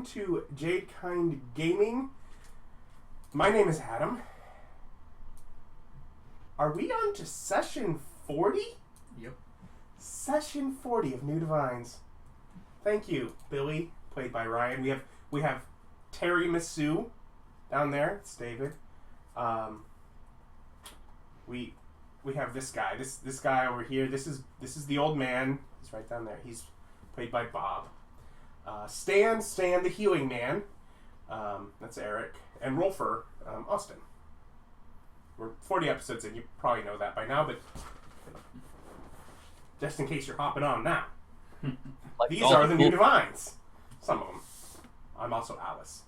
welcome to Jadekind Gaming. My name is Adam. Are we on to session 40? Yep. Session 40 of New Divines. Thank you, Billy, played by Ryan. We have Terry Misu down there. It's David. We have this guy. This guy over here. This is the old man. He's right down there. He's played by Bob. Stan the healing man. That's Eric. And Rolfur, Austin. We're 40 episodes in. You probably know that by now, but just in case you're hopping on now. Like These are the New Divines. Some of them. I'm also Alice.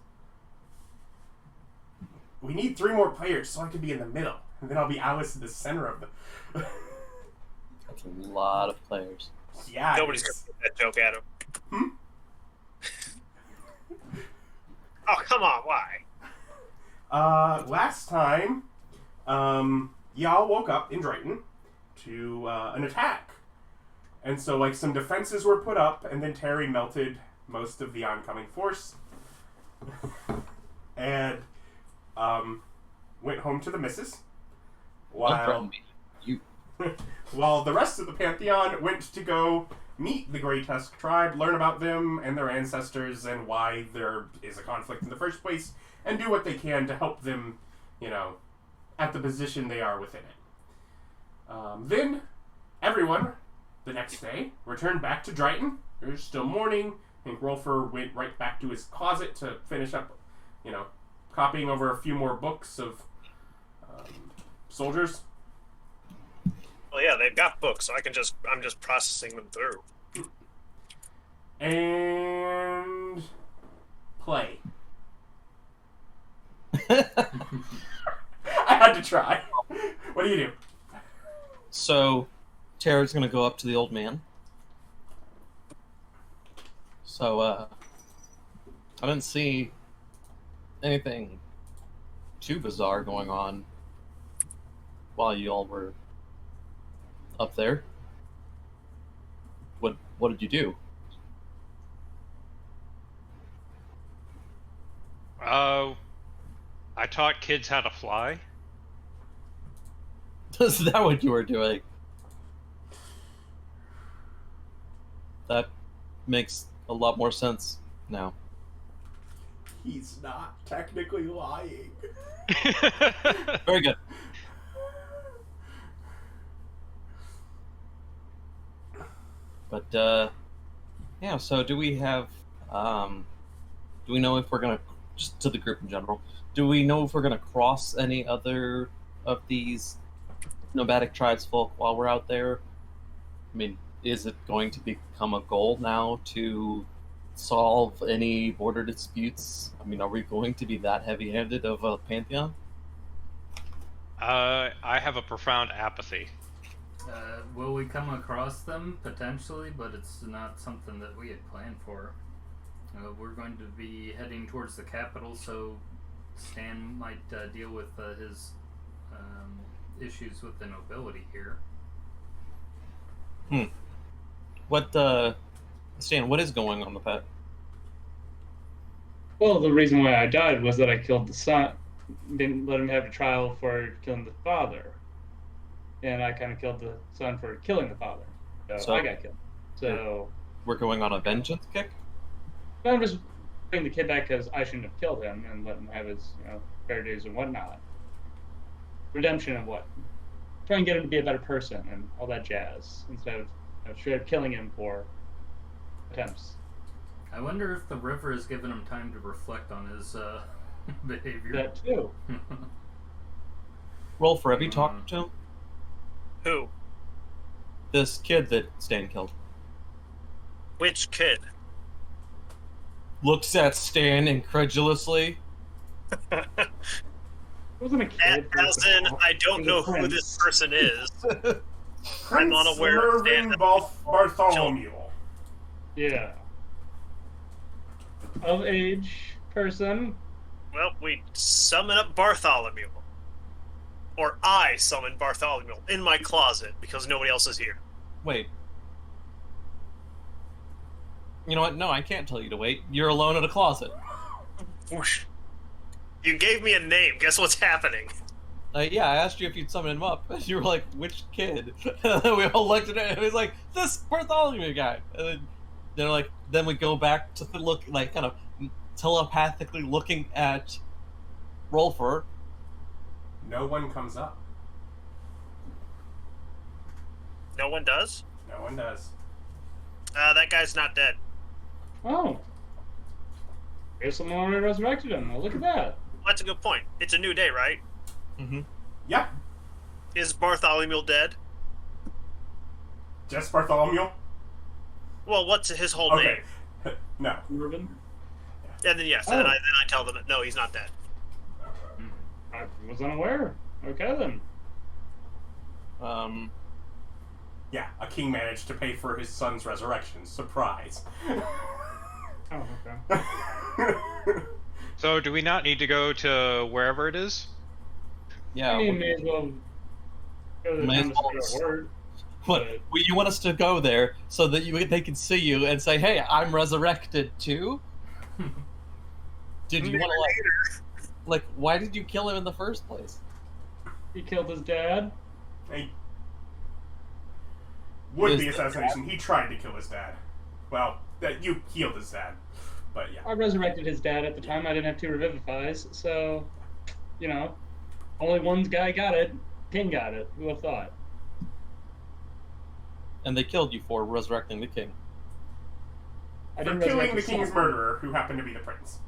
We need 3 more players so I can be in the middle. And then I'll be Alice in the center of the... That's a lot of players. Yeah. Nobody's going to get that joke, Adam. Oh, come on, why? Last time, y'all woke up in Driton to an attack. And so, like, some defenses were put up, and then Terry melted most of the oncoming force. And, went home to the missus. While the rest of the pantheon went to go meet the Grey Tusk tribe, learn about them and their ancestors and why there is a conflict in the first place, and do what they can to help them, at the position they are within it. Then, everyone, the next day, returned back to Driton. There's still morning. I think Rolfur went right back to his closet to finish up, copying over a few more books of soldiers. Well, yeah, they've got books, so I'm just processing them through. And play. I had to try. What do you do? So, Tara's gonna go up to the old man. So, I didn't see anything too bizarre going on while you all were up there. What did you do? I taught kids how to fly. Is that what you were doing? That makes a lot more sense now. He's not technically lying. Very good. But, yeah, so do we have, do we know if we're going to, just to the group in general, do we know if we're going to cross any other of these nomadic tribes folk while we're out there? I mean, is it going to become a goal now to solve any border disputes? I mean, are we going to be that heavy-handed of a pantheon? I have a profound apathy. Will we come across them? Potentially, but it's not something that we had planned for. We're going to be heading towards the capital, so Stan might deal with his issues with the nobility here. Stan, what is going on with that? Well, the reason why I died was that I killed the son. Didn't let him have a trial for killing the father. And I kind of killed the son for killing the father. So I got killed. So we're going on a vengeance kick? I'm just bringing the kid back because I shouldn't have killed him and let him have his fair days and whatnot. Redemption and what? Try and get him to be a better person and all that jazz instead of straight up killing him for attempts. I wonder if the river has given him time to reflect on his behavior. That too. Rolfur, have you talked to him? Who? This kid that Stan killed. Which kid? Looks at Stan incredulously. Wasn't a kid. As in, I don't know who this person is. I'm Prince unaware of Mervyn Stan. Bartholomew. Yeah. Of age person. Well, we summon up Bartholomew. Or I summon Bartholomew in my closet because nobody else is here. Wait. You know what? No, I can't tell you to wait. You're alone in a closet. Whoosh. You gave me a name. Guess what's happening? Yeah, I asked you if you'd summon him up. You were like, which kid? And then we all looked at it, and it was like, this Bartholomew guy. And then they're like, then we go back to look, like, kind of telepathically looking at Rolfur. No one comes up. No one does? No one does. That guy's not dead. Oh. Here's someone already resurrected him. Well, look at that. Well, that's a good point. It's a new day, right? Mm-hmm. Yeah. Is Bartholomew dead? Just Bartholomew? Well, what's his whole name? Okay. No. Reuben? And then yes, and then I tell them that no, he's not dead. I was unaware. Okay, then. Yeah, a king managed to pay for his son's resurrection. Surprise. Oh, okay. So, do we not need to go to wherever it is? Yeah. I mean, may as well go to the May town as to well. spread a word. What? You want us to go there so that they can see you and say, "Hey, I'm resurrected too." Did you want to like? Why did you kill him in the first place? He killed his dad. Hey. Would-be His assassination. He tried to kill his dad. Well, that you killed his dad. But yeah. I resurrected his dad at the time. I didn't have two revivifies, so, you know, only one guy got it. King got it. Who would have thought? And they killed you for resurrecting the king. I For didn't killing resurrect the his king's son. murderer, who happened to be the prince.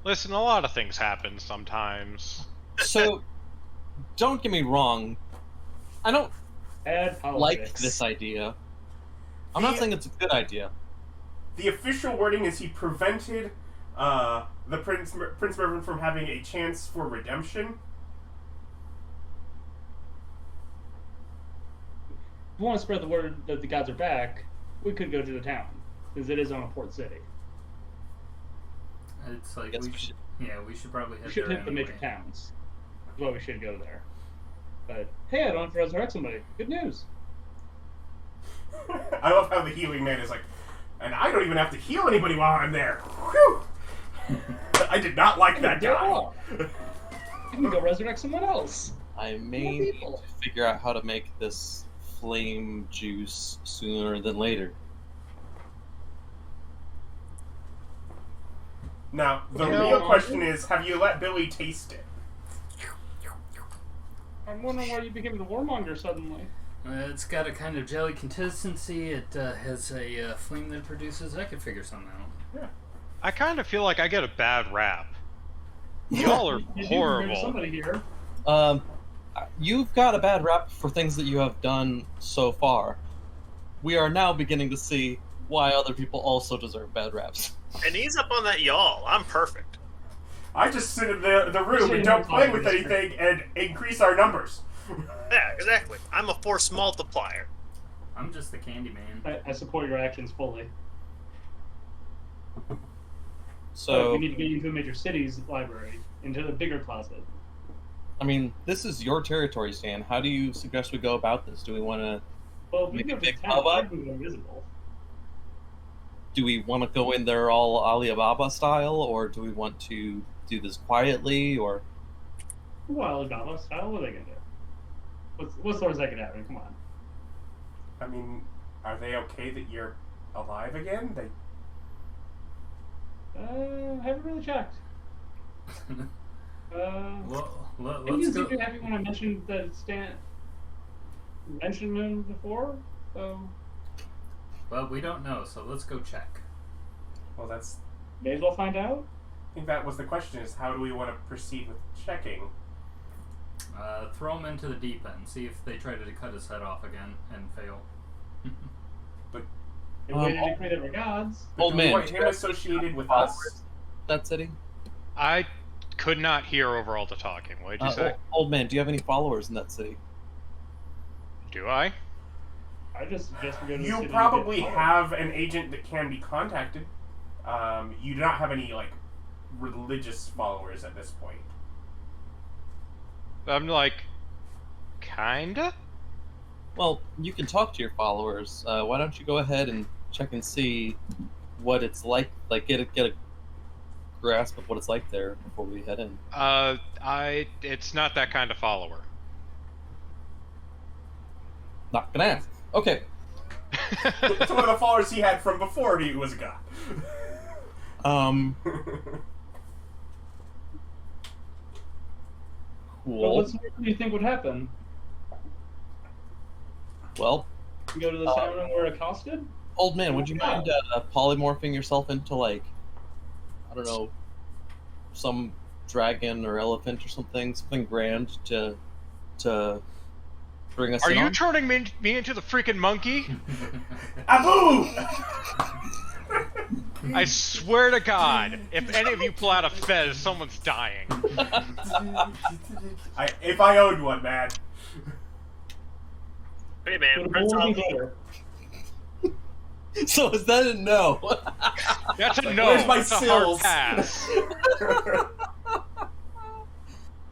Listen, a lot of things happen sometimes. So, don't get me wrong. I don't Bad like politics. this idea. I'm not saying it's a good idea. The official wording is he prevented the Prince Mervyn from having a chance for redemption. If we want to spread the word that the gods are back, we could go to the town, because it is on a port city. It's like Guess we we should. Yeah, we should probably head We should there hit the anyway. major towns. That's why we should go there. But, hey, I don't have to resurrect somebody. Good news. I love how the healing man is like, and I don't even have to heal anybody while I'm there. Whew! I did not like that Go guy. on. You can go resurrect someone else. I may More need people. to figure out how to make this flame juice sooner than later. Now, the Yeah. real question is, have you let Billy taste it? I'm wondering why you became the warmonger suddenly. It's got a kind of jelly consistency. It has a flame that it produces. I could figure something out. I kind of feel like I get a bad rap. Y'all are You do compared to horrible. somebody here. You've got a bad rap for things that you have done so far. We are now beginning to see why other people also deserve bad raps. And he's up on that y'all. I'm perfect. I just sit in the room and don't play with anything and increase our numbers. Yeah, exactly. I'm a force multiplier. I'm just the candy man. I support your actions fully. But So, we need to get you into a major city's library, into the bigger closet. I mean, this is your territory, Stan. How do you suggest we go about this? Do we want to Well, if we Make go a to the big town, hubbub? I can go invisible. go in there all Alibaba style, or do we want to do this quietly, or Well, Alibaba style, what are they gonna do? What's the worst that could happen? Come on. I mean, are they okay that you're alive again? They Haven't really checked. Well, I let's was go. super happy when I mentioned that Stan mentioned him before. So Well, we don't know, so let's go check. well, that's. may as well find out. I think that was the question: is how do we want to proceed with checking? Throw him into the deep end. See if they try to cut his head off again and fail. They waited to create their gods. But Old do we man, want do him you have associated with followers us? that city? I could not hear over all the talking. What did you say? Old man, do you have any followers in that city? Do I? I just suggest we go to the You city and probably get have an agent that can be contacted. You do not have any like religious followers at this point. I'm like, kinda? Well, you can talk to your followers. Why don't you go ahead and check and see what it's like? Like, get a grasp of what it's like there before we head in. It's not that kind of follower. Not gonna ask. Okay. It's one of the followers he had from before he was a god. Cool. Well, what do you think would happen? Well, You go to the town and we're accosted? old man, would you mind polymorphing yourself into, like, I don't know, some dragon or elephant or something grand to bring us Are in you on? turning me into the freaking monkey? Abu! I swear to God, if any of you pull out a fez, someone's dying. If I owned one, man. Hey man, Would Prince a bull be Ali. better? So is that a no? That's a no. Where's my It's a hard sills? pass. It's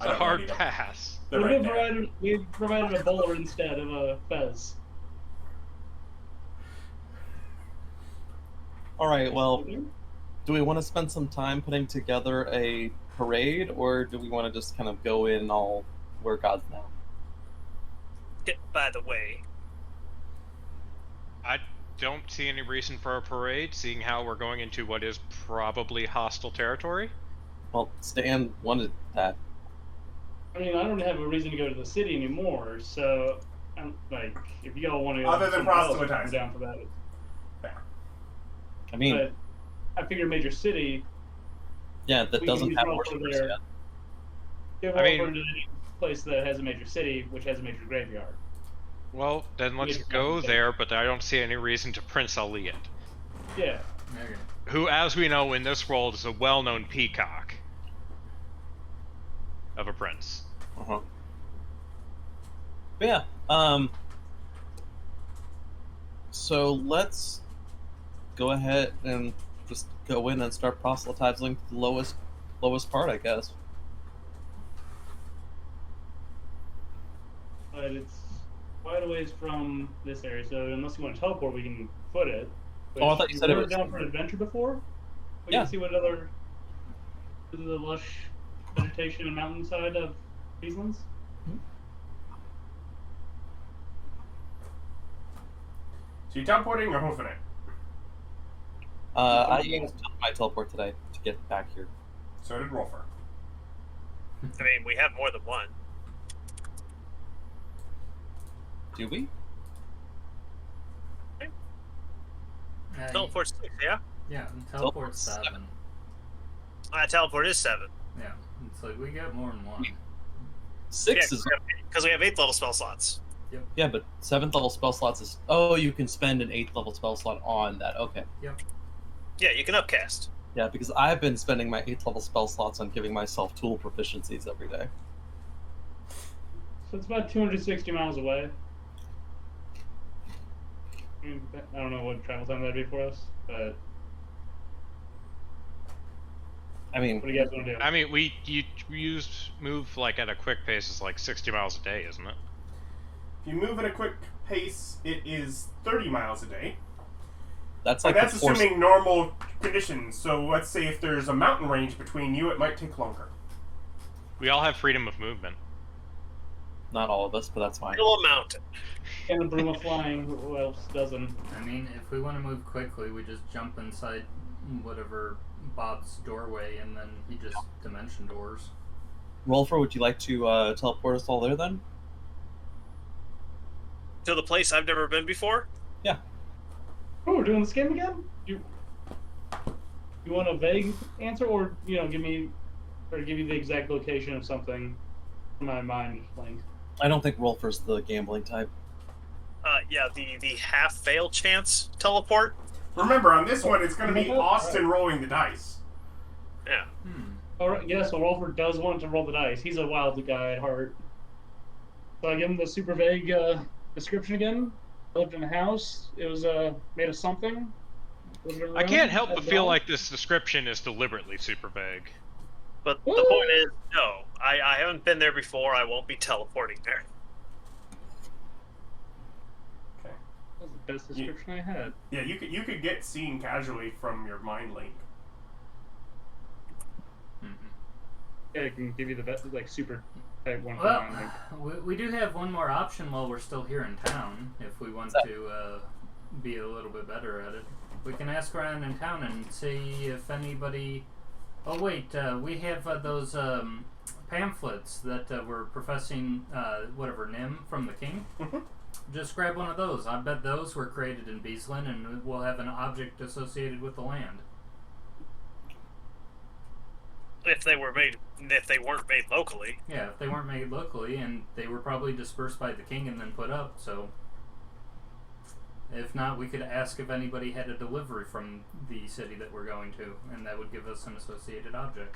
a hard need 'em. pass. They're What right if there. we provided a bowler instead of a fez? All right. Well, do we want to spend some time putting together a parade, or do we want to just kind of go in all we're gods now? By the way, I don't see any reason for a parade, seeing how we're going into what is probably hostile territory. Well, Stan wanted that. I mean, I don't have a reason to go to the city anymore, so I'm like, if you all want to go Other than somewhere else, I'm proselytizing. down for that. I mean, But I figure major city. yeah, that we doesn't can have use worshippers Rolfur there. yet. Give I mean- over to any place that has a major city, which has a major graveyard. Well, then let's Yes, go okay. there, but I don't see any reason to Prince Ali it. Yeah. Okay. Who, as we know in this world, is a well-known peacock of a prince. Uh-huh. But yeah. So let's go ahead and just go in and start proselytizing the lowest part, I guess. But it's quite a ways from this area, so unless you want to teleport, we can foot it. But Oh, I thought you said it were was- down for an adventure before? We Yeah. can see what other the lush vegetation and mountainside of Friesland's. So you teleporting or hoofing it? I used my teleport today to get back here. So did Rolfur. I mean, we have more than one. Do we? Teleport 6, yeah? Yeah, and teleport 7. Teleport is 7. Yeah, it's like we got more than one. 6 is Because we have 8th level spell slots. yeah, but 7th level spell slots is you can spend an 8th level spell slot on that. Okay. Yeah, you can upcast. Yeah, because I've been spending my 8th level spell slots on giving myself tool proficiencies every day. So it's about 260 miles away. I don't know what travel time that'd be for us, but I mean, what do you guys want to do? I mean, you move like at a quick pace is like 60 miles a day, isn't it? If you move at a quick pace, it is 30 miles a day. that's But like that's the force- assuming normal conditions. So let's say if there's a mountain range between you, it might take longer. We all have freedom of movement. Not all of us, but that's fine. Kill a mountain. And the broom of flying, who else doesn't? I mean, if we want to move quickly, we just jump inside whatever Bob's doorway, and then he just dimension doors. Rolfur, would you like to teleport us all there then? To the place I've never been before? Oh, we're doing this game again? You want a vague answer, or give you the exact location of something in my mind blank? I don't think Rolfur's the gambling type. Yeah, the half fail chance teleport. Remember, on this one, it's going to be Austin rolling the dice. Yeah. All right, yeah, so Rolfur does want to roll the dice. He's a wild guy at heart. So I give him the super vague description again. I lived in a house. It was made of something. Lived in a I room, can't help had but a feel dog. like this description is deliberately super vague. But the point is, no. I haven't been there before. I won't be teleporting there. best description I had. Yeah, you could get seen casually from your mind link. Yeah, I can give you the best, like, super type one. Well, we do have one more option while we're still here in town, if we want to be a little bit better at it. We can ask around in town and see if anybody... Oh, wait, we have those pamphlets that were professing, Nim from the king. Just grab one of those. I bet those were created in Beaslin, and we'll have an object associated with the land. If they weren't made locally. Yeah, if they weren't made locally, and they were probably dispersed by the king and then put up, so... If not, we could ask if anybody had a delivery from the city that we're going to, and that would give us an associated object.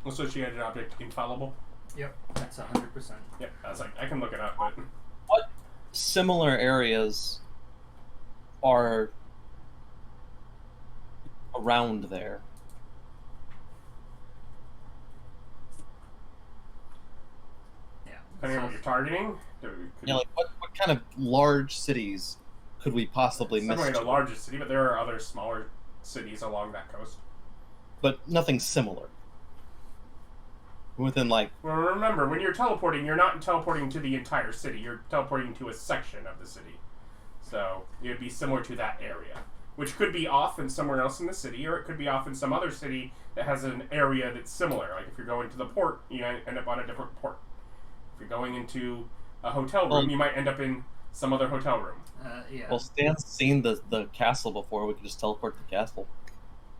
Associated object infallible. Yep, that's 100%. Yep, I was like, I can look it up, but What similar areas are around there? Yeah. depending on what you're targeting, Yeah, like what kind of large cities could we possibly miss? Certainly the largest city, but there are other smaller cities along that coast. But nothing similar. Within like... Well, remember, when you're teleporting, you're not teleporting to the entire city. You're teleporting to a section of the city. So it would be similar to that area, which could be off in somewhere else in the city, or it could be off in some other city that has an area that's similar. Like if you're going to the port, you end up on a different port. If you're going into a hotel room, you might end up in some other hotel room. Yeah. Well, Stan's seen the castle before. We could just teleport to the castle.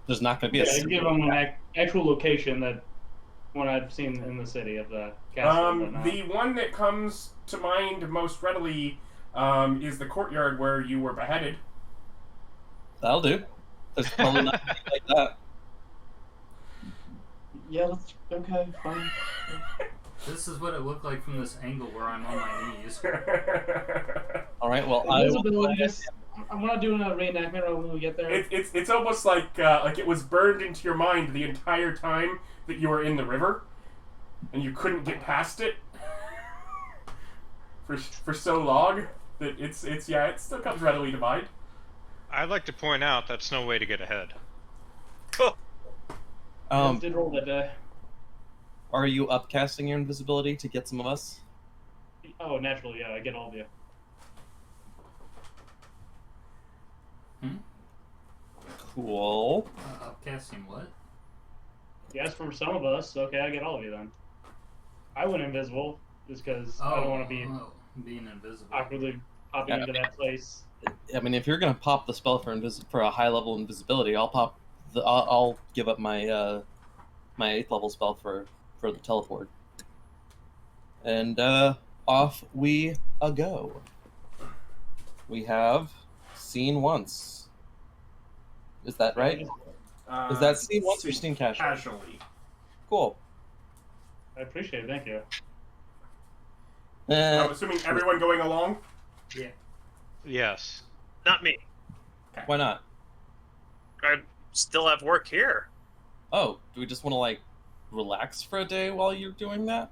There's not going to be I give them an actual location that one I've seen in the city of the castle. The one that comes to mind most readily is the courtyard where you were beheaded. That'll do. There's probably not going to be like that. Yeah, that's okay, fine. This is what it looked like from this angle where I'm on my knees. All right. Well, I'm not doing a reenactment when we get there. It's almost like it was burned into your mind the entire time that you were in the river, and you couldn't get past it for so long that it still comes readily to mind. I'd like to point out that's no way to get ahead. Did roll that day. Are you upcasting your invisibility to get some of us? Oh, naturally, yeah, I get all of you. Cool. Upcasting what? Yes, for some of us. Okay, I get all of you then. I went invisible just because I don't want to be being invisible. awkwardly popping into that place. I mean, if you're gonna pop the spell for a high level invisibility, I'll give up my my 8th level spell for the teleport. And off we go. We have seen once. Is that right? Is that seen once or seen casually? Casually. Cool. I appreciate it, thank you. I'm assuming everyone going along? Yeah. Yes. Not me. Why not? I still have work here. Oh, do we just want to like relax for a day while you're doing that?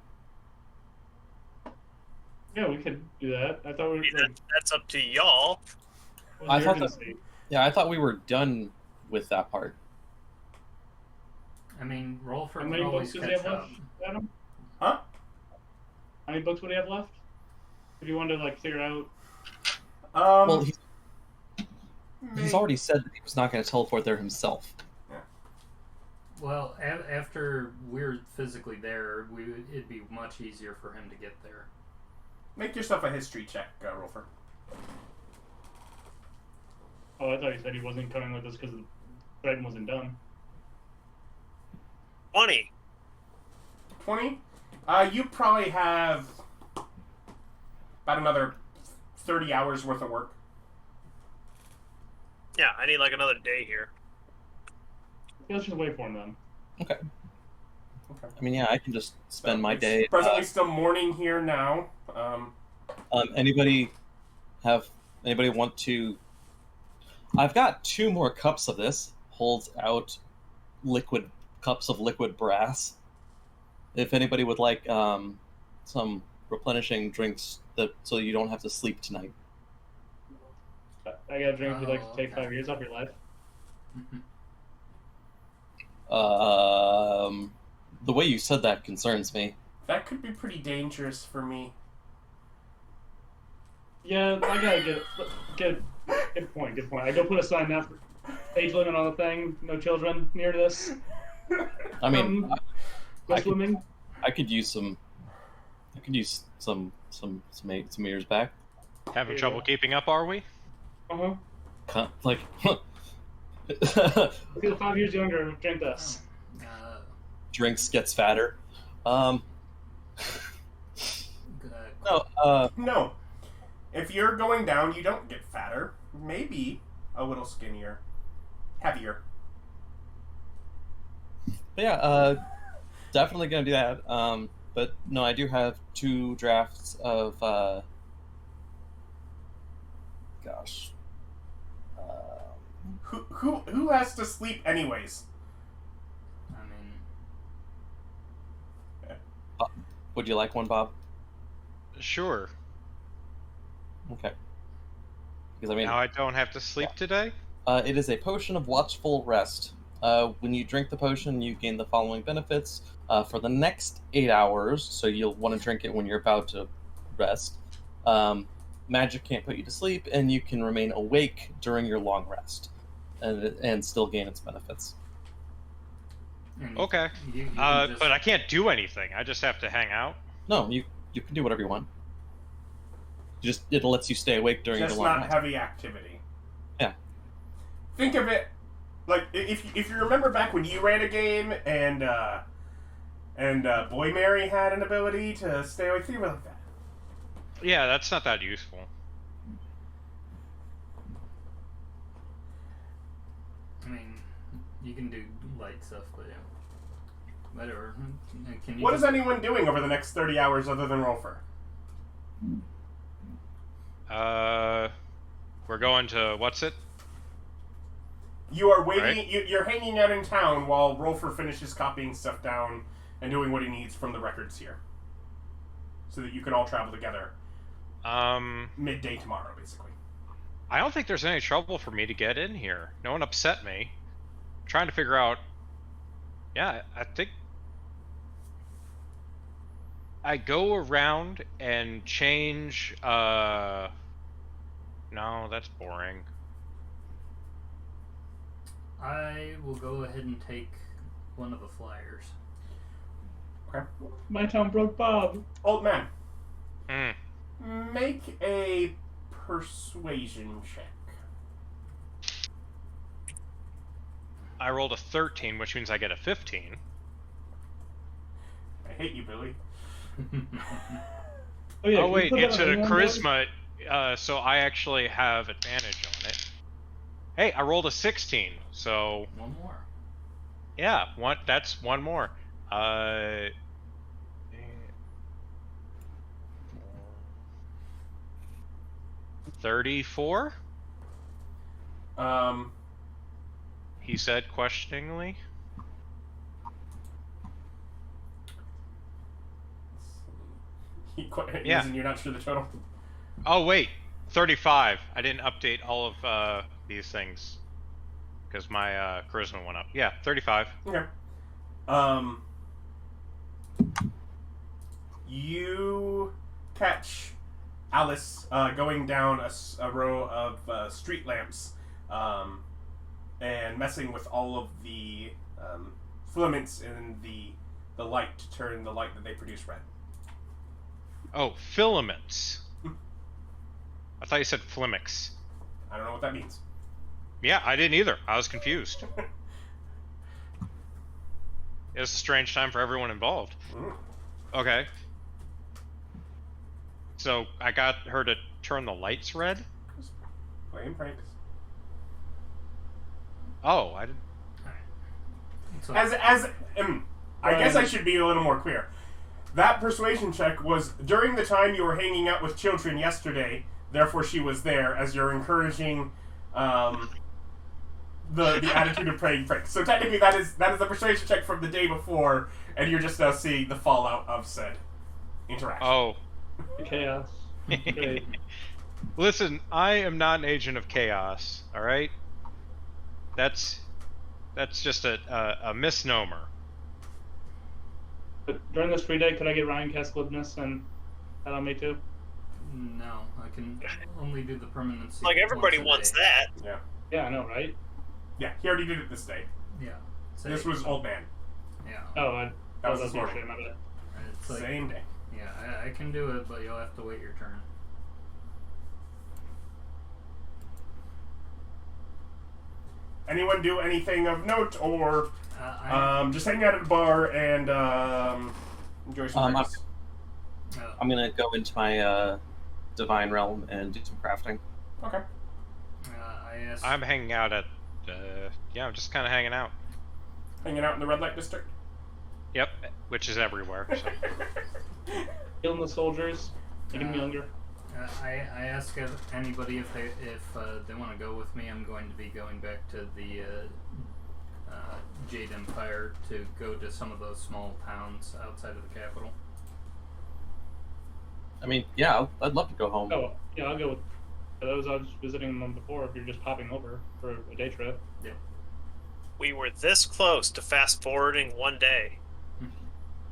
Yeah, we could do that. I thought we were. That's up to y'all. I thought we were done with that part. I mean, Rolfur How can many always books does he catch have up. left, Adam? Huh? How many books would he have left? If you wanted to like figure out. Well, he's already said that he was not going to teleport there himself. Well, after we're physically there, it'd be much easier for him to get there. Make yourself a history check, Rolfur. Oh, I thought he said he wasn't coming with us because the Driton wasn't done. 20. 20? You probably have about another 30 hours worth of work. Yeah, I need like another day here. Yeah, let's just wait for him then. Okay. I mean, yeah, I can just spend my day. Presently, still morning here now. Anybody want to? I've got 2 more cups of this. Holds out liquid cups of liquid brass. If anybody would like some replenishing drinks so you don't have to sleep tonight. I got a drink. Would you like to take okay. 5 years off your life? The way you said that concerns me. That could be pretty dangerous for me. Yeah, I gotta get good point. I go put a sign up, age limit on the thing. No children near this. I mean, No swimming. I could use some years back. Having trouble keeping up, are we? Like, Feel 5 years younger. Drink this. drinks gets fatter. No. If you're going down, you don't get fatter. Maybe a little skinnier. Heavier. But yeah, definitely gonna do that. But no, I do have 2 drafts of gosh. Who has to sleep anyways? I mean, Would you like one, Bob? Sure. Okay. Because I mean, Now I don't have to sleep today? it is a potion of watchful rest. When you drink the potion, you gain the following benefits for the next 8 hours. So you'll want to drink it when you're about to rest. Magic can't put you to sleep, and you can remain awake during your long rest, and still gain its benefits. Okay. you can just- But I can't do anything. I just have to hang out. No, you can do whatever you want. It lets you stay awake during Just your long not rest. heavy activity. Yeah. Think of it like if you remember back when you ran a game and Boy Mary had an ability to stay awake. Think about it like that. Yeah, that's not that useful. I mean, you can do light stuff, but yeah. Whatever. Can you What is anyone doing over the next 30 hours other than Rolfur? We're going to what's it? You are waiting. Right. You're hanging out in town while Rolfur finishes copying stuff down and doing what he needs from the records here, so that you can all travel together. Midday tomorrow, basically. I don't think there's any trouble for me to get in here. No one upset me. I'm trying to figure out. Yeah, I think I go around and change. No, that's boring. I will go ahead and take one of the flyers. Okay. My town broke Bob. Old man, Hmm. make a persuasion check. I rolled a 13, which means I get a 15. I hate you, Billy. Oh, yeah, Oh can you wait, put it's that on a the board? charisma, so I actually have advantage on it. Hey, I rolled a 16, so One more. yeah, that's one more. 34? He said questioningly. Yeah. You're not sure the total. Oh wait, 35. I didn't update all of these things because my charisma went up. Yeah, 35. Okay. You catch Alice going down a row of street lamps and messing with all of the filaments in the light to turn the light that they produce red. Oh, filaments. I thought you said flimix. I don't know what that means. Yeah, I didn't either. I was confused. It was a strange time for everyone involved. Okay. So I got her to turn the lights red? Just playing pranks. Oh, I didn't. So, I guess I should be a little more clear. That persuasion check was during the time you were hanging out with children yesterday. Therefore, she was there as you're encouraging the attitude of playing prick. So technically, that is a persuasion check from the day before, and you're just now seeing the fallout of said interaction. Oh. Chaos. Great. Listen, I am not an agent of chaos. All right. That's just a misnomer. But during this free day, could I get Ryan cast glibness and that on me too? No, I can only do the permanency. Like everybody once a wants day. that. Yeah. Yeah, I know, right? Yeah, he already did it this day. Yeah. This was Old Man. Yeah. Oh, That was that's this morning. my bad. It's like, Same day. yeah, I can do it, but you'll have to wait your turn. Anyone do anything of note, or I just hang out at a bar and enjoy some drinks? I'm gonna go into my divine realm and do some crafting. Okay. I asked. I'm hanging out at. I'm just kind of hanging out. Hanging out in the red light district? Yep, which is everywhere. So. Killing the soldiers, making them younger. I ask if anybody if they want to go with me. I'm going to be going back to the Jade Empire to go to some of those small towns outside of the capital. I mean, yeah, I'd love to go home. Oh, yeah, I'll go with those. I was visiting them before. If you're just popping over for a day trip. Yeah. We were this close to fast forwarding one day.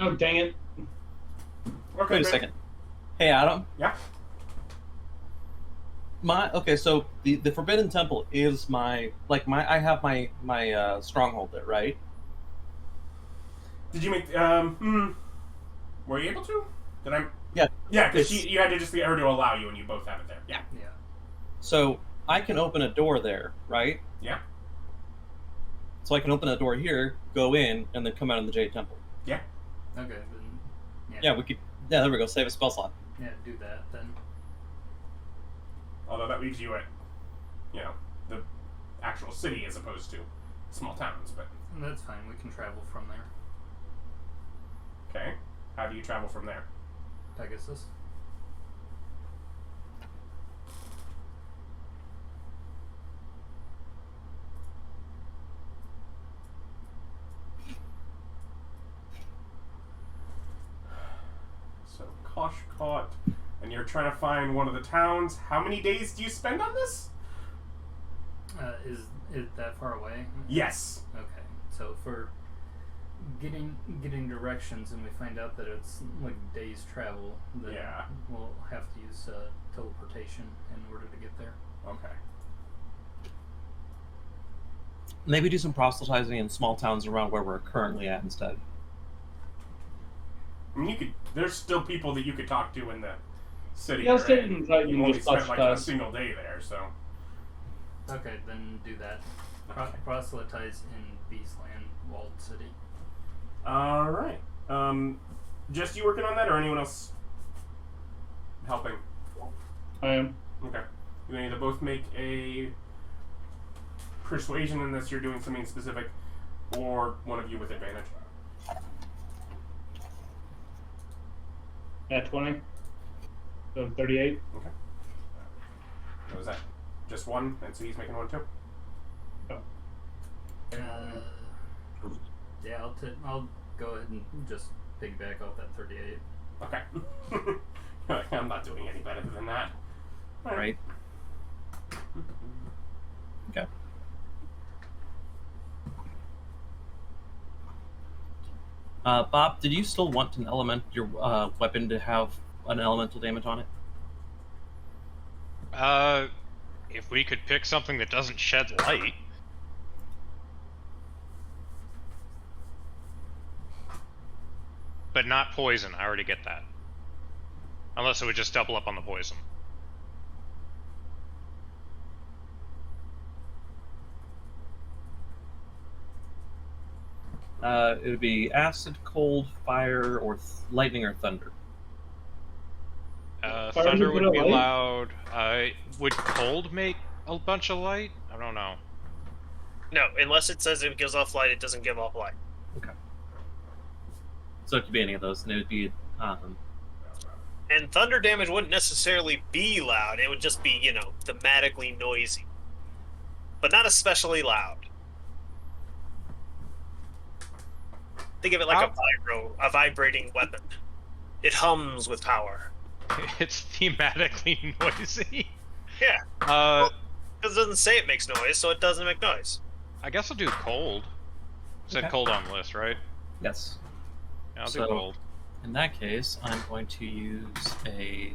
Oh, dang it. Okay, Wait a great. second. Hey, Adam. Yeah? So the Forbidden Temple is I have my stronghold there, right? Did you make, were you able to? Did I? Yeah. Yeah, because you had to just get her to allow you, and you both have it there. Yeah. Yeah. So I can open a door there, right? Yeah. So I can open a door here, go in, and then come out in the Jade Temple. Yeah. Okay. Then. Yeah, we could. Yeah, there we go. Save a spell slot. Yeah. Do that then. Although that leaves you at, the actual city as opposed to small towns, but... That's fine. We can travel from there. Okay. How do you travel from there? Pegasus. So, Kosh caught, and you're trying to find one of the towns. How many days do you spend on this? Is it that far away? Yes. Okay. So for getting directions, and we find out that it's like days travel, then Yeah. we'll have to use teleportation in order to get there. Okay. Maybe do some proselytizing in small towns around where we're currently at instead. I mean, there's still people that you could talk to in the city. Yeah, I'll stay right? in Driton You and only just spent touch like dust. a single day there, so... Okay, then do that. Okay. Proselytize in Beastland, walled city. Alright. Just you working on that, or anyone else helping? I am. Okay. You can either both make a persuasion unless you're doing something specific, or one of you with advantage. At 20. So 38. Okay. What was that? Just one, and so he's making one too? Yeah, I'll go ahead and just piggyback off that 38. Okay. I'm not doing any better than that. Right. Okay. Bob, did you still want your weapon to have an elemental damage on it? If we could pick something that doesn't shed light. But not poison, I already get that. Unless it would just double up on the poison. It would be acid, cold, fire, or lightning or thunder. Thunder would would be light? loud. Would cold make a bunch of light? I don't know. No, unless it says it gives off light, it doesn't give off light. Okay. So it could be any of those, and it would be And thunder damage wouldn't necessarily be loud. It would just be, thematically noisy. But not especially loud. Think of it like a vibrating weapon. It hums with power. It's thematically noisy. Yeah. Because it doesn't say it makes noise, so it doesn't make noise. I guess I'll do cold. It said Okay. cold on the list, right? Yes. Yeah, I'll do So- cold. In that case, I'm going to use a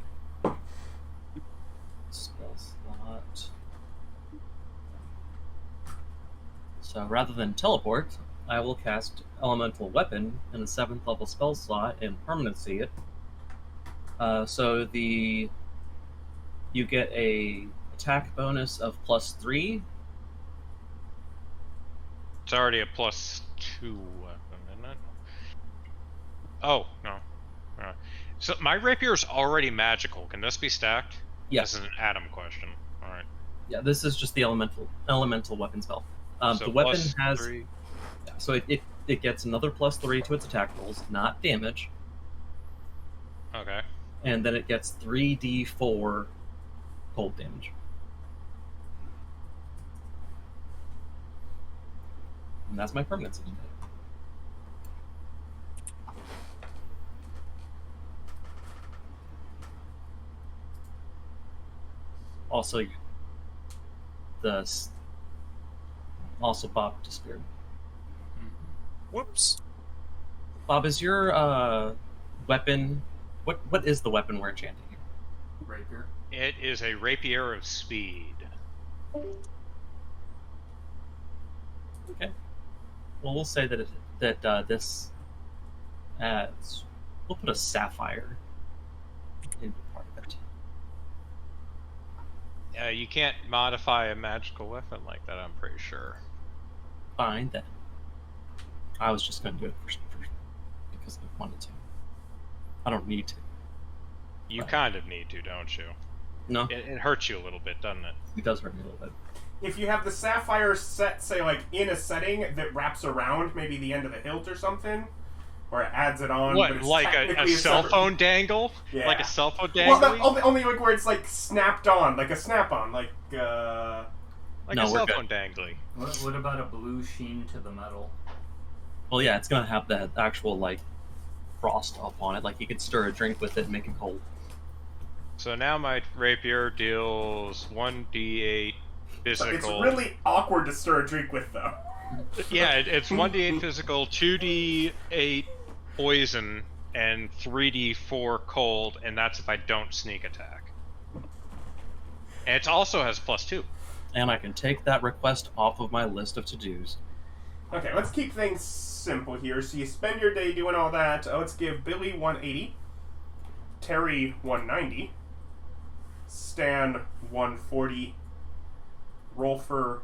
spell slot. So rather than teleport, I will cast Elemental Weapon in a 7th level spell slot and permanency it. So you get a attack bonus of +3. It's already a +2 weapon, isn't it? Oh, no. So my rapier's already magical. Can this be stacked? Yes. This is an Adam question. Alright. Yeah, this is just the elemental weapon spell. So The weapon has +3. yeah, so it gets another +3 to its attack rolls, not damage, Okay. and then it gets 3d4 cold damage. And that's my permanency. Also, Bob disappeared. Whoops. Bob, is your weapon? What is the weapon we're enchanting here? Rapier. It is a rapier of speed. Okay. Well, we'll say that this adds. We'll put a sapphire into part of it. You can't modify a magical weapon like that, I'm pretty sure. Fine then. I was just going to do it for because I wanted to. I don't need to. You kind of need to, don't you? No, It hurts you a little bit, doesn't it? it does hurt me a little bit. If you have the sapphire set, say, like, in a setting that wraps around maybe the end of the hilt or something, or it adds it on. but What, it's like a technically cell separate- phone dangle? Yeah. Like a cell phone Well, dangle? only like where it's like snapped on, like a snap-on, like Like No, a we're cell good. phone dangly. What about a blue sheen to the metal? Well, yeah, it's going to have that actual like frost up on it. Like you could stir a drink with it and make it cold. So now my rapier deals 1d8 physical. It's really awkward to stir a drink with, though. Yeah, it's 1d8 physical, 2d8 poison, and 3d4 cold, and that's if I don't sneak attack. And it also has +2. And I can take that request off of my list of to-dos. Okay, let's keep things simple here. So you spend your day doing all that. Let's give Billy 180, Terry 190, Stan 140, Rolfur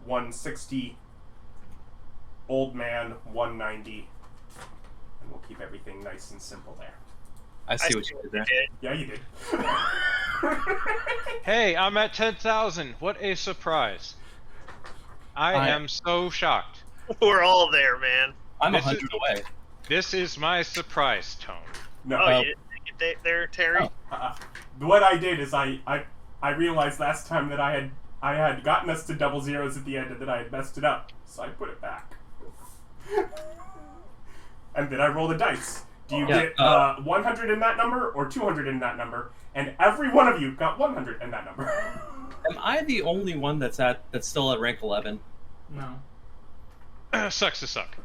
160, Old Man 190, and we'll keep everything nice and simple there. I see what you did there. Yeah, you did. Hey, I'm at 10,000. What a surprise. I am so shocked. We're all there, man. I'm This 100 away. This is my surprise tone. No, Oh, you didn't take it there, Terry? Oh. what I did is I realized last time that I had gotten us to double zeros at the end and that I had messed it up, so I put it back. And then I rolled a dice. Do you Yeah, get 100 in that number or 200 in that number? And every one of you got 100 in that number. Am I the only one that's still at rank 11? No. Sucks to suck.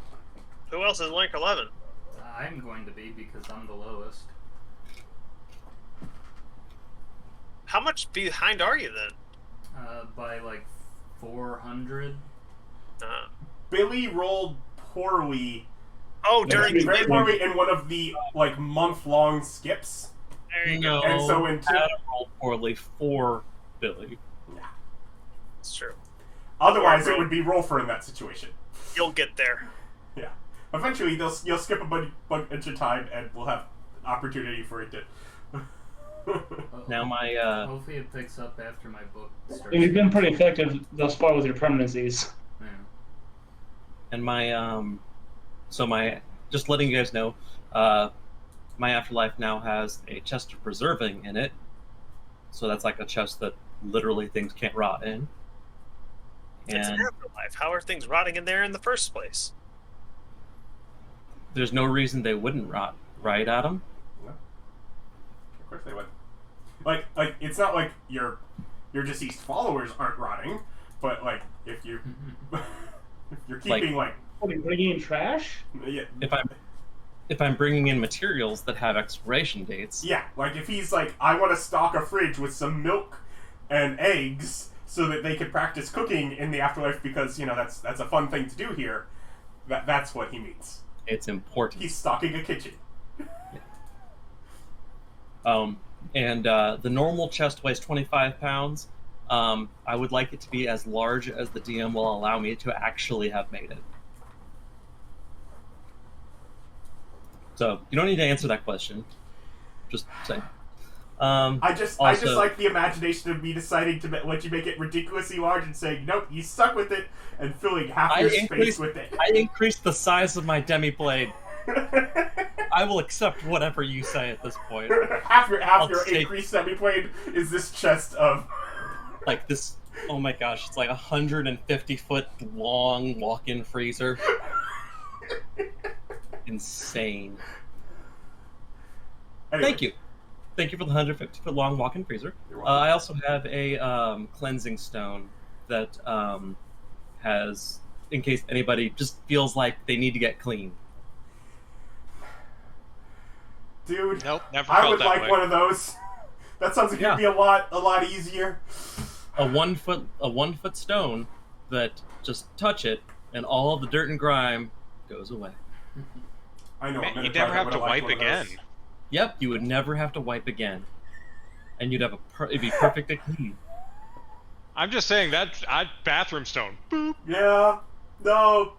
Who else is rank 11? I'm going to be because I'm the lowest. How much behind are you then? By like 400. Billy rolled poorly. Oh, during the Very poorly in one of the like month-long skips. There you No, go. And so in Adam rolled poorly for Billy. That's true. Otherwise, it would be Rolfur in that situation. You'll get there. Yeah. Eventually, you'll skip a bunch of time, and we'll have opportunity for it to. Now my Hopefully it picks up after my book starts. You've been pretty effective thus far with your permanencies. Yeah. and my so my just letting you guys know, my afterlife now has a chest of preserving in it. So that's like a chest that literally things can't rot in. It's an And afterlife. How are things rotting in there in the first place? there's no reason they wouldn't rot, right, Adam? No. Of course they would. Like it's not like your deceased followers aren't rotting, but like if you're keeping bringing in trash. Yeah. If I'm bringing in materials that have expiration dates. Yeah, like if he's like, I want to stock a fridge with some milk and eggs so that they could practice cooking in the afterlife because that's a fun thing to do here. That's what he means. It's important. He's stocking a kitchen. And the normal chest weighs 25 pounds. I would like it to be as large as the DM will allow me to actually have made it. So you don't need to answer that question. Just saying. I just like the imagination of me deciding to let you make it ridiculously large and saying, nope, you stuck with it, and filling half your space with it. I increased the size of my demi-blade. I will accept whatever you say at this point. half your increased semi-blade is this chest of... like this, oh my gosh, it's like 150-foot long walk-in freezer. Insane. Anyway. Thank you for the 150-foot long walk-in freezer. I also have a cleansing stone that has, in case anybody just feels like they need to get clean. Dude, nope, never I felt would that like way. one of those. That sounds like it'd be a lot easier. A 1 foot stone that just touch it and all of the dirt and grime goes away. I know. Man, you never have to wipe again. Yep, you would never have to wipe again, and you'd have it'd be perfectly clean. I'm just saying that bathroom stone. Boop. Yeah. No.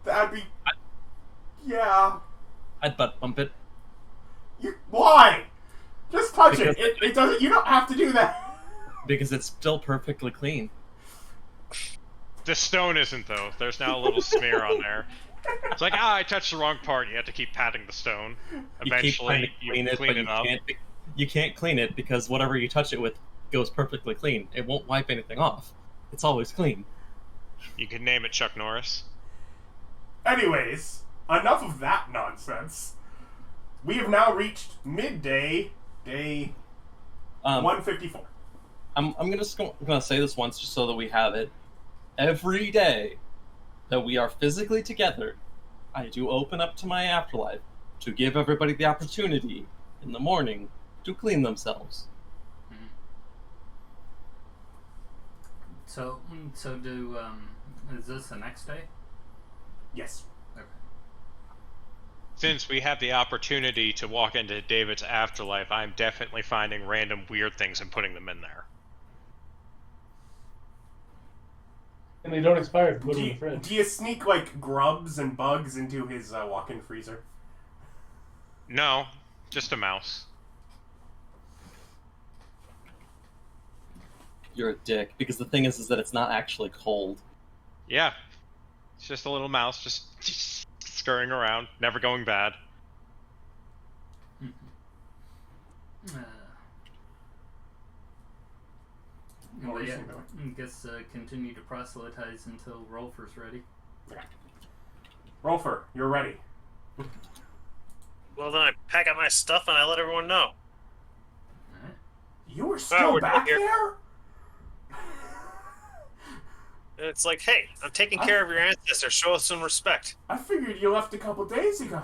That'd be. Yeah. I'd butt bump it. Why? Just touch it. It doesn't. You don't have to do that. Because it's still perfectly clean. The stone isn't though. There's now a little smear on there. It's like, I touched the wrong part. You have to keep patting the stone. Eventually, you clean it up. You can't clean it because whatever you touch it with goes perfectly clean. It won't wipe anything off. It's always clean. You can name it Chuck Norris. Anyways, enough of that nonsense. We have now reached midday, day 154. I'm gonna say this once just so that we have it. Every day that we are physically together, I do open up to my afterlife to give everybody the opportunity in the morning to clean themselves. So is this the next day? Yes. Okay. Since we have the opportunity to walk into David's afterlife, I'm definitely finding random weird things and putting them in there. And they don't expire if you put them in the fridge. Do you sneak, like, grubs and bugs into his walk-in freezer? No, just a mouse. You're a dick, because the thing is that it's not actually cold. Yeah. It's just a little mouse just scurrying around, never going bad. Well, yeah, I guess continue to proselytize until Rolfur's ready. Yeah. Rolfur, you're ready. Well, then I pack up my stuff and I let everyone know. Alright. You were still back there? And it's like, hey, I'm taking care of your ancestors. Show us some respect. I figured you left a couple days ago.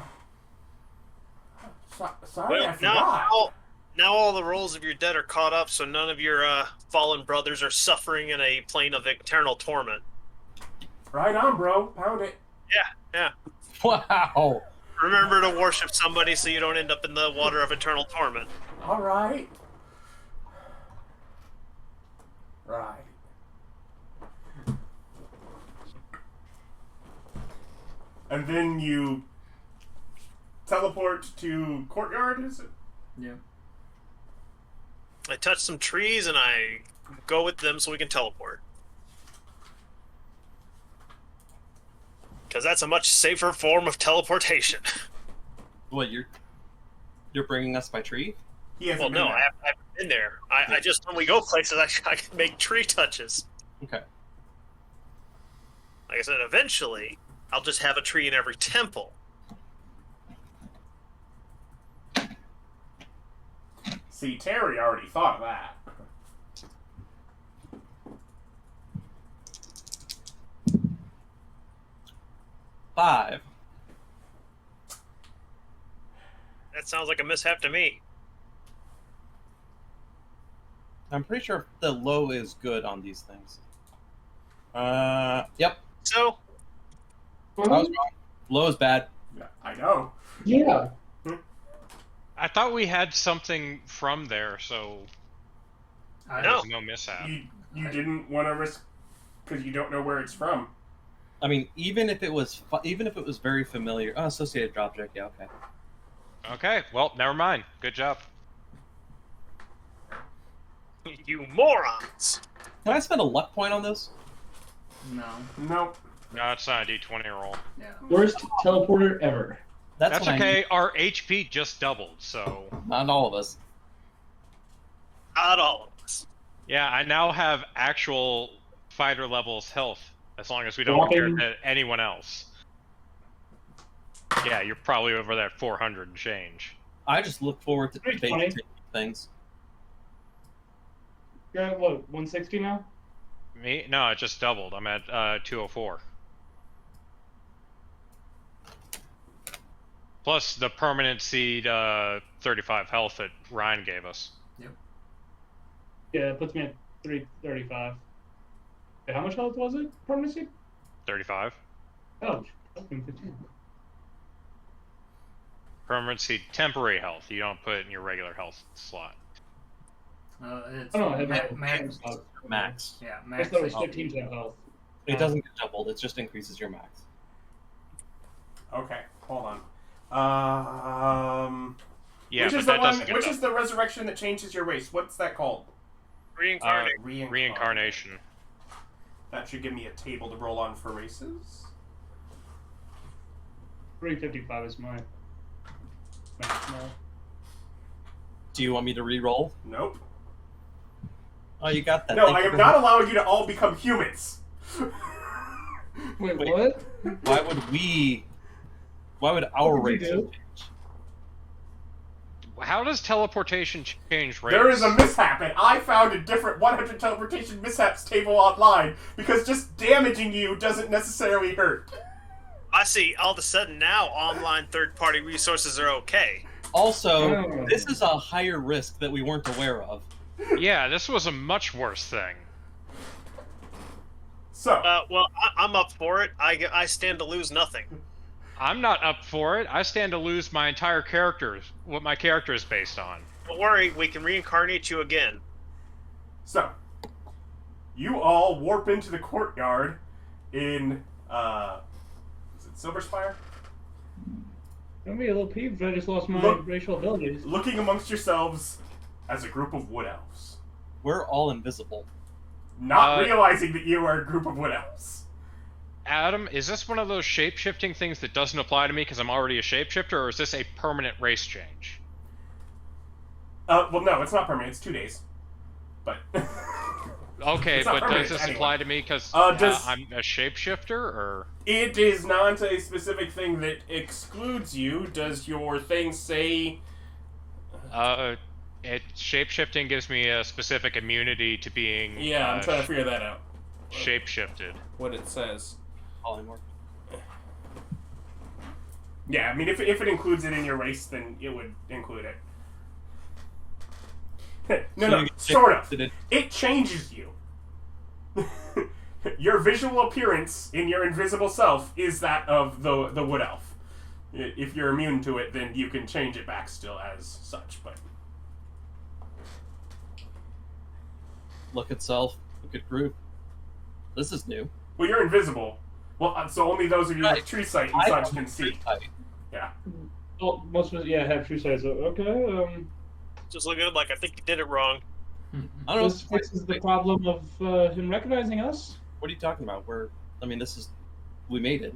Sorry, Well, I forgot. Now all the rolls of your dead are caught up, so none of your fallen brothers are suffering in a plane of eternal torment. Right on, bro. Pound it. Yeah. Wow! Remember to worship somebody so you don't end up in the water of eternal torment. All right. Right. And then you teleport to courtyard, is it? Yeah. I touch some trees and I go with them so we can teleport. Because that's a much safer form of teleportation. What, you're bringing us by tree? He hasn't Well, been no, there. I haven't been there. I just, when we go places, I can make tree touches. Okay. Like I said, eventually, I'll just have a tree in every temple. See, Terry already thought of that. Five. That sounds like a mishap to me. I'm pretty sure the low is good on these things. Yep. So, I was wrong. Low is bad. Yeah, I know. Yeah. I thought we had something from there, so there's no mishap. You didn't want to risk because you don't know where it's from. I mean, even if it was very familiar, associated object. Yeah, okay. Okay, well, never mind. Good job. you morons! Can I spend a luck point on this? No. Nope. No, it's not a D20 roll. Yeah. Worst teleporter ever. That's what okay. Our HP just doubled, so Not all of us. Not all of us. yeah, I now have actual fighter levels health, as long as we don't compare it to anyone else. Yeah, you're probably over that 400 and change. I just look forward to basic things. You're at what, 160 now? Me? No, it just doubled. I'm at 204. Plus the permanent seed 35 health that Ryan gave us. Yeah, it puts me at 335. Wait, how much health was it? Permanency? 35. Oh, that's been 15. Permanent seed temporary health. You don't put it in your regular health slot. It's Oh, no, I had max. Max. Yeah, I max. thought it was 15 health. It doesn't get doubled. It just increases your max. Okay, hold on. Yeah, which but is that the doesn't one? get Which doubled. is the resurrection that changes your race? What's that called? Reincarnate. Reincarnation. That should give me a table to roll on for races. 355 is my max now. Do you want me to re-roll? Nope. Oh, you got that. No, Thank I you am very not much. allowing you to all become humans. Wait, Wait. what? Why would our What race did you do? change? How does teleportation change race? There is a mishap, and I found a different 100 teleportation mishaps table online because just damaging you doesn't necessarily hurt. I see. All of a sudden now, online third-party resources are okay. Also, Oh. this is a higher risk that we weren't aware of. Yeah, this was a much worse thing. So, Well, I'm up for it. I stand to lose nothing. I'm not up for it. I stand to lose my entire what my character is based on. Don't worry, we can reincarnate you again. you all warp into the courtyard in, is it Silverspire? I'm be a little peeved if I just lost my racial abilities. Looking amongst yourselves as a group of wood elves. We're all invisible. Not realizing that you are a group of wood elves. Adam, is this one of those shape-shifting things that doesn't apply to me because I'm already a shapeshifter, or is this a permanent race change? Well, no, it's not permanent. It's 2 days. But... Okay, but does this anyway. apply to me because I'm a shapeshifter, or...? It is not a specific thing that excludes you. Does your thing say... Shape-shifting gives me a specific immunity to being... Yeah, I'm trying to figure that out. Shape-shifted. What it says. Polymorph. Yeah, I mean, if it includes it in your race, then it would include it. No, sort of. It changes you. Your visual appearance in your invisible self is that of the wood elf. If you're immune to it, then you can change it back still as such, but... Look at self. Look at group. This is new. Well, you're invisible. Well, so only those of you with tree sight and such can see. Yeah. Well, most of us, have true size. Okay, Just look at it like I think you did it wrong. I don't know. this fixes the problem of him recognizing us. What are you talking about? We made it.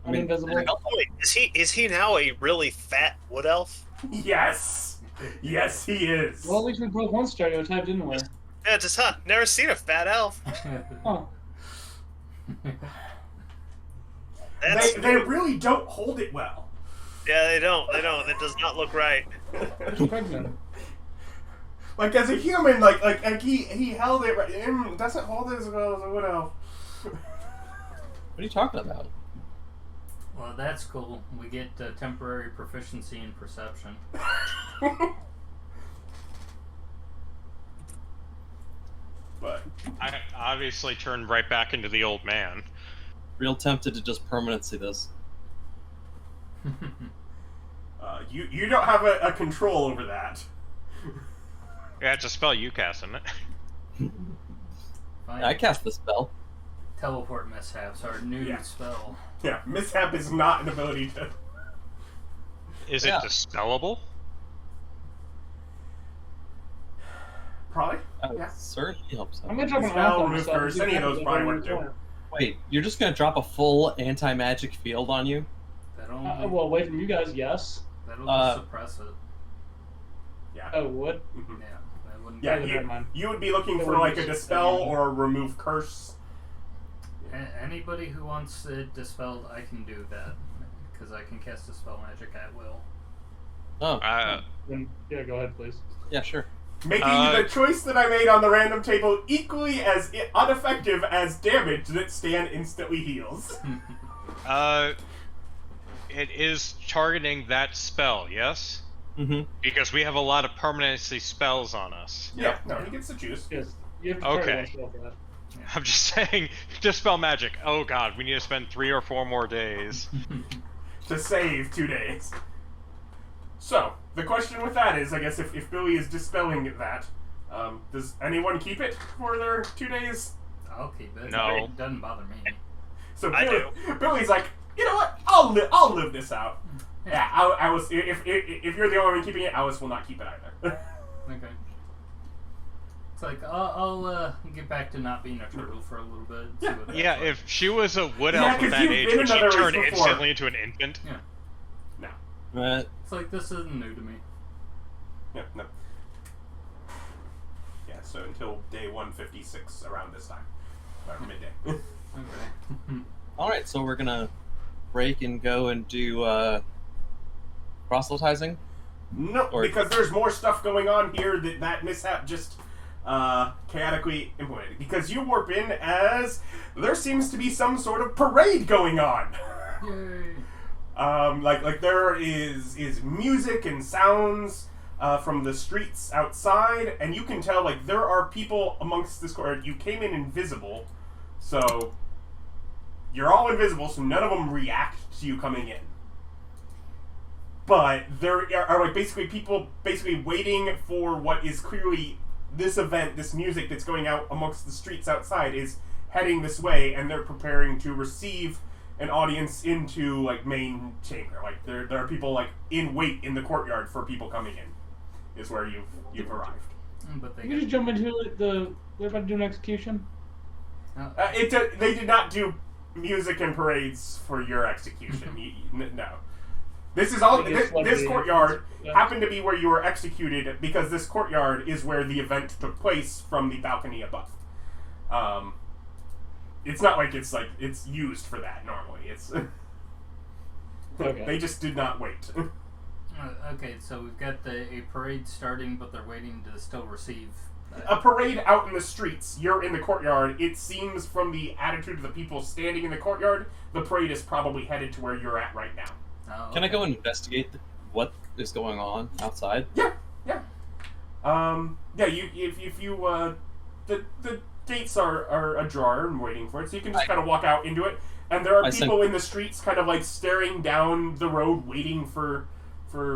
I'm invisible. Wait, is he now a really fat wood elf? Yes! Yes, he is. Well, at least we broke one stereotype, didn't we? Yeah, just never seen a fat elf. Oh. They really don't hold it well. Yeah, they don't. It does not look right. Pregnant. Like as a human, like he held it right. Doesn't hold it as well as a wood elf. What are you talking about? Well, that's cool. We get temporary proficiency in perception. But I obviously turned right back into the old man. Real tempted to just permanency this. you don't have a control over that. Yeah, it's a spell you cast, isn't it? Fine. I cast the spell. Teleport mishaps are new spell. Yeah, mishap is not an ability to. Is it dispellable? Probably. I certainly hope so. I'm gonna drop an Spell, on remove myself. curse, any of those probably work too. Wait, you're just gonna drop a full anti-magic field on you? That'll Well, away from you guys, yes. just suppress it. Yeah. Oh, would? Mhm. Yeah, that wouldn't. Yeah, never mind. you would be looking It for would like be a just- dispel or a remove curse. Anybody who wants it dispelled, I can do that because I can cast dispel magic at will. Oh, Then, yeah, go ahead, please. yeah, sure. Making the choice that I made on the random table equally as ineffective as damage that Stan instantly heals. It is targeting that spell, yes? Mm-hmm. Because we have a lot of permanency spells on us. Yeah, no, he gets to choose. Yes, you have to Okay. target one spell for that. I'm just saying, dispel magic. Oh god, we need to spend 3 or 4 more days. To save 2 days. So, the question with that is, I guess, if Billy is dispelling that, does anyone keep it for their 2 days? I'll keep it. No. It doesn't bother me. So I Billy's like, you know what? I'll live this out. Yeah, I was. If you're the only one keeping it, Alice will not keep it either. Okay. It's like I'll get back to not being a turtle for a little bit. And see what that's Yeah, like. if she was a wood Yeah, elf 'cause at that you've age, been would she another turn race before. instantly into an infant? Yeah. No. It's like this isn't new to me. Yeah, no. Yeah, so until day 156 around this time. Or midday. Okay. Alright, so we're gonna break and go and do, proselytizing? No, Or- because there's more stuff going on here that mishap just chaotically implemented. Because you warp in as there seems to be some sort of parade going on. Yay. Like there is music and sounds from the streets outside, and you can tell like there are people amongst this court. You came in invisible, so you're all invisible, so none of them react to you coming in. But there are like basically people basically waiting for what is clearly this event, this music that's going out amongst the streets outside is heading this way, and they're preparing to receive an audience into like main chamber. Like there are people like in wait in the courtyard for people coming in. Is where you've arrived. But they You can just jump into we're about to do an execution. They did not do music and parades for your execution. No. This is all. I guess This courtyard yeah. happened to be where you were executed because this courtyard is where the event took place from the balcony above. It's not like it's used for that normally. It's Okay. They just did not wait. Okay, so we've got a parade starting, but they're waiting to still receive. A parade out in the streets. You're in the courtyard. It seems from the attitude of the people standing in the courtyard, the parade is probably headed to where you're at right now. Oh, Can I okay. go and investigate what is going on outside? Yeah. If you the gates are ajar and waiting for it, so you can just kind of walk out into it. And there are people in the streets, kind of like staring down the road, waiting for.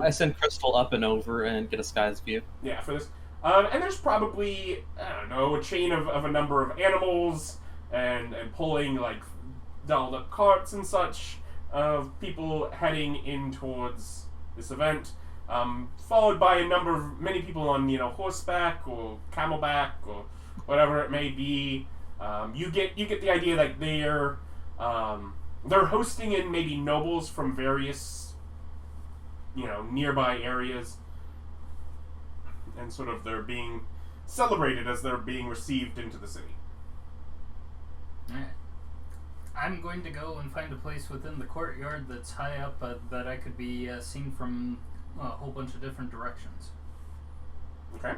I send Crystal up and over and get a sky's view. Yeah, for this. And there's probably, I don't know, a chain of a number of animals and pulling like dolled up carts and such of people heading in towards this event. Followed by many people on horseback or camelback or whatever it may be. You get the idea that they're hosting in maybe nobles from various nearby areas, and sort of they're being celebrated as they're being received into the city. Alright. I'm going to go and find a place within the courtyard that's high up that I could be seen from a whole bunch of different directions. Okay.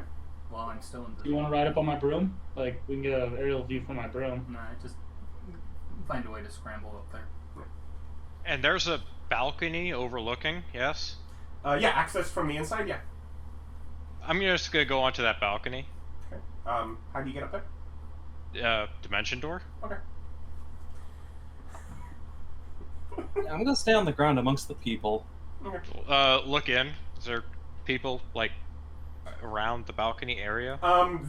while I'm still invisible. You want to ride up on my broom? Like, we can get an aerial view from my broom. Nah, just find a way to scramble up there. And there's a balcony overlooking, yes? Yeah, access from the inside, yeah. I'm just gonna go onto that balcony. Okay. How do you get up there? Dimension door? Okay. I'm gonna stay on the ground amongst the people. Okay. Look in. Is there people, like, around the balcony area? Well,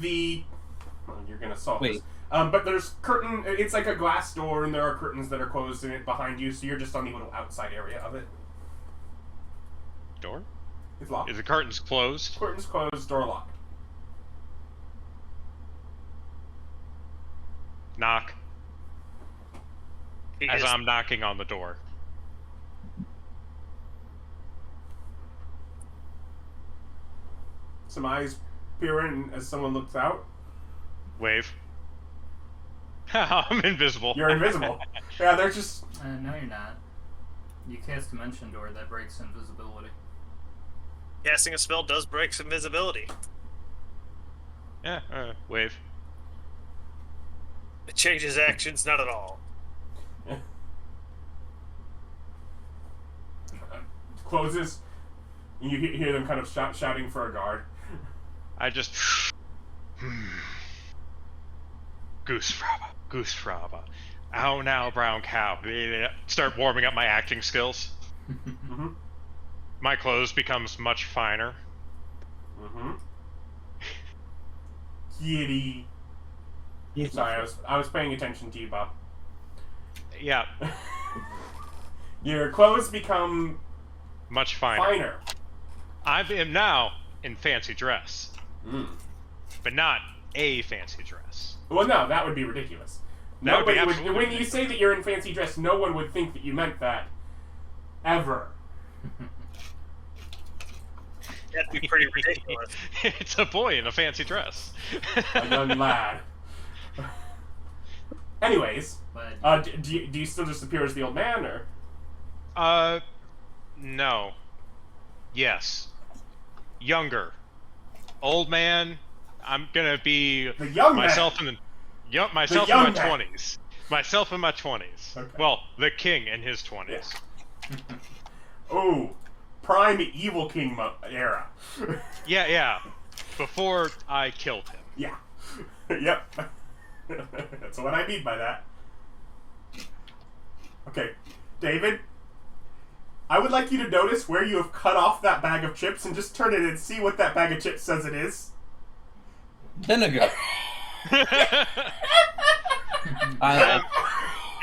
you're gonna solve this. But there's curtain. It's like a glass door, and there are curtains that are closed in it behind you, so you're just on the little outside area of it. Door? It's locked. Is the curtains closed? Curtains closed, door locked. Knock. He As is- I'm knocking on the door. Some eyes peer in as someone looks out. Wave. I'm invisible. You're invisible. Yeah, they're just. No, you're not. You cast Dimension Door, that breaks invisibility. Casting a spell does break invisibility. Yeah, wave. It changes actions, not at all. Closes. And you hear them kind of shouting for a guard. I just... Goose fraba. Ow now, brown cow. Start warming up my acting skills. Mm-hmm. My clothes becomes much finer. Mm-hmm. Kitty. Sorry, I was paying attention to you, Bob. Yeah, Your clothes become much finer. finer. I am now in fancy dress. Mm. But not a fancy dress. Well, no, that would be ridiculous. That would be Nobody absolutely when you say that you're in fancy dress, no one would think that you meant that. Ever. That'd be pretty ridiculous. It's a boy in a fancy dress. A young lad. Anyways, But do you still just appear as the old man, or? No. Yes. Younger. Old man. I'm gonna be The young myself man. myself young in my man. 20s. Myself in my 20s. Okay. Well, the king in his 20s. Yeah. Oh, prime evil king era. Yeah. Before I killed him. Yeah. Yep. That's what I mean by that. Okay, David, I would like you to notice where you have cut off that bag of chips and just turn it and see what that bag of chips says it is. Vinegar. Vinegar.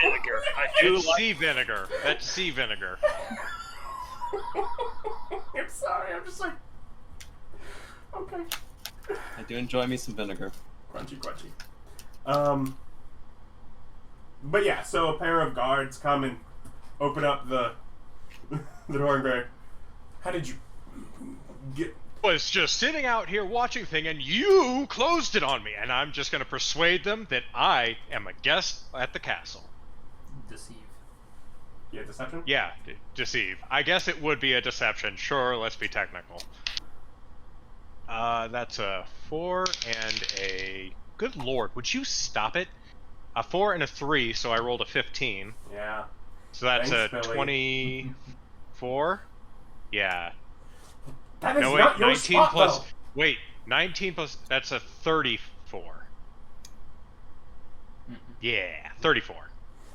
I do It's like. sea vinegar. That's sea vinegar. I'm sorry, I'm just like... Okay. I do enjoy me some vinegar. Crunchy. But yeah, so a pair of guards come and open up the door and go, how did you get... Was just sitting out here watching thing, and you closed it on me, and I'm just gonna persuade them that I am a guest at the castle. deceive. Yeah, deception? Yeah, deceive. I guess it would be a deception. Sure, let's be technical. That's a 4 and a... Good lord, would you stop it? A 4 and a 3, so I rolled a 15. Yeah. So that's Thanks, a Billy. 24? Yeah. That is No, wait, not your 19 spot, plus... though. Wait, 19 plus... That's a 34. Yeah, 34.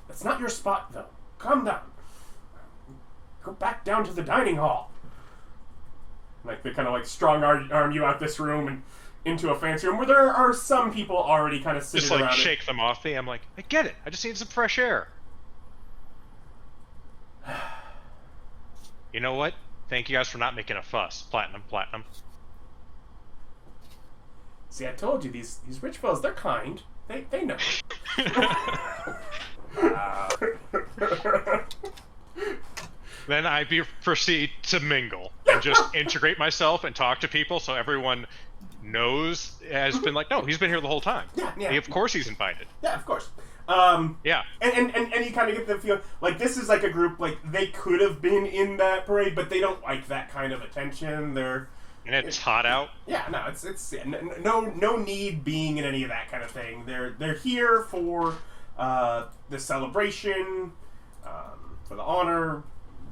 That's not your spot, though. Calm down. Go back down to the dining hall. Like, they kind of, like, strong arm you out this room and into a fancy room where there are some people already kind of sitting Just, like, around shake them off me. I'm like, I get it. I just need some fresh air. You know what? Thank you guys for not making a fuss. Platinum. See, I told you, these rich fellas, they're kind. They know. Then I proceed to mingle and just integrate myself and talk to people so everyone knows, has been like, no, he's been here the whole time. Yeah. Of course he's invited. Yeah, of course. Yeah. And you kind of get the feel, like, this is like a group, like, they could have been in that parade, but they don't like that kind of attention. They're And it's hot out. Yeah, no, no need being in any of that kind of thing. They're here for the celebration, for the honor,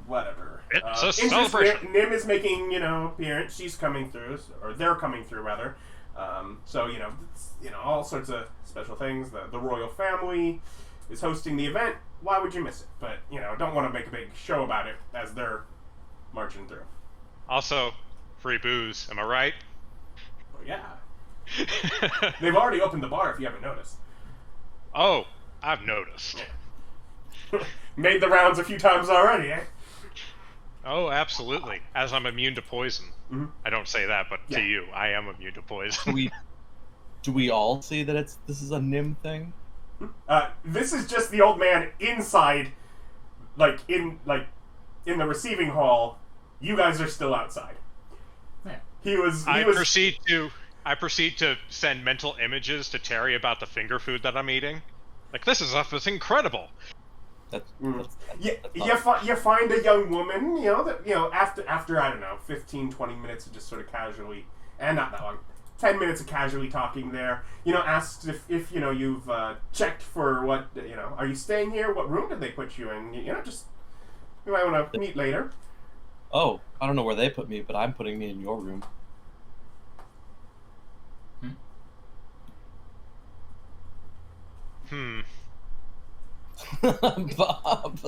whatever. It's a celebration. Nim is making appearance. She's coming through, or they're coming through rather. So all sorts of special things. The royal family is hosting the event. Why would you miss it? But don't want to make a big show about it as they're marching through. Also, free booze. Am I right? Well, yeah. They've already opened the bar. If you haven't noticed. Oh, I've noticed. Made the rounds a few times already, eh? Oh, absolutely. As I'm immune to poison. Mm-hmm. I don't say that, but to you, I am immune to poison. Do we all see that this is a Nim thing? This is just the old man inside, in the receiving hall. You guys are still outside. Yeah. I proceed to send mental images to Terry about the finger food that I'm eating. Like, this is incredible. You find a young woman, after I don't know, 15, 20 minutes of just sort of casually, and not that long, 10 minutes of casually talking there, asks if you've checked for what, are you staying here? What room did they put you in? Just, you might want to meet later. Oh, I don't know where they put me, but I'm putting me in your room. Bob.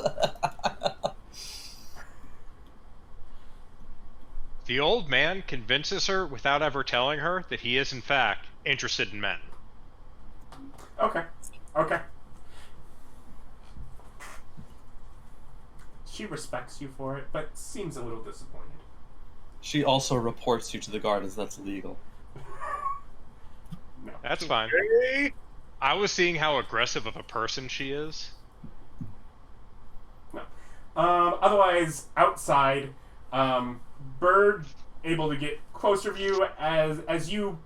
The old man convinces her without ever telling her that he is, in fact, interested in men. Okay. She respects you for it, but seems a little disappointed. She also reports you to the guard as that's illegal. No. That's fine. I was seeing how aggressive of a person she is. No. Otherwise, outside, Bird able to get closer view as you're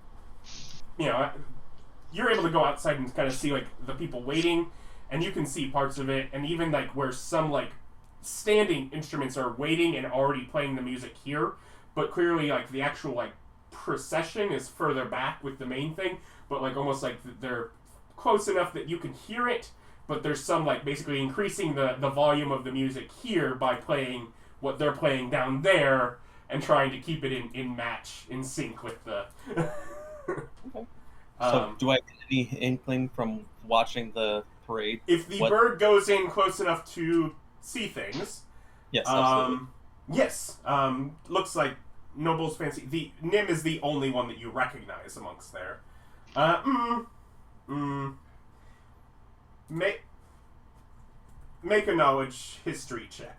able to go outside and kind of see the people waiting, and you can see parts of it, and even where some standing instruments are waiting and already playing the music here, but clearly the actual procession is further back with the main thing, but almost they're close enough that you can hear it, but there's some basically increasing the volume of the music here by playing what they're playing down there and trying to keep it in sync with the okay. So do I get any inkling from watching the parade? If the bird goes in close enough to see things, yes, absolutely. Yes, looks like Noble's fancy. The Nim is the only one that you recognize amongst there. Make a knowledge history check.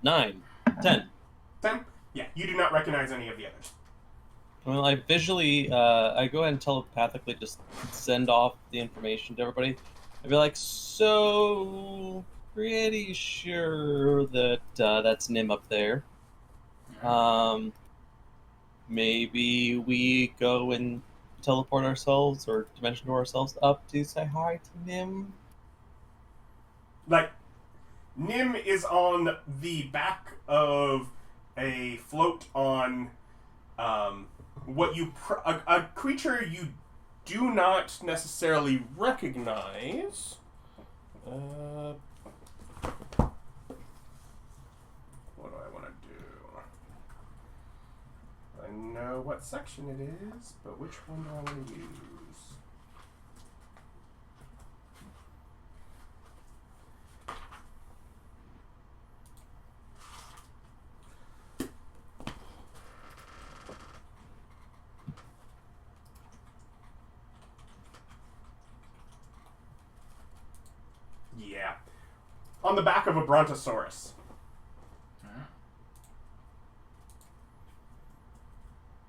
9, 10. 10? Yeah, you do not recognize any of the others. Well, I visually, I go ahead and telepathically just send off the information to everybody. I'd be like, so, pretty sure that that's Nim up there. Maybe we go and teleport ourselves or dimension door ourselves up to say hi to Nim. Nim is on the back of a float on a creature you do not necessarily recognize. What do I want to do? I know what section it is, but which one do I want to use? Yeah. On the back of a brontosaurus.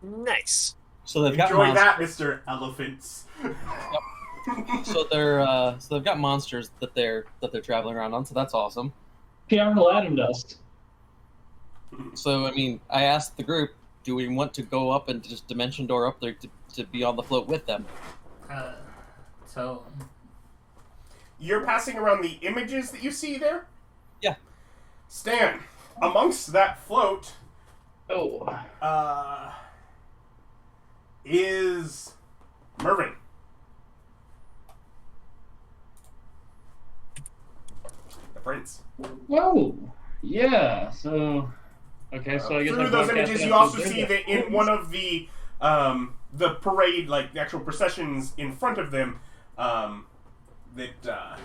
Nice. So they've got Enjoy that, Mr. Elephants. So they've got monsters that they're traveling around on, so that's awesome. PR Aladdin dust. So I mean, I asked the group, do we want to go up and just dimension door up there to be on the float with them? So You're passing around the images that you see there? Yeah. Stan, amongst that float Oh. is Mervyn. The prince. Whoa. Yeah. So. Okay. So I guess Through those images, you also see that in one of the parade, like the actual processions in front of them, that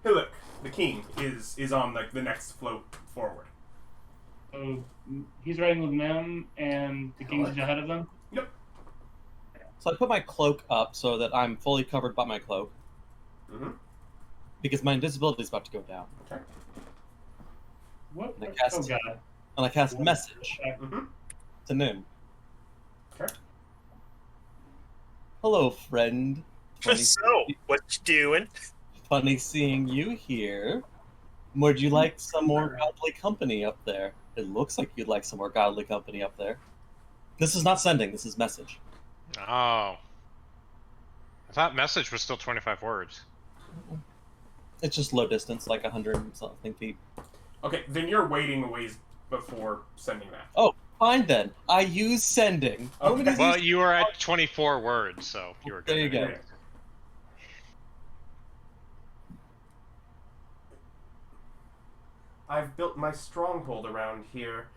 Hillock, the king, is on like the next float forward. So he's riding with them, and the king's ahead of them. Yep. So I put my cloak up so that I'm fully covered by my cloak. Mm-hmm. Because my invisibility is about to go down. Okay. What? And I cast, Oh god. and I cast message Mm-hmm. to Nim. Okay. Hello, friend. So, what you doing? Funny seeing you here. Would you like some more godly company up there? It looks like you'd like some more godly company up there. This is not sending, this is message. Oh. I thought message was still 25 words. It's just low distance, like 100 and something feet. Okay, then you're waiting a ways before sending that. Oh, fine then. I use sending. Okay. Well, you were at 24 words, so you were good. There you go. Okay. I've built my stronghold around here.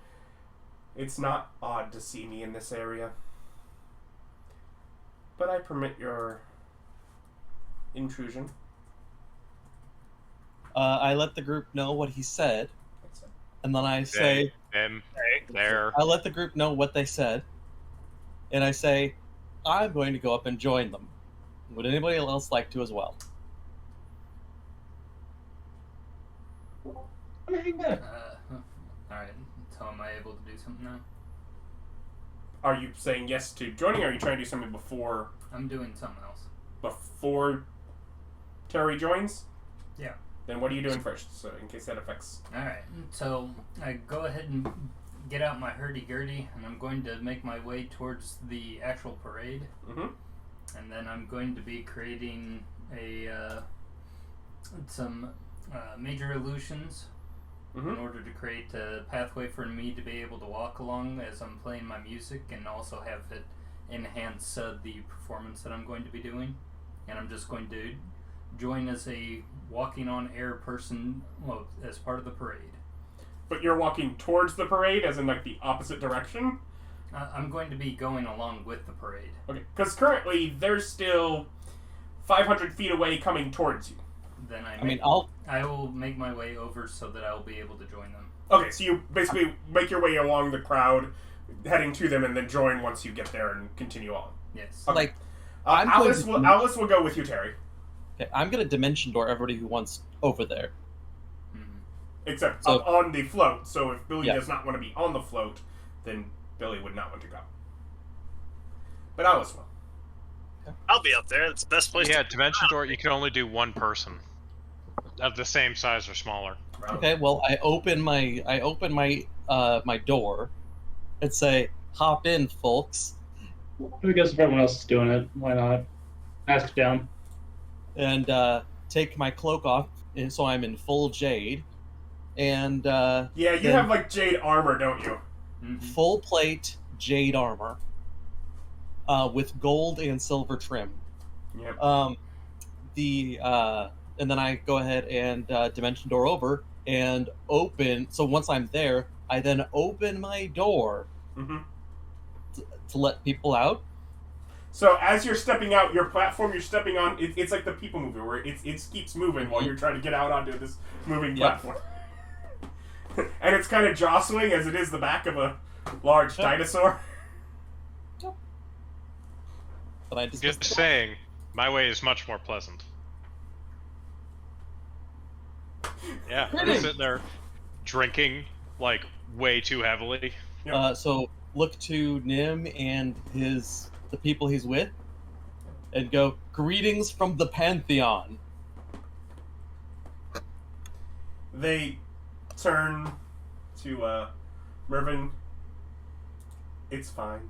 It's not odd to see me in this area. But I permit your intrusion. I let the group know what he said, and then I say, Them, there. I let the group know what they said, and I say, I'm going to go up and join them. Would anybody else like to as well? Alright, so am I able to do something now? Are you saying yes to joining, or are you trying to do something before I'm doing something else. Terry joins? Yeah. Then what are you doing first, so in case that affects... Alright, so I go ahead and get out my hurdy-gurdy, and I'm going to make my way towards the actual parade. Mm-hmm. And then I'm going to be creating some major illusions in order to create a pathway for me to be able to walk along as I'm playing my music, and also have it enhance the performance that I'm going to be doing. And I'm just going to join as a walking on air person, well, as part of the parade. But you're walking towards the parade, as in like the opposite direction? I'm going to be going along with the parade. Okay, because currently they're still 500 feet away coming towards you. Then I will make my way over so that I will be able to join them. Okay, so you basically make your way along the crowd, heading to them, and then join once you get there and continue on. Yes. Okay. Like, Alice will go with you, Terry. Okay, I'm going to dimension door everybody who wants over there. Mm-hmm. Except So- up on the float, so if Billy Yeah. does not want to be on the float, then Billy would not want to go. But Alice will. I'll be up there. It's the best place Yeah, to dimension door, you can only do one person. Of the same size or smaller. Okay, well, I open my my door and say, "Hop in, folks," I guess if everyone else is doing it, why not? Ask down. and take my cloak off, and so I'm in full jade, and Yeah, you then have like jade armor, don't you? Mm-hmm. full plate jade armor, with gold and silver trim. Yep. And then I go ahead and dimension door over and open. So once I'm there, I then open my door Mm-hmm. to let people out. So as you're stepping out, your platform you're stepping on, it's like the people mover, where it keeps moving while you're trying to get out onto this moving platform. And it's kind of jostling, as it is the back of a large dinosaur. But I Just saying, my way is much more pleasant. Yeah, I'm Really? sitting there drinking, like, way too heavily. So look to Nim and the people he's with, and go, "Greetings from the pantheon." They turn to Mervyn. It's fine.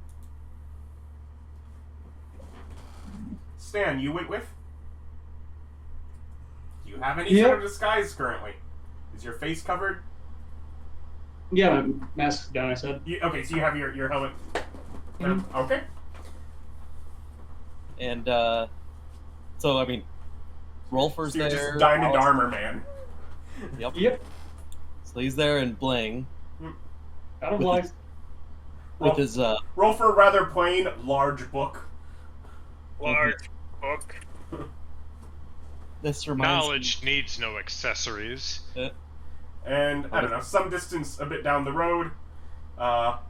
Stan, you went with? Do you have any sort of disguise currently? Is your face covered? Yeah, my mask's down, I said. Okay, so you have your helmet. Mhm. Okay. And so I mean, Rolfur's So you're there. just diamond Alice- armor man. Yep. Yep. So he's there in bling Out of with life. his, with his Rolfur, rather plain, large book. Large book. this reminds Knowledge needs no accessories. me, And, I don't know, some distance a bit down the road, up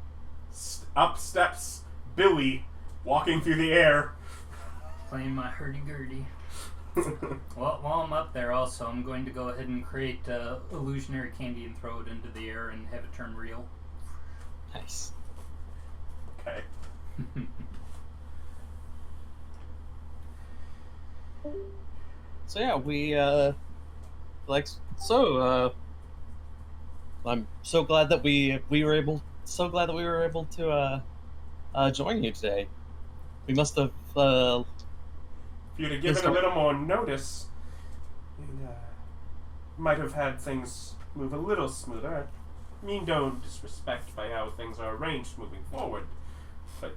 steps Billy, walking through the air. Playing my hurdy-gurdy. Well, while I'm up there also, I'm going to go ahead and create illusionary candy and throw it into the air and have it turn real. nice. Okay. So yeah, we I'm so glad that we were able to join you today. We must have If you'd have given Yes, a little more notice, you might have had things move a little smoother. I mean, no disrespect by how things are arranged moving forward, but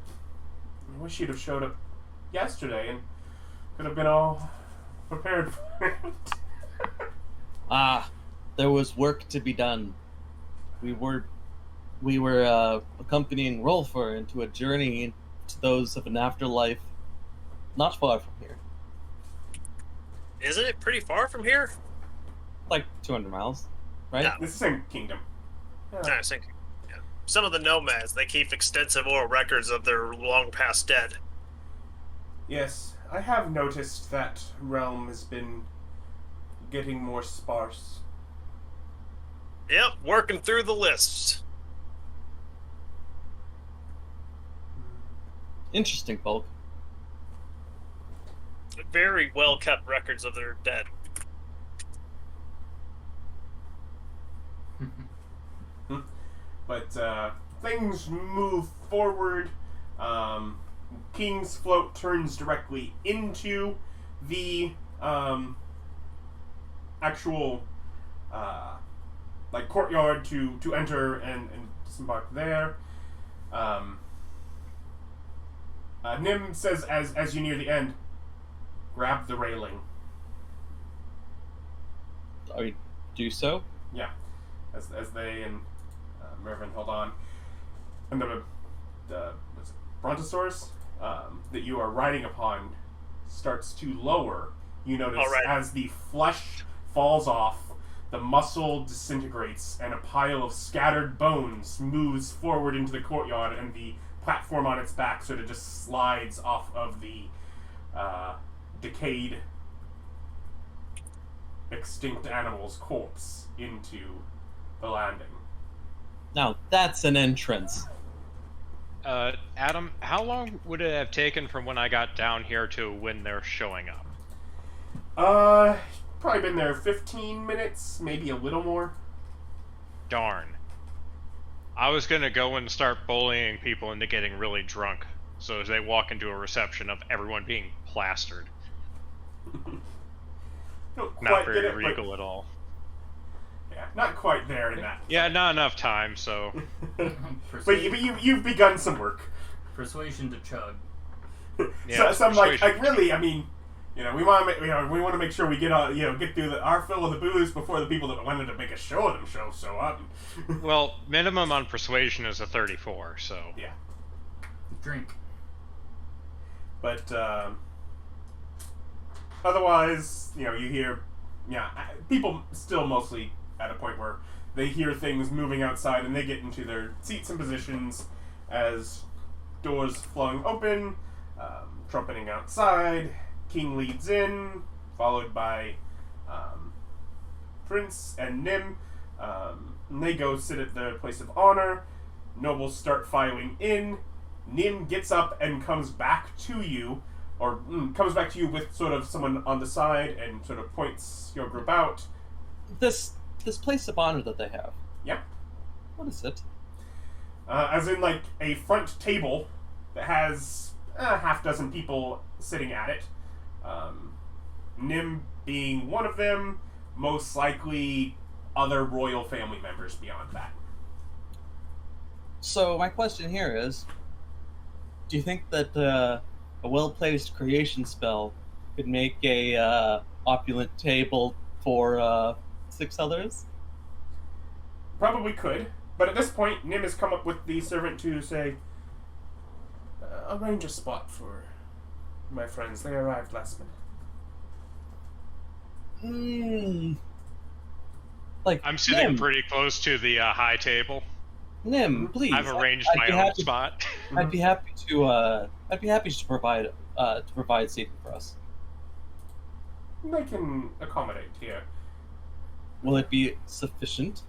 I wish you'd have showed up yesterday and could have been all prepared for it. there was work to be done. We were accompanying Rolfur into a journey to those of an afterlife not far from here, Isn't it pretty far from here? like 200 miles, right? Yeah. It's the same kingdom. I think. Yeah. Some of the nomads, they keep extensive oral records of their long past dead. Yes, I have noticed that realm has been getting more sparse. Yep, working through the lists. Interesting, folk. Very well kept records of their dead. But things move forward. King's Float turns directly into the actual like courtyard to enter and disembark there. Nim says as you near the end, grab the railing. I do so. Yeah, as they and Mervyn hold on, and the what's it, Brontosaurus that you are riding upon starts to lower. You notice as the flesh falls off, the muscle disintegrates, and a pile of scattered bones moves forward into the courtyard, and the platform on its back sort of just slides off of the decayed, extinct animal's corpse into the landing. Now that's an entrance. Adam, how long would it have taken from when I got down here to when they're showing up? Probably been there 15 minutes, maybe a little more. Darn. I was gonna go and start bullying people into getting really drunk, so as they walk into a reception of everyone being plastered. Don't Not quite very get it, regal at all. yeah, not quite there in that. Yeah, not enough time, so... but you've begun some work. Persuasion to chug. Yeah, so I'm like persuasion. really, I mean, we want to make sure we get through our fill of the booze before the people that wanted to make a show of them show up. Well, minimum on persuasion is a 34, so... Yeah. Drink. But otherwise, you hear, people still mostly at a point where they hear things moving outside and they get into their seats and positions as doors flung open, trumpeting outside. King leads in, followed by Prince and Nim. And they go sit at their place of honor. Nobles start filing in. Nim gets up and comes back to you, with sort of someone on the side and sort of points your group out. This place of honor that they have. Yep. What is it? As in, like, a front table that has a half dozen people sitting at it. Nim being one of them, most likely other royal family members beyond that. So my question here is, do you think that a well-placed creation spell could make a opulent table for 6 others? Probably could, but at this point, Nim has come up with the servant to say, arrange a spot for my friends. They arrived last minute. Like, I'm sitting Nim, pretty close to the high table. Nim, please. I've arranged I'd my be own happy- spot. I'd be happy to provide seating for us. They can accommodate here. Will it be sufficient?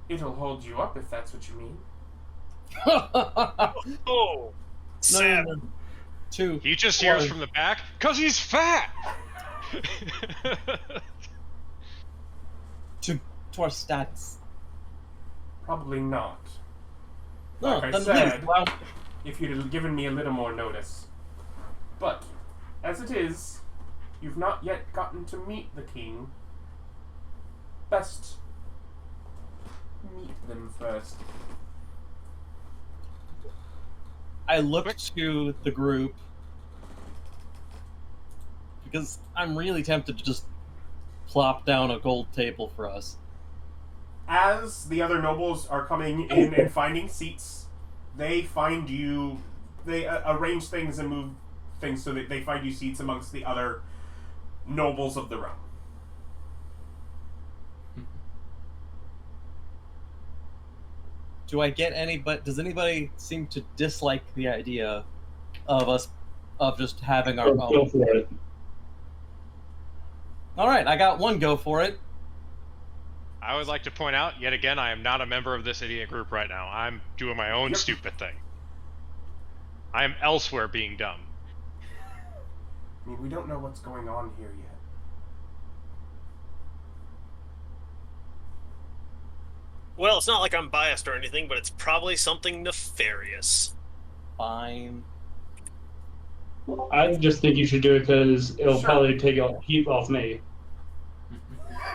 It'll hold you up if that's what you mean. Oh, No. 2. He just hears from the back, "'Cause he's fat!" To our stats. Probably not. No, Like I then said, please, well, if you'd have given me a little more notice. But, as it is, you've not yet gotten to meet the king. Best meet them first. I looked to the group because I'm really tempted to just plop down a gold table for us. As the other nobles are coming in and finding seats, they find you. They arrange things and move things so that they find you seats amongst the other nobles of the realm. Do I get any? But does anybody seem to dislike the idea of us just having our Go own? for it. All right, I got one go for it. I would like to point out, yet again, I am not a member of this idiot group right now. I'm doing my own Yep. stupid thing. I am elsewhere being dumb. I mean, we don't know what's going on here yet. Well, it's not like I'm biased or anything, but it's probably something nefarious. Fine. I just think you should do it because it'll Sure. probably take a heat off me.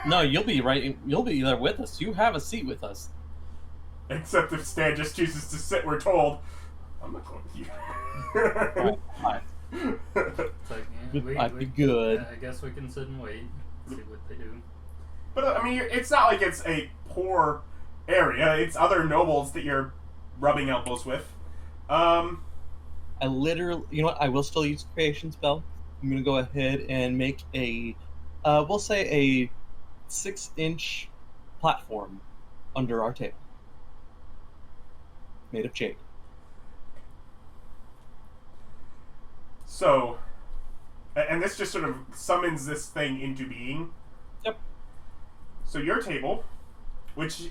No, you'll be right. You'll be there with us. You have a seat with us. Except if Stan just chooses to sit, we're told. I'm not going with you. Fine. It's like, yeah, I'd be good. I guess we can sit and wait, see what they do. But I mean, it's not like it's a poor area. It's other nobles that you're rubbing elbows with. I literally, you know what? I will still use creation spell. I'm gonna go ahead and make a, we'll say a 6-inch platform under our table, made of jade. So, and this just sort of summons this thing into being. Yep. So your table, which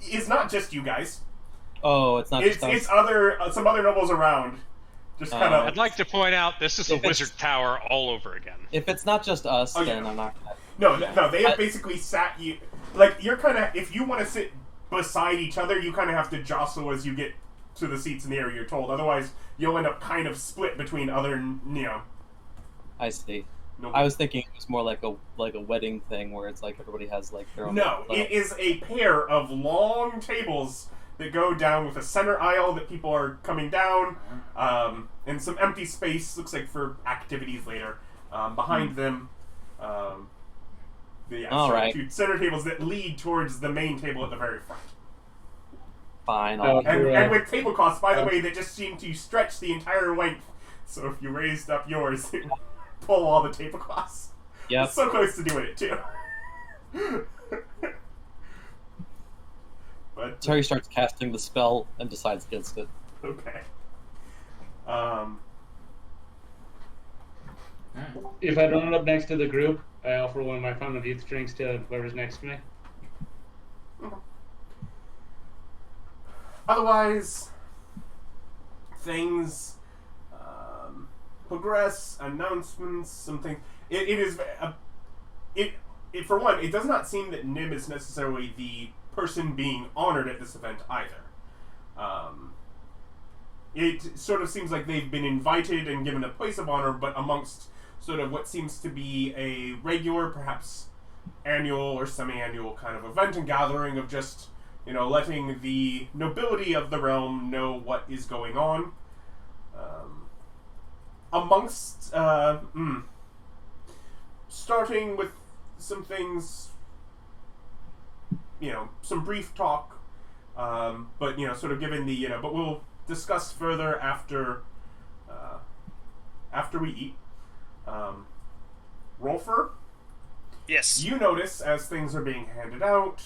is not just you guys. Oh, it's not It's just us. it's other some other nobles around. Just kind of. I'd like to point out, this is a If it's- wizard tower all over again. If it's not just us, Oh, then yeah. I'm not gonna. No, they have basically sat you. Like, you're kind of. If you want to sit beside each other, you kind of have to jostle as you get to the seats in the area you're told. Otherwise, you'll end up kind of split between other, I see. nobles. I was thinking it was more like a wedding thing where it's like everybody has like their own. No, it is a pair of long tables that go down with a center aisle that people are coming down, and some empty space, looks like for activities later. Behind them, All right. two center tables that lead towards the main table at the very front. Fine. Oh, And with tablecloths, by the way, that just seem to stretch the entire length. So if you raised up yours, it would pull all the tablecloths. Yep. It's so close to doing it, too. But Terry starts casting the spell and decides against it. okay. Alright. If I don't end up next to the group, I offer one of my fountain of youth drinks to whoever's next to me. Otherwise, things progress. Announcements, some things. It is for one. It does not seem that Nim is necessarily the person being honored at this event either. It sort of seems like they've been invited and given a place of honor, but amongst sort of what seems to be a regular, perhaps annual or semi-annual kind of event and gathering of just letting the nobility of the realm know what is going on. Amongst, starting with some things, some brief talk, but, sort of given the, but we'll discuss further after we eat. Rolfur? Yes. You notice, as things are being handed out,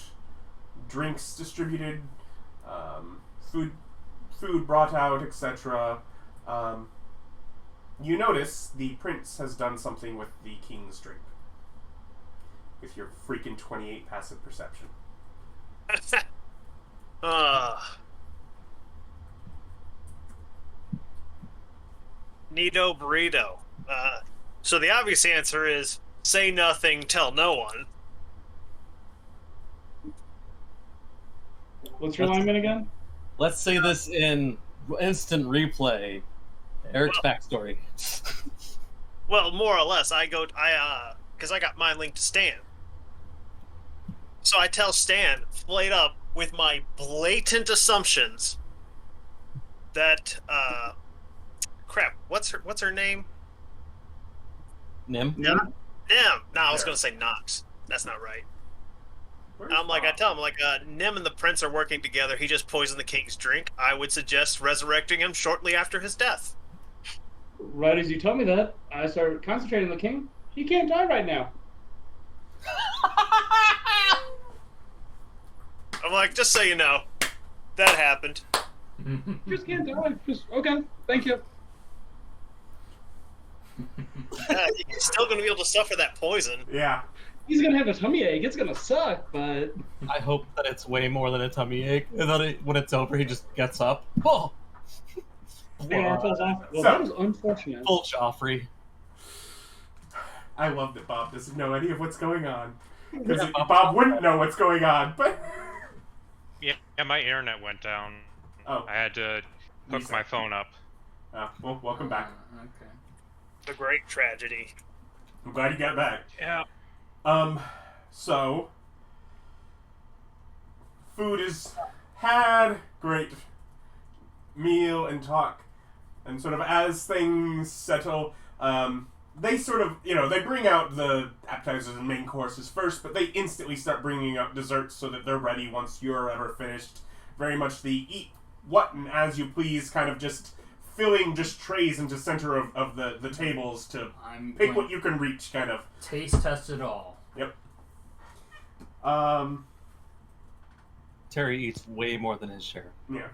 drinks distributed, food brought out, etc., you notice the prince has done something with the king's drink. With your freaking 28 passive perception. Neato burrito. So the obvious answer is say nothing, tell no one. What's your alignment again? Let's say this in instant replay. Eric's backstory. Well, more or less, because I got mine linked to Stan. So I tell Stan, flayed up with my blatant assumptions that, crap, what's her name? Nim? Yeah. Nim. No, I was going to say Nox. That's not right. I tell him, Nim and the prince are working together. He just poisoned the king's drink. I would suggest resurrecting him shortly after his death. Right as you told me that, I started concentrating on the king. He can't die right now. I'm like, just so you know, that happened. Just can't die. Just okay. Thank you. He's still going to be able to suffer that poison. Yeah. He's gonna have a tummy ache. It's gonna suck, but I hope that it's way more than a tummy ache, and that when it's over, he just gets up. Oh! the arm falls off. Well, So- that was unfortunate. Full Joffrey. I love that Bob doesn't know any of what's going on. Because Bob wouldn't know what's going on, but... Yeah, my internet went down. Oh. I had to hook my phone up. Well, welcome back. Okay. The great tragedy. I'm glad you got back. Yeah. So... Food is had, great meal and talk, and sort of as things settle, they sort of, they bring out the appetizers and main courses first, but they instantly start bringing out desserts so that they're ready once you're ever finished. Very much the eat what and as you please, kind of just filling just trays into center of the tables to pick what you can reach, kind of. Taste test it all. Yep. Terry eats way more than his share. Yeah.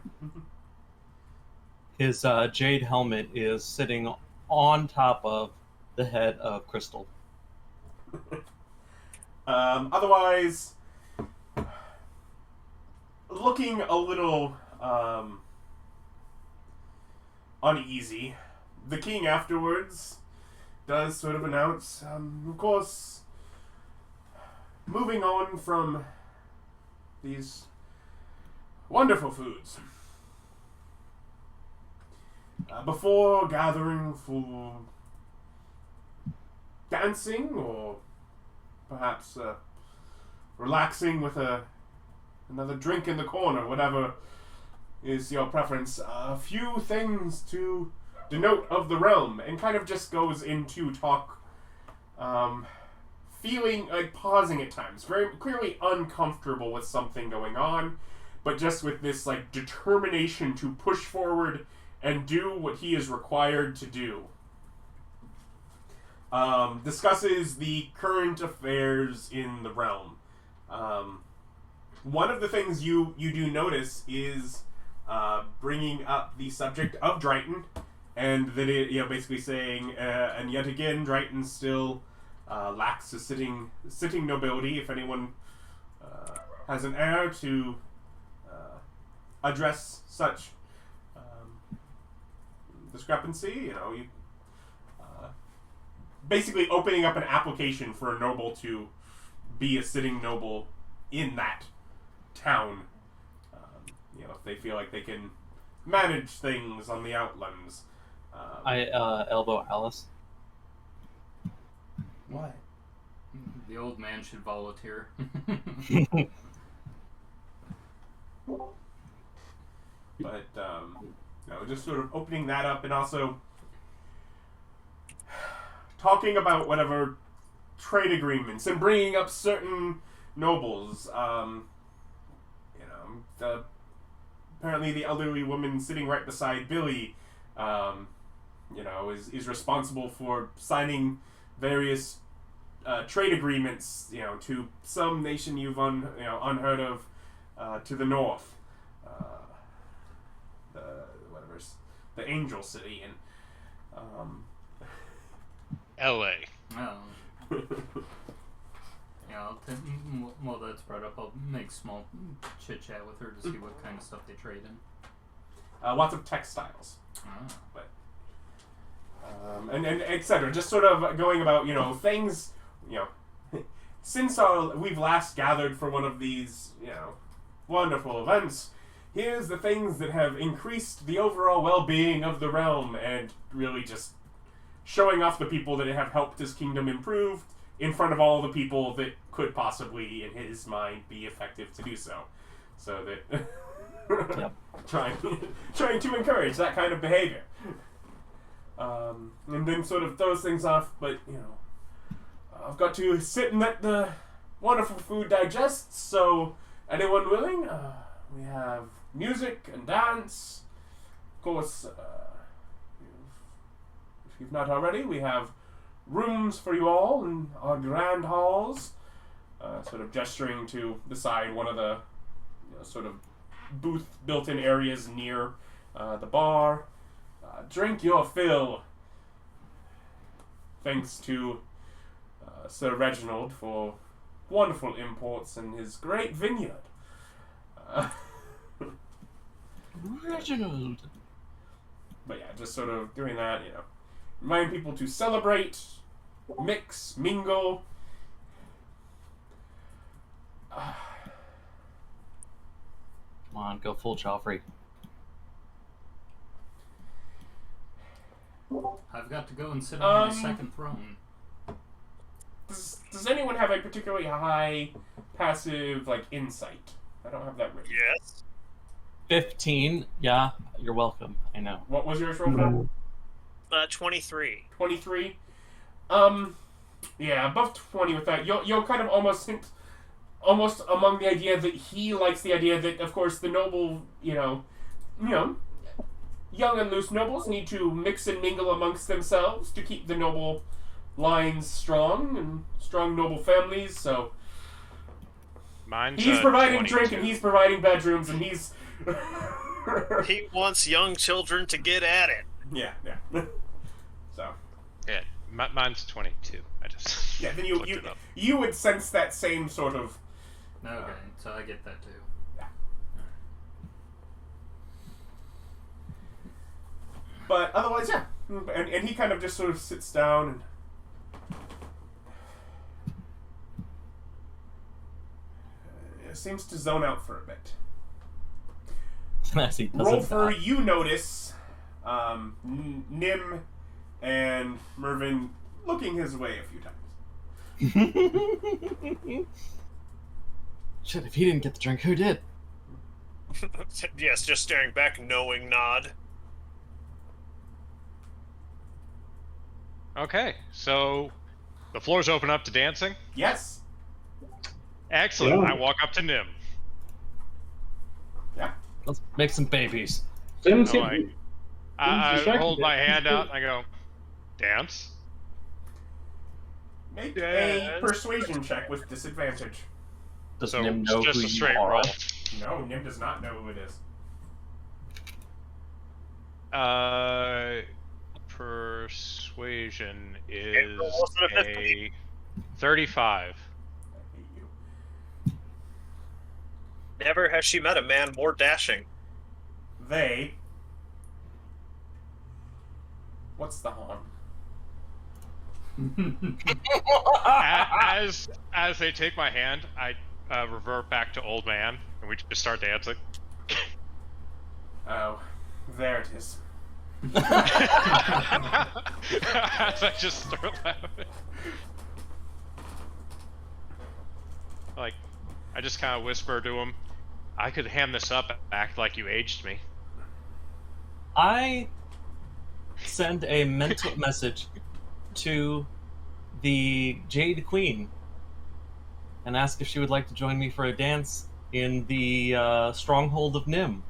His jade helmet is sitting on top of the head of Crystal. Otherwise, looking a little uneasy, the king afterwards does sort of announce, of course, moving on from these wonderful foods. Before gathering for dancing or perhaps relaxing with another drink in the corner, whatever is your preference, a few things to denote of the realm, and kind of just goes into talk, feeling like pausing at times, very clearly uncomfortable with something going on, but just with this like determination to push forward and do what he is required to do. Discusses the current affairs in the realm. One of the things you do notice is bringing up the subject of Driton, and that it, basically saying, and yet again, Driton still lacks a sitting nobility. If anyone has an heir to address such discrepancy, you basically opening up an application for a noble to be a sitting noble in that town. If they feel like they can manage things on the outlands. I elbow Alice. What? The old man should volunteer. But just sort of opening that up, and also talking about whatever trade agreements and bringing up certain nobles. Apparently the elderly woman sitting right beside Billy, is responsible for signing various trade agreements, to some nation you've unheard of, to the north, the Angel City, and L.A. Oh. Yeah, while that's brought up, I'll make small chit-chat with her to see what kind of stuff they trade in. Lots of textiles. Ah. But, and etc. Just sort of going about, things, since we've last gathered for one of these, wonderful events, here's the things that have increased the overall well-being of the realm, and really just showing off the people that have helped his kingdom improve in front of all the people that could possibly, in his mind, be effective to do so. So that Yep. trying to encourage that kind of behavior. And then sort of throws things off, but, I've got to sit and let the wonderful food digest, so anyone willing? We have music and dance. Of course, if you've not already, we have rooms for you all in our grand halls. Sort of gesturing to the side, one of the sort of booth built-in areas near the bar. Drink your fill. Thanks to Sir Reginald for wonderful imports and his great vineyard. Reginald. But yeah, just sort of doing that, remind people to celebrate, mix, mingle. Come on, go full Joffrey. I've got to go and sit on my second throne. Does anyone have a particularly high passive, insight? I don't have that written. Yes. 15. Yeah, you're welcome. I know. What was yours, Rolfur? 23. 23? Yeah, above 20 with that. You'll kind of almost hint, almost among the idea that he likes the idea that, of course, the noble, young and loose nobles need to mix and mingle amongst themselves to keep the noble lines strong and strong noble families, so Mine's he's providing 22. drink and he's providing bedrooms and he's He wants young children to get at it. yeah. So Yeah, mine's 22. I just yeah, then looked it up. you would sense that same sort of Okay, so I get that too. but otherwise, yeah. And he kind of just sort of sits down and seems to zone out for a bit. As he doesn't Rolfur, die. you notice Nim and Mervyn looking his way a few times. Shit, if he didn't get the drink, who did? Yes, just staring back, knowing nod. Okay, so the floor's open up to dancing. Yes. Excellent. Yeah. I walk up to Nim. Yeah. Let's make some babies. Sim, I'm like, I hold my hand out and I go, dance? Make Yes. a persuasion check with disadvantage. Does So Nim know just who a straight you are? roll. No, Nim does not know who it is. Persuasion is roll for the a 35. I hate you. Never has she met a man more dashing. They. What's the harm? As they take my hand, I revert back to old man, and we just start dancing. Oh, there it is. As I just start laughing. Like, I just kind of whisper to him, I could ham this up and act like you aged me. I send a mental message to the Jade Queen and ask if she would like to join me for a dance in the stronghold of Nim.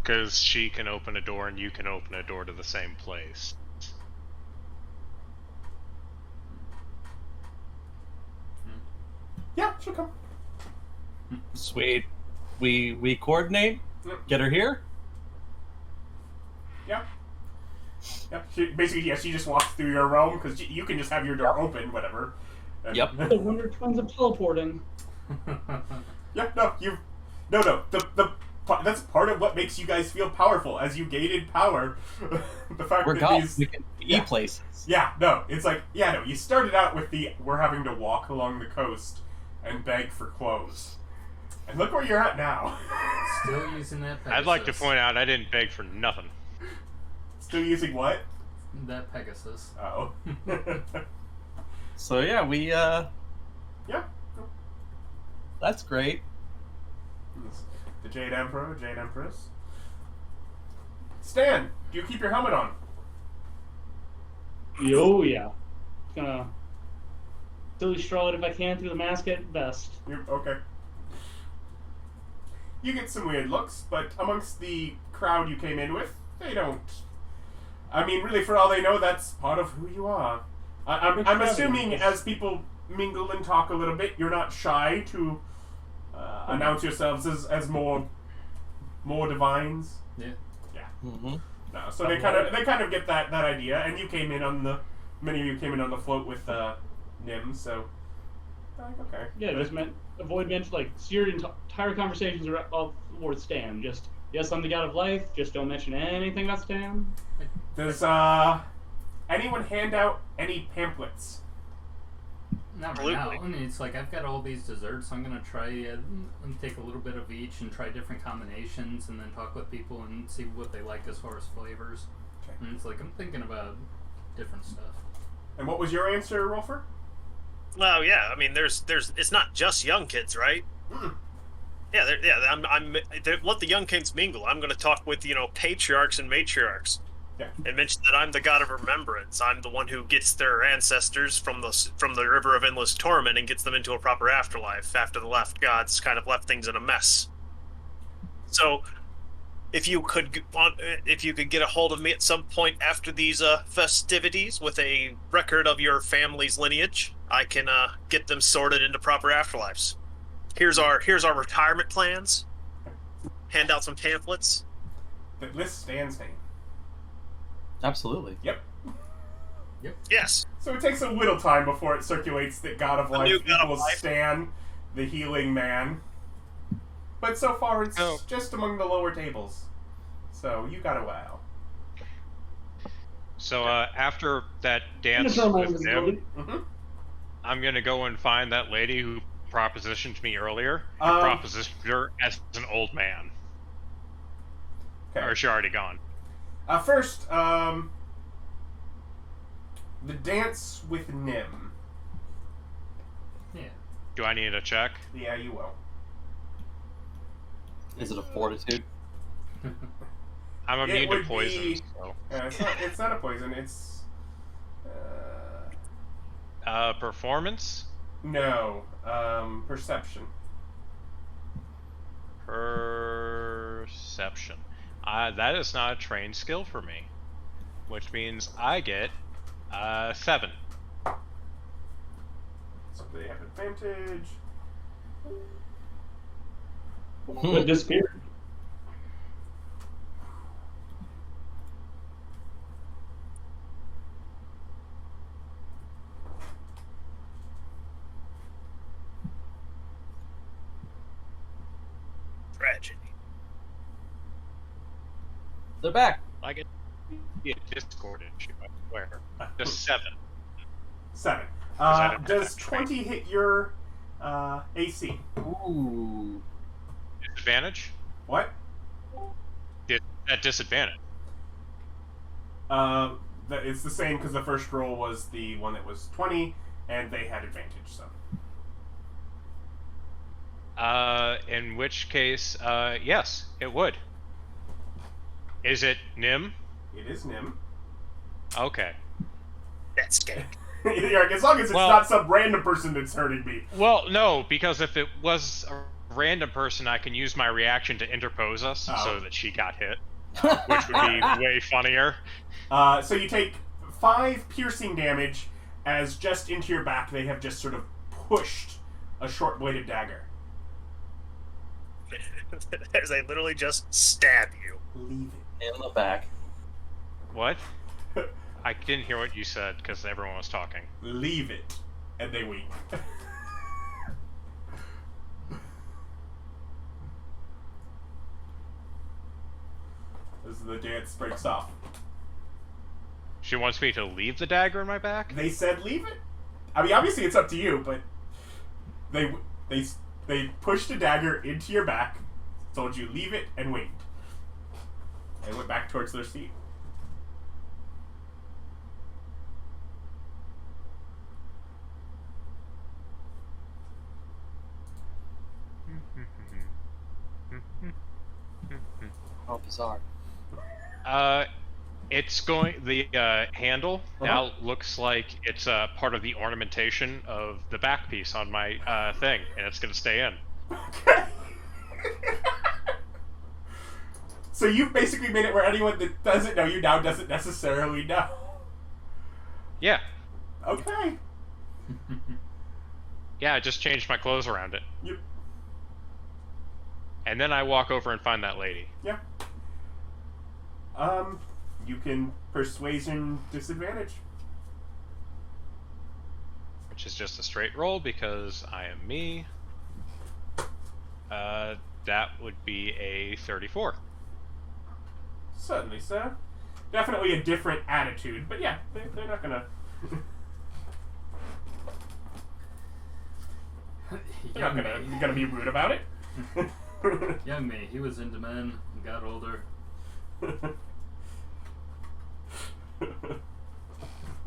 Because she can open a door and you can open a door to the same place. Yeah, she'll come. Sweet. We coordinate. Yep. Get her here. Yeah. Yeah. She just walks through your realm because you can just have your door open, whatever. And, Yep. The Wonder Twins of teleporting. Yeah. No. No. That's part of what makes you guys feel powerful. As you gained power, the fact We're that gods. these. We can Yeah. places. Yeah. No. It's like no. You started out with we're having to walk along the coast and beg for clothes, and look where you're at now. Still using that Pegasus. I'd like to point out I didn't beg for nothing. Still using what? That Pegasus. Oh. So yeah, we Yeah. that's great. The Jade Emperor, Jade Empress. Stan, do you keep your helmet on? Oh yeah. Gonna silly stroll it if I can through the mask at best. Okay. You get some weird looks, but amongst the crowd you came in with, they don't. I mean, really, for all they know, that's part of who you are. I'm assuming as people mingle and talk a little bit, you're not shy to announce yourselves as more divines. Yeah. Mm-hmm. No, so they kind of get that idea, and many of you came in on the float with Nim, so okay. Yeah, just avoid mention your entire conversations are all worth Stan. Just yes, I'm the god of life. Just don't mention anything about Stan. Does anyone hand out any pamphlets? Not right now. I mean, it's like I've got all these desserts. So I'm gonna try and take a little bit of each and try different combinations, and then talk with people and see what they like as far as flavors. Okay. And it's like I'm thinking about different stuff. And what was your answer, Rolfur? Well, yeah. I mean, there's. It's not just young kids, right? Mm. Yeah, let the young kids mingle. I'm going to talk with patriarchs and matriarchs, Yeah. and mention that I'm the god of remembrance. I'm the one who gets their ancestors from the river of endless torment and gets them into a proper afterlife after the left gods kind of left things in a mess. So, if you could get a hold of me at some point after these festivities with a record of your family's lineage, I can get them sorted into proper afterlives. Here's our retirement plans. Hand out some pamphlets. The list Stan's name. Absolutely. Yep. Yes. So it takes a little time before it circulates that God of Life new God of equals Life. Stan, the healing man. But so far it's just among the lower tables. So you got a while. So after that dance Gonna throw my with invisibility. Nim, I'm gonna go and find that lady who propositioned me earlier. Um, Propositioned her as an old man. Okay. Or is she already gone? First, the dance with Nim. Yeah. Do I need a check? Yeah, you will. Is it a fortitude? I'm It immune to would poison, be- so... It's not a poison, it's... Performance? No. Perception. Perception. That is not a trained skill for me. Which means I get 7. So they have advantage. But disappeared. Tragedy. They're back. I get a Discord issue, I swear. Just 7. 7. I don't Does have trained. 20 hit your AC? Ooh. Disadvantage? What? At disadvantage. it's the same because the first roll was the one that was 20, and they had advantage. So. In which case, yes, it would. Is it Nim? It is Nim. Okay. That's skank. As long as it's not some random person that's hurting me. Well, no, because if it was a random person, I can use my reaction to interpose us so that she got hit, which would be way funnier. So you take 5 piercing damage as just into your back they have just sort of pushed a short-bladed dagger. As they literally just stab you. Leave it. In the back. What? I didn't hear what you said because everyone was talking. Leave it. And they wink. As the dance breaks off. She wants me to leave the dagger in my back? They said leave it? I mean, obviously it's up to you, but they pushed a dagger into your back, told you leave it, and winked. And went back towards their seat. How bizarre. It's going. The handle now looks like it's part of the ornamentation of the back piece on my thing, and it's going to stay in. Okay. So you've basically made it where anyone that doesn't know you now doesn't necessarily know. Yeah. Okay. Yeah, I just changed my clothes around it. Yep. And then I walk over and find that lady. Yeah. You can persuasion disadvantage. Which is just a straight roll because I am me. That would be a 34. Certainly, sir. Definitely a different attitude, but yeah, they're not gonna... You're not gonna be rude about it. Young me, he was into men and got older.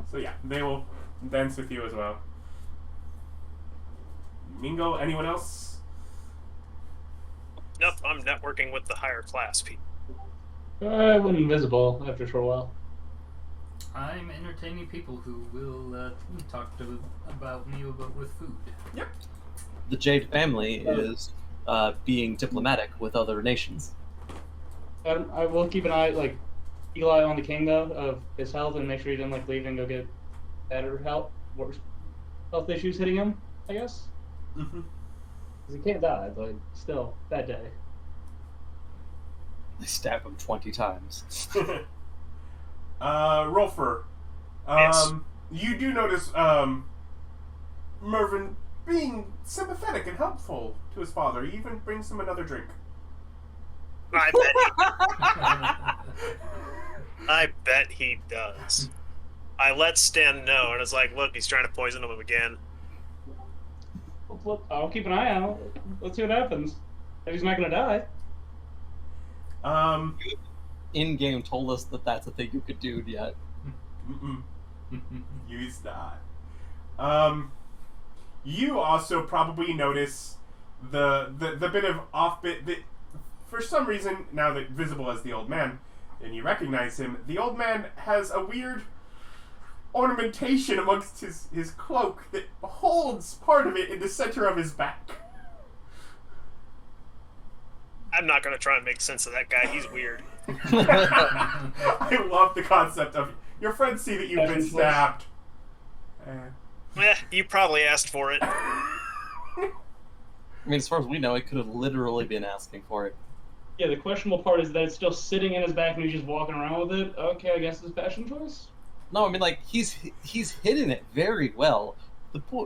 So yeah, they will dance with you as well. Mingo, anyone else? Nope, I'm networking with the higher class people. I went invisible after a short while. I'm entertaining people who will talk about me with food. Yep. The Jade family is being diplomatic with other nations. I will keep an eye, like, eagle eye on the king, though, of his health, and make sure he doesn't, like, leave and go get better health issues hitting him, I guess. Mm-hmm. Because he can't die, but still, bad day. They stab him 20 times. Rolfur. Yes. You do notice, Mervyn being sympathetic and helpful to his father. He even brings him another drink. I bet he does. I let Stan know, and it's like, look, he's trying to poison him again. I'll keep an eye out. Let's see what happens. If he's not gonna die. In-game told us that that's a thing you could do yet. He's not. You also probably notice the bit of off-bit that, for some reason, now that visible as the old man, and you recognize him, the old man has a weird ornamentation amongst his cloak that holds part of it in the center of his back. I'm not going to try and make sense of that guy. He's weird. I love the concept of your friends see that you've been stabbed. You probably asked for it. I mean, as far as we know, he could have literally been asking for it. Yeah, the questionable part is that it's still sitting in his back and he's just walking around with it. Okay, I guess it's a fashion choice. No, I mean, like, he's hidden it very well.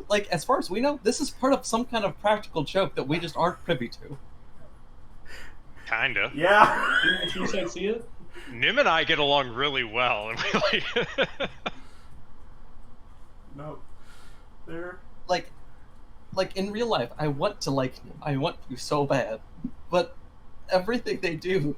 Like, as far as we know, this is part of some kind of practical joke that we just aren't privy to. Kinda. Yeah. You can't see it? Nim and I get along really well, and we like. No. They're... Like in real life, I want to so bad, but everything they do.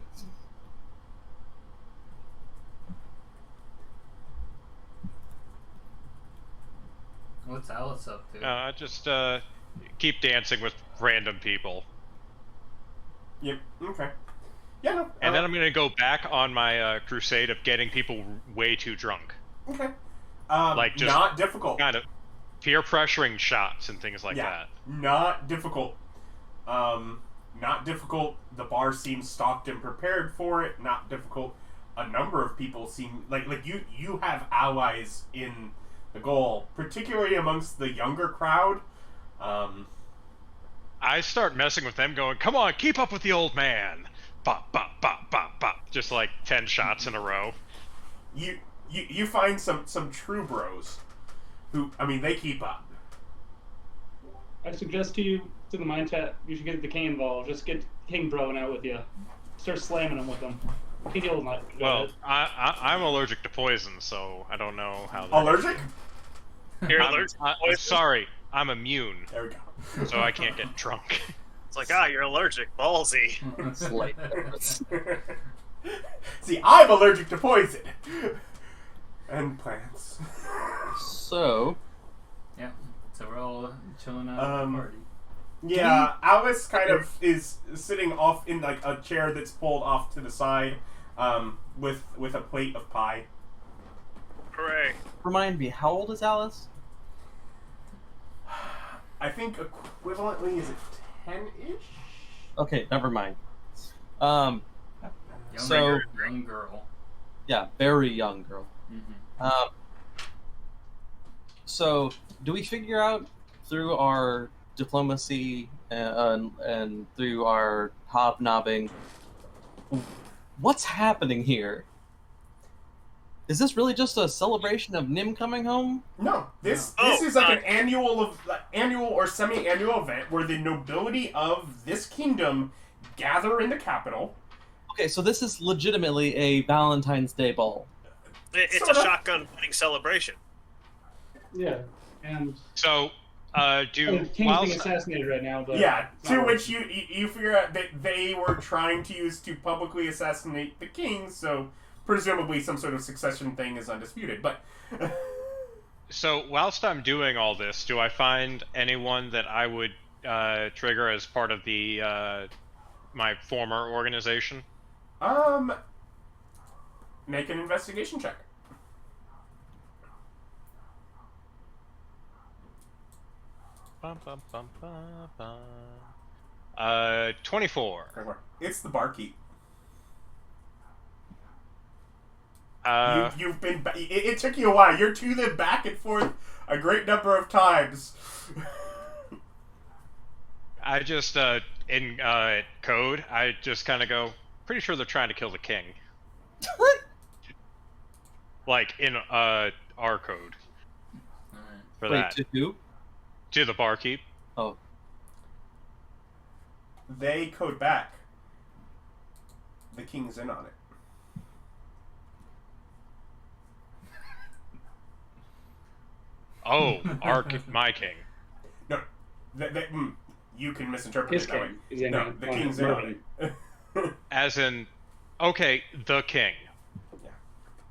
What's Alice up to? Just keep dancing with random people. Yep. Okay. Yeah. No. And then I'm gonna go back on my crusade of getting people way too drunk. Okay. Like just not difficult. Kind of peer pressuring shots and things like that. Not difficult. Not difficult. The bar seems stocked and prepared for it. Not difficult. A number of people seem like you have allies in the goal, particularly amongst the younger crowd. I start messing with them, going, "Come on, keep up with the old man!" Bop, bop, bop, bop, bop. Just like 10 shots in a row. You find some true bros, who they keep up. I suggest to you, to the mind chat, you should get the king involved. Just get King Broing out with you. Start slamming him with them. King will not. Well, I'm allergic to poison, so I don't know how. Allergic? You're allergic to I'm poison? sorry, I'm immune. There we go. So I can't get drunk. It's like, you're allergic. Ballsy. Slight difference. See, I'm allergic to poison. And plants. So, Yeah. So we're all chilling out at the party. Yeah, Alice kind of is sitting off in like a chair that's pulled off to the side, with a plate of pie. Hooray. remind me, how old is Alice? I think equivalently is it 10-ish? Okay, never mind. Young girl. Yeah, very young girl. Mm-hmm. So, do we figure out through our diplomacy and through our hobnobbing what's happening here? Is this really just a celebration of Nim coming home? No, this is like an annual or semi-annual event where the nobility of this kingdom gather in the capital. Okay, so this is legitimately a Valentine's Day ball. It's Sort a of. shotgun wedding celebration. Yeah, and So, the king's being assassinated right now. But Yeah, it's to not which you figure out that they were trying to use to publicly assassinate the king, so presumably some sort of succession thing is undisputed. But So, whilst I'm doing all this, do I find anyone that I would trigger as part of the my former organization? Make an investigation check. Bum, bum, bum, bum, bum. 24. It's the barkeep. Uh, You've been. It took you a while. You're to them back and forth a great number of times. I just in code, I just kind of go. Pretty sure they're trying to kill the king. Like in our code for Wait, that. to who? To the barkeep. Oh, They code back. The king's in on it. Oh, my king. No, you can misinterpret His it that way. king is in No, on the it. king's in on it. As in, okay, the king.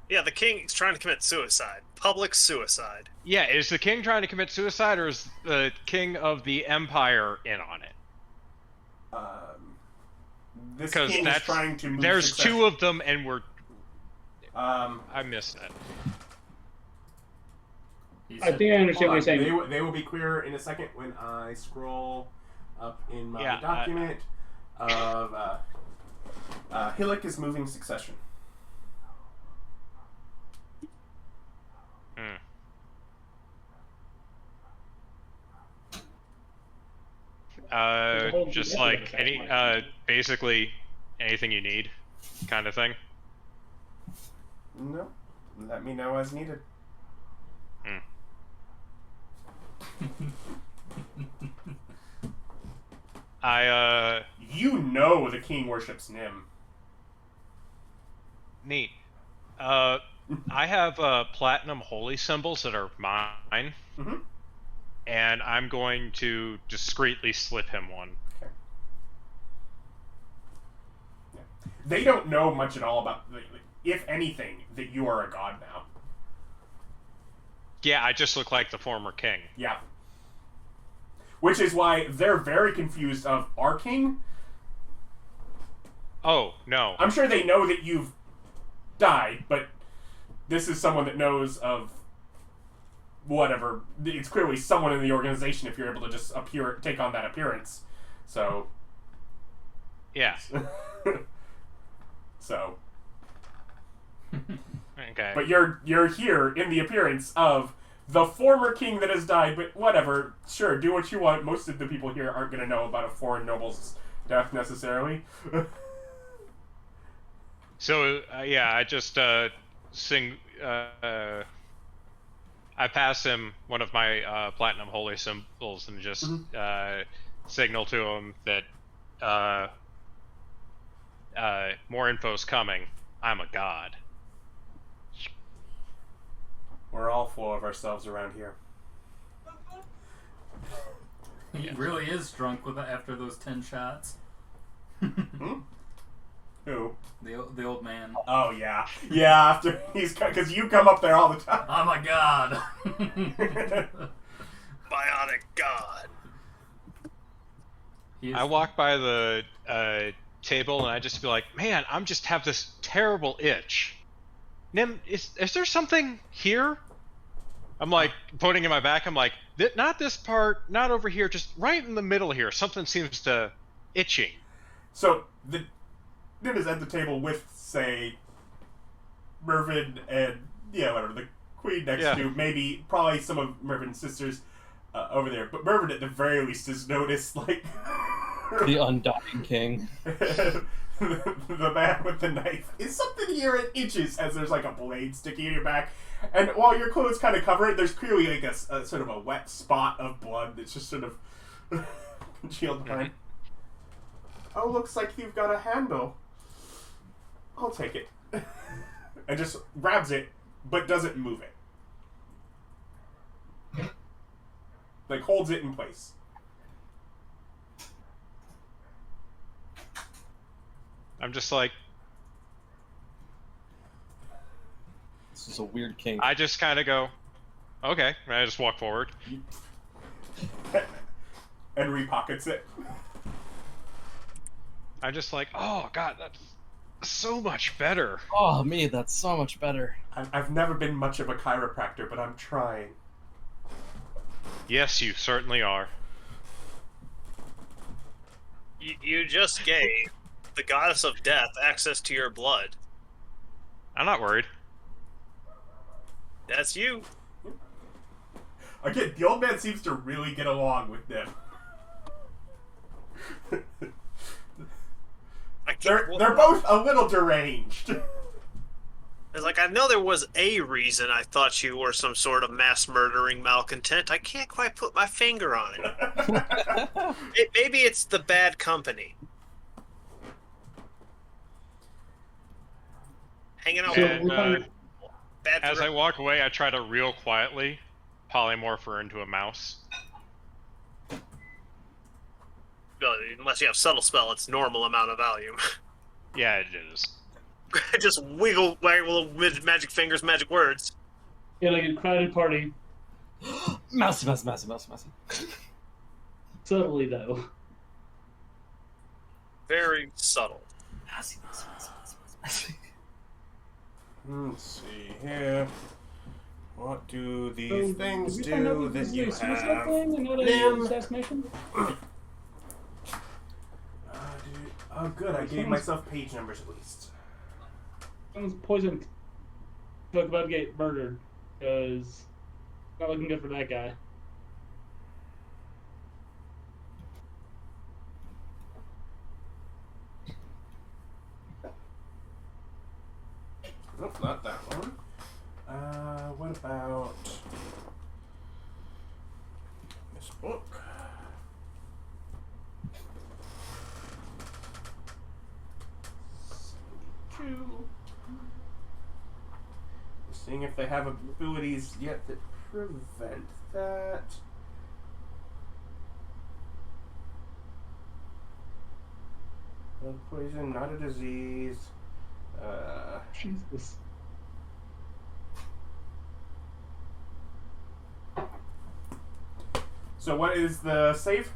Yeah, the king is trying to commit suicide. Public suicide. Yeah, is the king trying to commit suicide, or is the king of the empire in on it? This Because king is trying to move there's succession. two of them, and we're. Um, I missed that. I think I understand what you're Hold saying. on. They will be clear in a second when I scroll up in my Yeah, document of Hillick is moving succession. Just like any, basically anything you need, kind of thing. No, let me know as needed. You know the king worships Nim. Neat. I have platinum holy symbols that are mine, Mhm. and I'm going to discreetly slip him one. Okay. Yeah. They don't know much at all about, if anything, that you are a god now. Yeah, I just look like the former king. Yeah. Which is why they're very confused of our king. Oh, no. I'm sure they know that you've died, but this is someone that knows of whatever. It's clearly someone in the organization if you're able to just take on that appearance. So. Yeah. So. Okay. But you're here in the appearance of the former king that has died, but whatever. Sure, do what you want. Most of the people here aren't going to know about a foreign noble's death necessarily. So, yeah, I just sing. I pass him one of my platinum holy symbols and just signal to him that more info's coming. I'm a god. We're all full of ourselves around here. He really is drunk after those 10 shots. Hmm? Who? The old man. Oh, yeah. Yeah, after because you come up there all the time. Oh my god. Bionic god. I walk by the table and I just feel like, man, I'm just have this terrible itch. Nim, is there something here? I'm like pointing in my back. I'm like, not this part, not over here, just right in the middle here. Something seems to itching. So Nim is at the table with, say, Mervyn and whatever, the queen next to, probably some of Mervyn's sisters over there. But Mervyn at the very least has noticed, like, the undying king. The man with the knife. Is something here at itches as there's like a blade sticking in your back. And while your clothes kind of cover it, there's clearly like a sort of a wet spot of blood that's just sort of congealed behind. Oh, looks like you've got a handle. I'll take it. And just grabs it, but doesn't move it. Like, holds it in place. I'm just like... This is a weird king. I just kind of go, okay, and I just walk forward. And repockets it. I'm just like, oh god, that's so much better. Oh, me, that's so much better. I've never been much of a chiropractor, but I'm trying. Yes, you certainly are. You just gave the goddess of death access to your blood. I'm not worried. That's you. Again, the old man seems to really get along with them. They're both a little deranged. It's like, I know there was a reason I thought you were some sort of mass murdering malcontent. I can't quite put my finger on it. Maybe it's the bad company. Hanging out with bad. As I walk away, I try to real quietly polymorph her into a mouse. Unless you have subtle spell, it's normal amount of volume. Yeah, it is. Just waggle little magic fingers, magic words. Yeah, like a crowded party. Mousy. Subtly, though. Very subtle. Mousy. Let's see here. What do these things do that you have? Nim. Assassination? Oh, good. I gave myself page numbers at least. Someone's poisoned. Spoke about get murdered. Because not looking good for that guy. Nope, not that one. What about this book? Seeing if they have abilities yet that prevent that. Poison, not a disease. Jesus. So what is the save?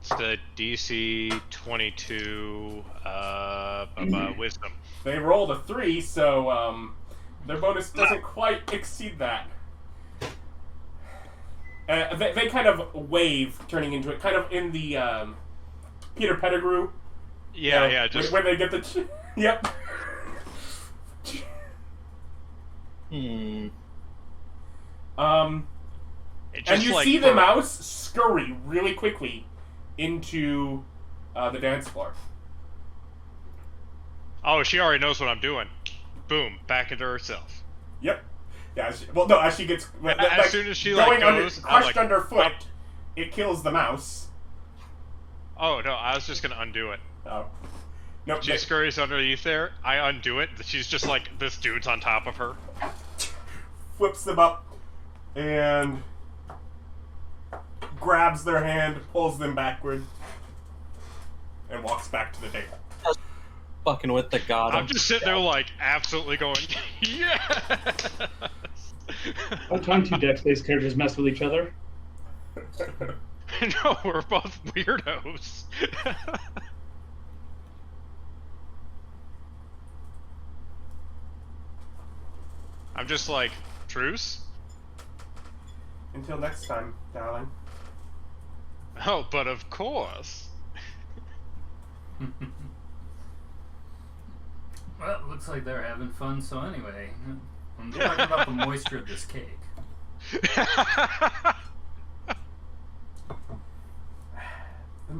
It's the DC 22 wisdom. They rolled a 3, so their bonus doesn't quite exceed that. They kind of wave, turning into it, kind of in the Peter Pettigrew. Yeah, just when they get the yep. Hmm. And you like see the mouse scurry really quickly into the dance floor. Oh, she already knows what I'm doing. Boom, back into herself. Yep. Yeah. As she gets as soon as she going goes, crushed underfoot, it kills the mouse. Oh no, I was just gonna undo it. Oh. Nope. She scurries underneath there. I undo it. She's just like, this dude's on top of her. Flips them up and grabs their hand, pulls them backward, and walks back to the table. Fucking with the god. I'm just sitting there like, absolutely going, yes! What time two dex-based characters mess with each other? No, we're both weirdos. I'm just like, truce? Until next time, darling. Oh, but of course. Well, it looks like they're having fun, so anyway, I'm talking about the moisture of this cake.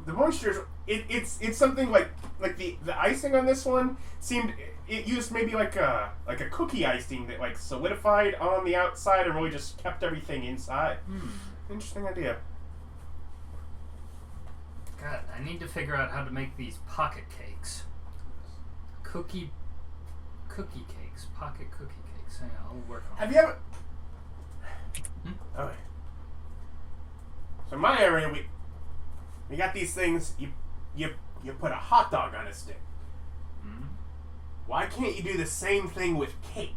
The moisture, it's something like the icing on this one seemed, it used maybe like a cookie icing that like solidified on the outside and really just kept everything inside. Interesting idea. God, I need to figure out how to make these pocket cakes. Cookie cakes, pocket cookie cakes. Hang on, I'll work on it. Have you ever? Okay. So in my area, we got these things. You put a hot dog on a stick. Why can't you do the same thing with cake?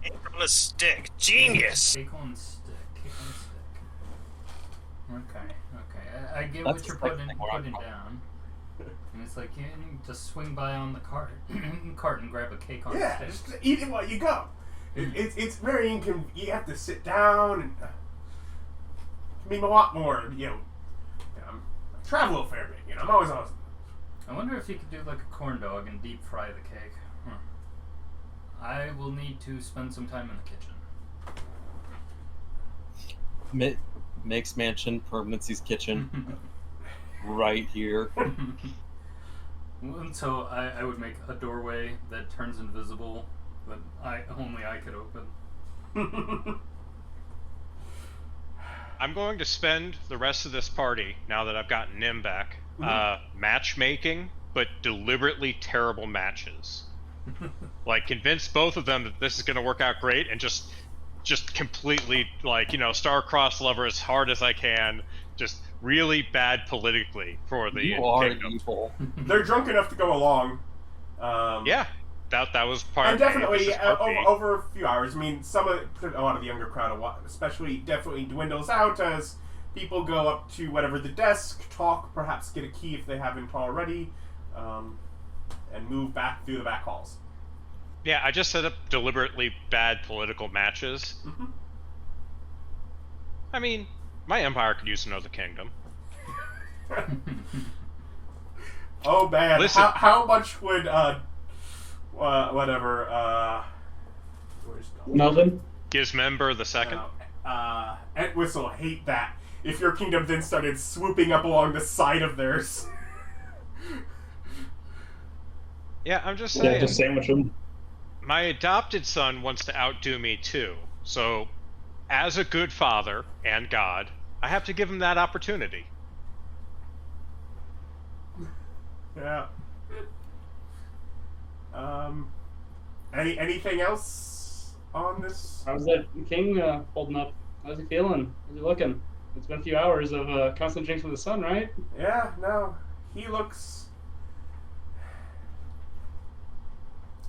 Cake on a stick. Genius. Cake on stick. Okay. I get That's what you're the second putting thing we're on. down. And it's like, you can just swing by on the cart and grab a cake on Yeah, a stick. just eat it while you go. It's very inconvenient. You have to sit down and can be a lot more. I travel a fair bit. I'm always. I wonder if you could do like a corn dog and deep fry the cake. I will need to spend some time in the kitchen. Makes mansion, Permanency's kitchen. Right here. And so I would make a doorway that turns invisible that only I could open. I'm going to spend the rest of this party, now that I've gotten Nim back, matchmaking, but deliberately terrible matches. Like, convince both of them that this is going to work out great, and just completely, like, star-crossed lover as hard as I can, just really bad politically for the You are kingdom. evil. They're drunk enough to go along. Yeah, that was part And of the definitely emphasis for me. over a few hours. I mean, a lot of the younger crowd, especially, definitely dwindles out as people go up to whatever the desk, talk, perhaps get a key if they haven't already, and move back through the back halls. Yeah, I just set up deliberately bad political matches. I mean, my empire could use another kingdom. Oh man, Listen. how much would Melvin? Gizmember the second. Entwistle hate that if your kingdom then started swooping up along the side of theirs. Yeah, I'm just saying. Yeah, just sandwich them. My adopted son wants to outdo me too, so as a good father and God, I have to give him that opportunity. Yeah. Anything else on this? How's that king holding up? How's he feeling? How's he looking? It's been a few hours of constant drinks with the sun, right? Yeah, no. He looks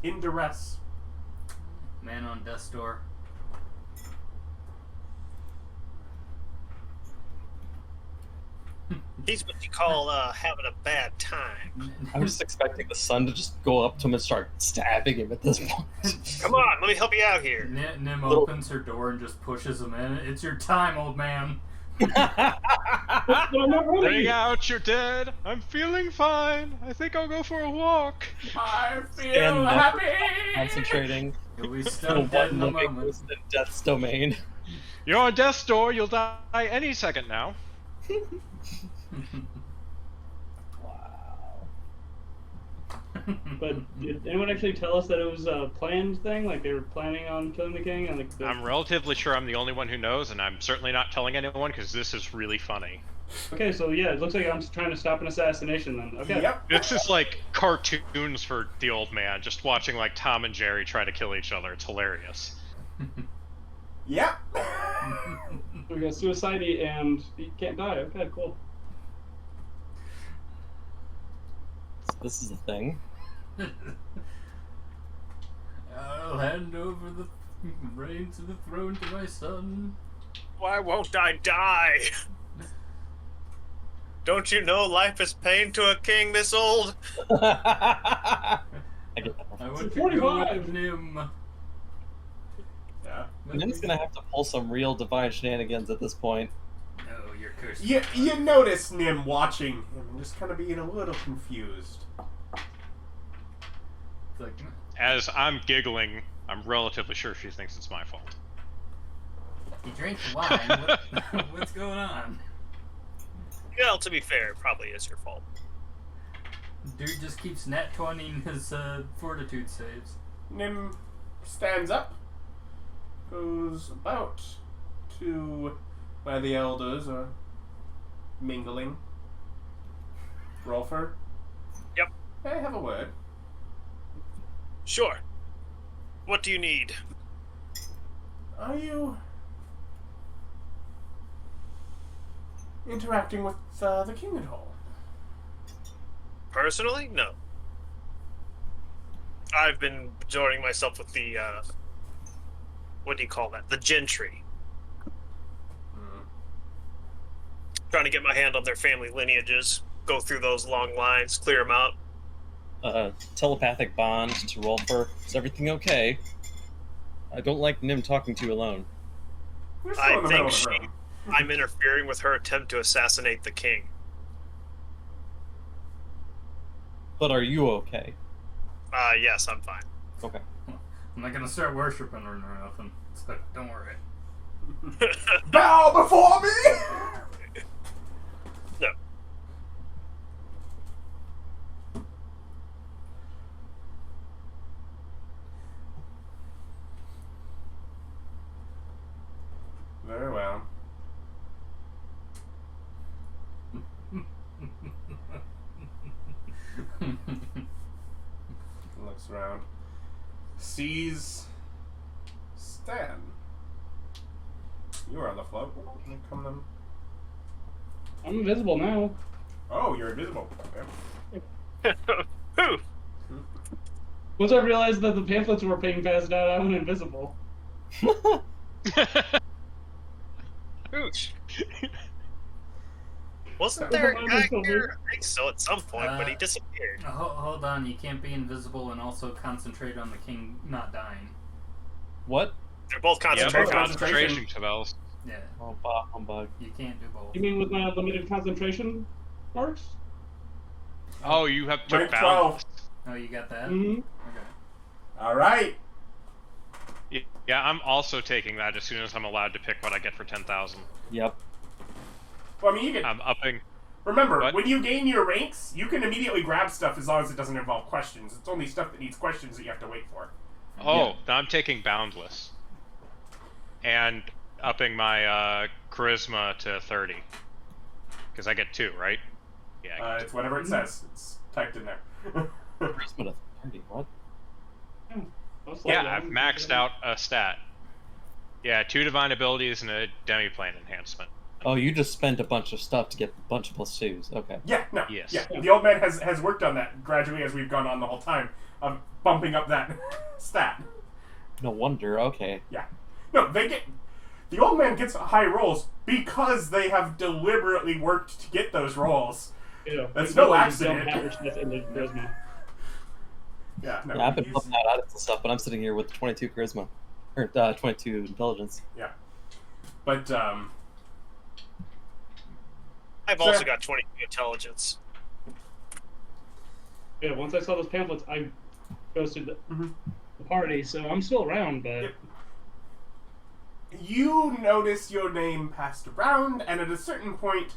in duress. Man on death's door. He's what you call having a bad time. I was just expecting the sun to just go up to him and start stabbing him at this point. Come on, let me help you out here. Nim opens her door and just pushes him in. It's your time, old man. But I'm not ready. Bring out your dead. I'm feeling fine. I think I'll go for a walk. I feel Stand up, happy. Concentrating. You'll be stunned dead in a moment. Goes to Death's domain. You're on death's door. You'll die any second now. Wow. But did anyone actually tell us that it was a planned thing? Like they were planning on killing the king? And I'm relatively sure I'm the only one who knows, and I'm certainly not telling anyone because this is really funny. Okay, so yeah, it looks like I'm trying to stop an assassination then. Okay. Yep. This is like cartoons for the old man, just watching like Tom and Jerry try to kill each other. It's hilarious. Yep. We got suicide and he can't die. Okay, cool. So this is a thing. I'll hand over the reins of the throne to my son. Why won't I die? Don't you know life is pain to a king this old? I get that. I want to 45. go with Nim. Yeah. Nim's gonna have to pull some real divine shenanigans at this point. No, you're cursed. You notice Nim watching him and just kind of being a little confused. It's like, As I'm giggling, I'm relatively sure she thinks it's my fault. he drank the wine. What's going on? Well, to be fair, it probably is your fault. Dude just keeps nat 20ing his fortitude saves. Nim stands up, goes about to where the elders are mingling. Rolfur? Yep. May I have a word? Sure. What do you need? Are you interacting with the king at all? Personally, no. I've been joining myself with the, what do you call that? The gentry. Trying to get my hand on their family lineages, go through those long lines, clear them out. Telepathic bond to Rolfur. Is everything okay? I don't like Nim talking to you alone. We're still I in the middle think of the room. I'm interfering with her attempt to assassinate the king. But are you okay? Yes, I'm fine. Okay. I'm not gonna start worshiping her or nothing. So don't worry. Bow before me! No. Very well. Looks around. Sees Stan. You are on the float. Can you come them? I'm invisible now. Oh, you're invisible. Okay. Who? Once I realized that the pamphlets were being passed out, I went invisible. Ooch. Wasn't there a guy here? I think so at some point, but he disappeared. Hold on, you can't be invisible and also concentrate on the king not dying. What? They're both Yeah, concentration. concentration spells. Yeah, Oh, humbug. you can't do both. You mean with my unlimited concentration marks? Oh, you have to Rank bound. 12. Oh, you got that? Mm-hmm. Okay. Alright. Yeah, I'm also taking that as soon as I'm allowed to pick what I get for 10,000. Yep. Well, I mean, you can. I'm upping. Remember, What? when you gain your ranks, you can immediately grab stuff as long as it doesn't involve questions. It's only stuff that needs questions that you have to wait for. Oh, now I'm taking boundless. And upping my charisma to 30. Because I get 2, right? Yeah. I get It's whatever it says. It's typed in there. Charisma to 30, what? Yeah, I've maxed out a stat. Yeah, 2 divine abilities and a demiplane enhancement. Oh, you just spent a bunch of stuff to get a bunch of +2s. Okay. Yeah, no. Yes. Yeah, the old man has worked on that gradually as we've gone on the whole time of bumping up that stat. No wonder, okay. Yeah. No, they get The old man gets high rolls because they have deliberately worked to get those rolls. Yeah, That's no accident. Yeah, no, Yeah, I've been pumping out audits and stuff, but I'm sitting here with 22 charisma. Or 22 intelligence. Yeah. But, I've also got 22 intelligence. Yeah, once I saw those pamphlets, I ghosted the party, so I'm still around, but... Yep. You notice your name passed around, and at a certain point,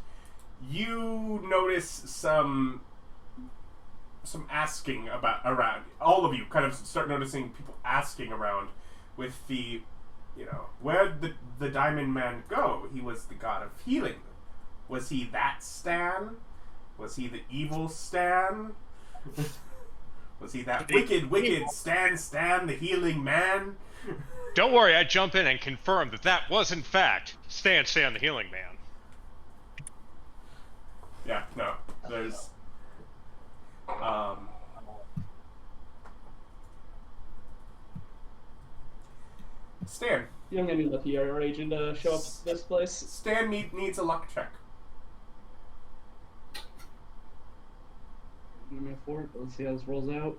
you notice some asking around. All of you kind of start noticing people asking around with the, where'd the Diamond Man go? He was the god of healing. Was he that Stan? Was he the evil Stan? Was he that wicked Stan, the healing man? Don't worry, I jump in and confirm that was in fact Stan the healing man. Yeah, no. There's Stan. You don't get any lucky IR agent to show up this place. Stan needs a luck check. I'm gonna for it, but let's see how this rolls out.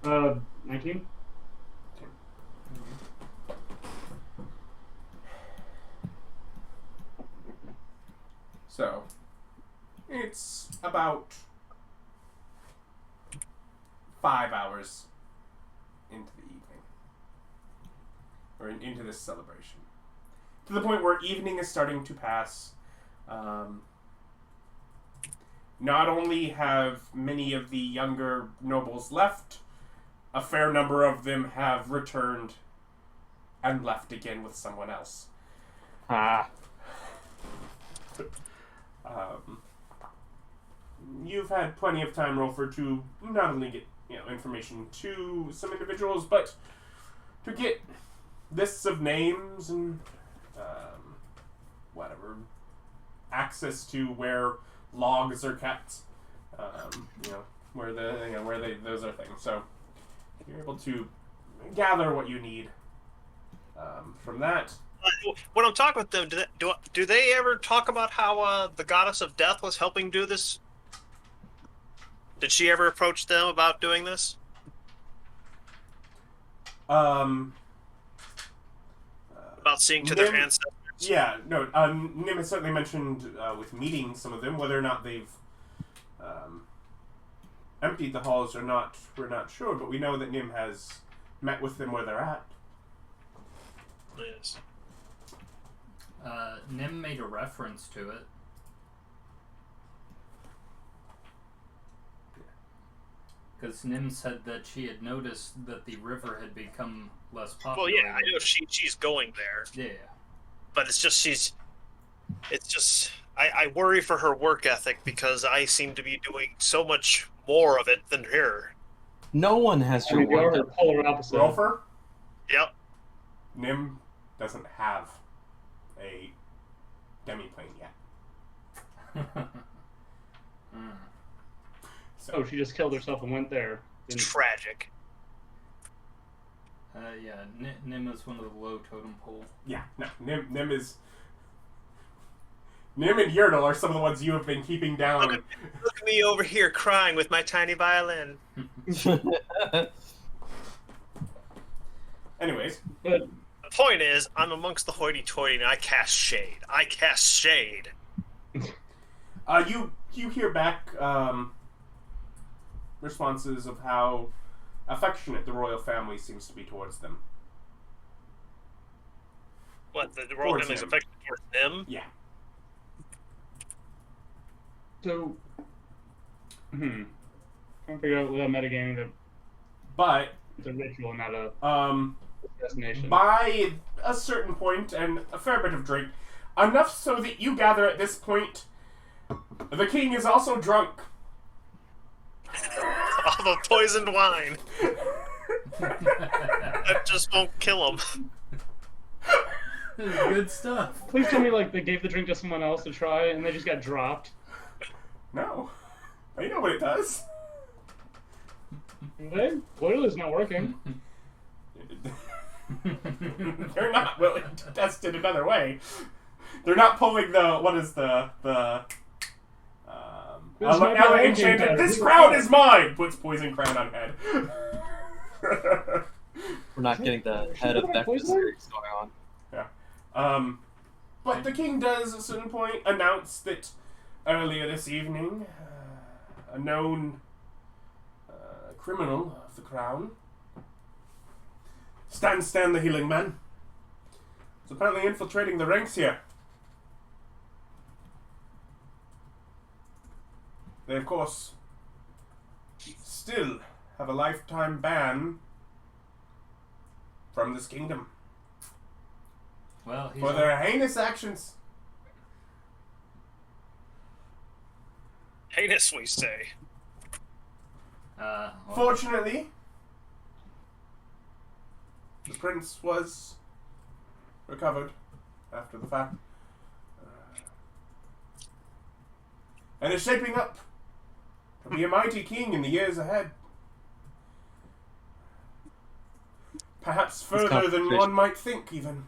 Oh. 19? So, it's about 5 hours into the evening. Or into this celebration. To the point where evening is starting to pass. Not only have many of the younger nobles left, a fair number of them have returned and left again with someone else. You've had plenty of time, Rolfur, to not only get information to some individuals, but to get lists of names and whatever access to where logs are kept. Those are things. So you're able to gather what you need from that. When I'm talking with them, do they ever talk about how the goddess of death was helping do this? Did she ever approach them about doing this? About seeing to their ancestors? Yeah, no. Nim has certainly mentioned with meeting some of them, whether or not they've emptied the halls or not, we're not sure, but we know that Nim has met with them where they're at. Yes. Nim made a reference to it. Because Nim said that she had noticed that the river had become less popular. Well, yeah, I know she's going there. Yeah. But it's just I worry for her work ethic because I seem to be doing so much more of it than her. No one has your work ethic. Polar opposite. Rolfur? Yep. Nim doesn't have a demi-plane yet. So she just killed herself and went there. It's tragic. Yeah, Nim is one of the low totem pole. Yeah, no, Nim and Yurdle are some of the ones you have been keeping down. Look at me over here crying with my tiny violin. Anyways. But the point is, I'm amongst the hoity-toity and I cast shade. You hear back responses of how affectionate the royal family seems to be towards them. What, the royal family is affectionate towards them? Yeah. so, trying to figure out without metagaming that But it's a ritual, not a assassination. by a certain point and a fair bit of drink, enough so that you gather at this point, the king is also drunk. Of a poisoned wine. That just won't kill him. Good stuff. Please tell me, like, they gave the drink to someone else to try, and they just got dropped. No. You know what it does. They? Clearly it's not working. They're not willing to test it another way. They're not pulling the... What is the enchanted... This crown is mine! Puts poison crown on head. We're not getting the head of that series going on. Yeah. But the king does at a certain point announce that earlier this evening, a known criminal of the crown, Stan the Healing Man, is apparently infiltrating the ranks here. They, of course, still have a lifetime ban from this kingdom Well, for their heinous actions. Heinous, we say. well, Fortunately, the prince was recovered after the fact, and is shaping up to be a mighty king in the years ahead. Perhaps further than one might think, even.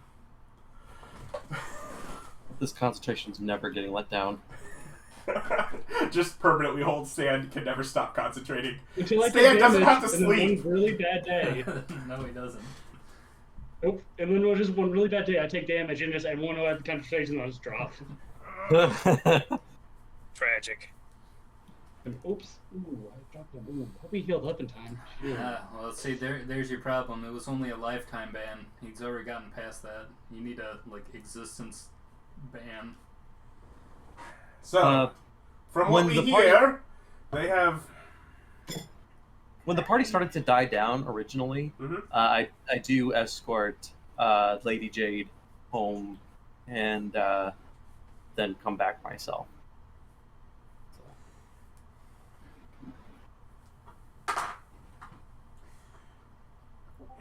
This concentration's never getting let down. Just permanently hold Stan, can never stop concentrating. Until I Stan take doesn't damage have to and then sleep. one really bad day. no, he doesn't. Nope. And then just one really bad day, I take damage and just everyone at the concentration I just drop. Tragic. And oops. Ooh, I dropped him. Ooh, hope he healed up in time. Well, see, there's your problem. It was only a lifetime ban. He's already gotten past that. You need a, existence ban. So, from what we hear, they have... When the party started to die down originally, I do escort Lady Jade home and then come back myself.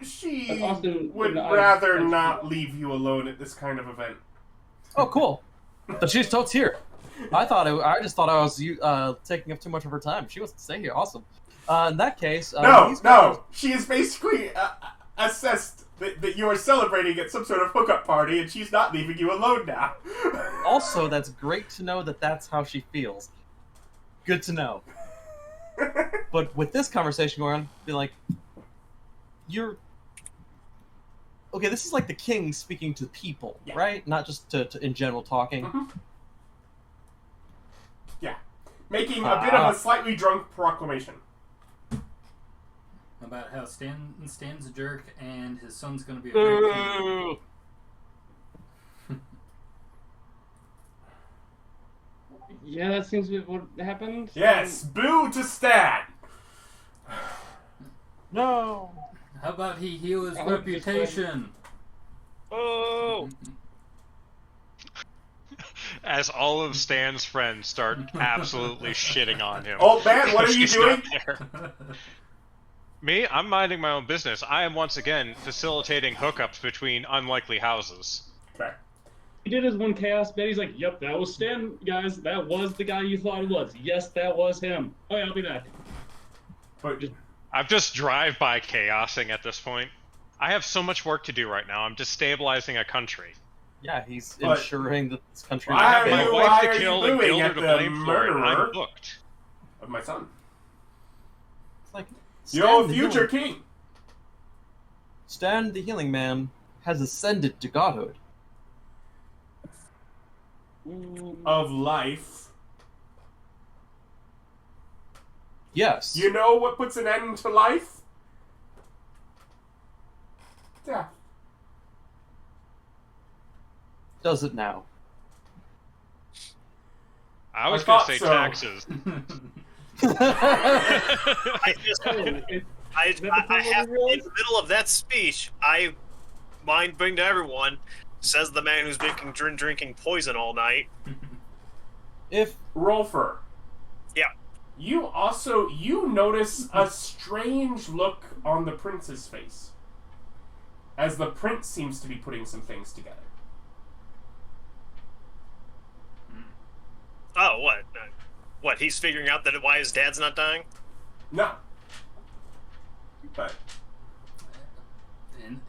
She Austin, would rather not leave you alone at this kind of event. Oh, cool. But she's totes here. I just thought I was taking up too much of her time. She wants to stay here. Awesome. In that case, no. She is basically assessed that you are celebrating at some sort of hookup party, and she's not leaving you alone now. Also, that's great to know that that's how she feels. Good to know. But with this conversation going on, be like, you're okay. This is like the king speaking to people, right? Not just to in general talking. Yeah, making a bit of a slightly drunk proclamation about how Stan's a jerk and his son's going to be a great king. Yeah, that seems to be what happened. Yes, boo to Stan. No. How about he heal his reputation? Oh! As all of Stan's friends start absolutely shitting on him. Old man, what are you doing? Me? I'm minding my own business. I am once again facilitating hookups between unlikely houses. Okay. He did his one chaos bet. He's like, yep, that was Stan, guys. That was the guy you thought it was. Yes, that was him. Oh, yeah, I'll be back. But I'm just drive-by chaosing at this point. I have so much work to do right now. I'm destabilizing a country. Yeah, he's ensuring that this country... Why are my you wife to booing kill and Gilder at to the blame for it. I'm murderer booked. of my son? It's like, You're future king. Stan the Healing Man has ascended to godhood. Of life. Yes. You know what puts an end to life? Death. Does it now? I was I going thought to say so. taxes. I have, in the middle of that speech, I mind bring to everyone, says the man who's been drinking poison all night. If Rolfur. Yeah. You notice a strange look on the prince's face, as the prince seems to be putting some things together. Oh, what? What? He's figuring out that why his dad's not dying. No. But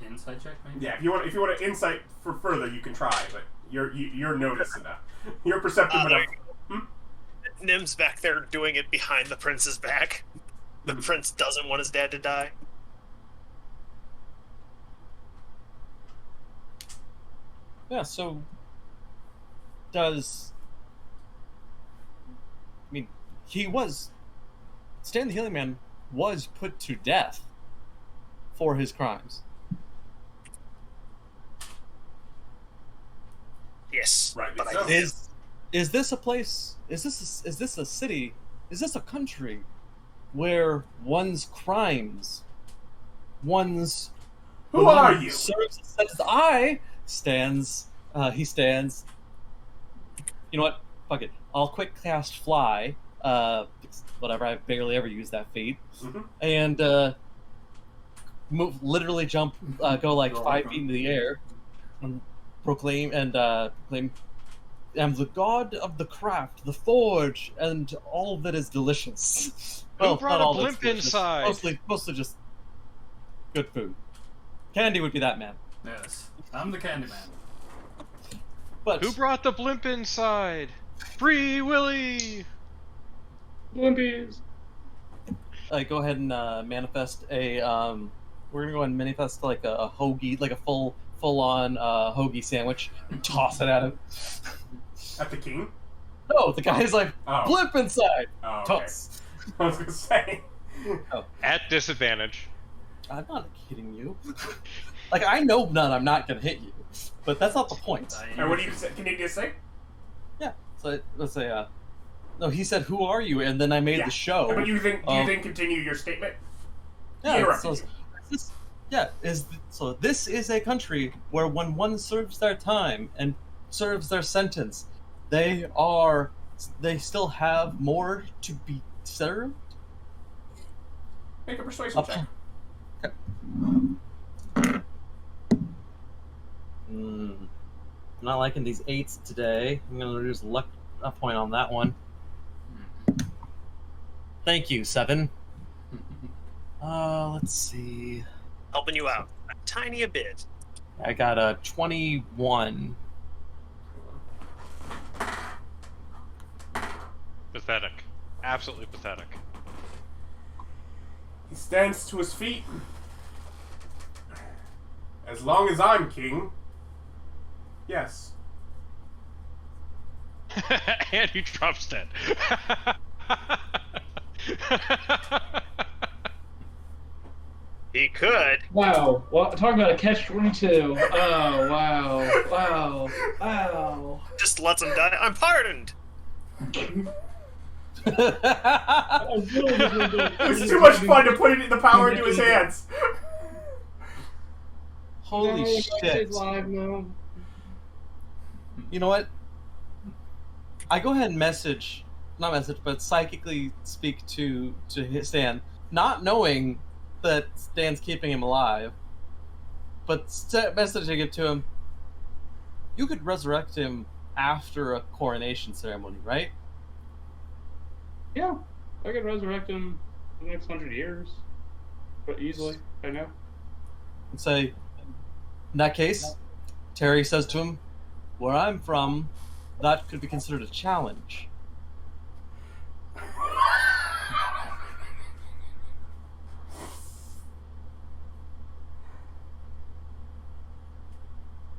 Insight check, maybe. yeah, if you want to insight for further, you can try. But you're noticing enough. You're perceptive enough. Nim's back there doing it behind the prince's back. The prince doesn't want his dad to die. Yeah, so does... I mean, Stan the Healing Man was put to death for his crimes. Yes. Right. But So. Is this a place, is this a city, is this a country where one's crimes, Who are you? Serves as he stands, you know what, fuck it, I'll quick cast fly, whatever, I've barely ever used that feat, and literally jump, go like 5 feet into the air, and proclaim, I'm the god of the craft, the forge, and all that is delicious. Who brought a blimp inside? Mostly just good food. Candy would be that man. Yes, I'm the candy man. But Who brought the blimp inside? Free Willy! Blimpies. Go ahead and manifest a. We're gonna go ahead and manifest like a hoagie, like a full-on hoagie sandwich, and toss it at him. At the king? No, the guy's like, blimp inside! Oh, okay. Toss. I was gonna say. At disadvantage. I'm not hitting you. Like, I know none, I'm not gonna hit you. But that's not the point. And what do you say? Can you just say? Yeah, so let's say, no, he said, who are you? And then I made the show. But you then continue your statement? Yeah, so this is a country where when one serves their time and serves their sentence, they still have more to be served? Make a persuasion check. Okay. I'm not liking these 8s today. I'm going to lose luck a point on that one. Thank you, 7. Let's see. Helping you out a tiny bit. I got a 21. Pathetic. Absolutely pathetic. He stands to his feet. As long as I'm king, yes. And he drops dead. He could. Wow. Well, talk about a catch-22. Oh, wow. Wow. Just lets him die. I'm pardoned. It's too much fun to put the power into his hands. Holy shit. Live now. You know what? I go ahead and but psychically speak to Stan, not knowing that Stan's keeping him alive, but messaging it to him. You could resurrect him after a coronation ceremony, right? Yeah, I could resurrect him in the next 100 years, but easily, right now. And say, in that case, Terry says to him, where I'm from, that could be considered a challenge.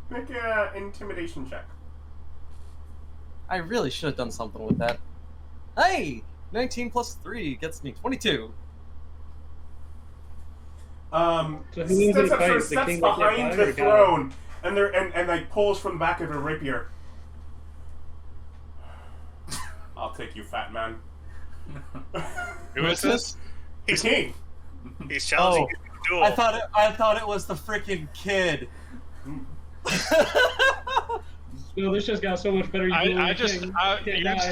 Make an intimidation check. I really should have done something with that. Hey! 19 plus 3 gets me 22. So who Steps up, fight? sort of The steps king behind with the the throne, and like pulls from the back of a rapier. I'll take you, fat man. Who is this? The king. He's challenging you to a duel. I thought it was the freaking kid. No, this just got so much better. You just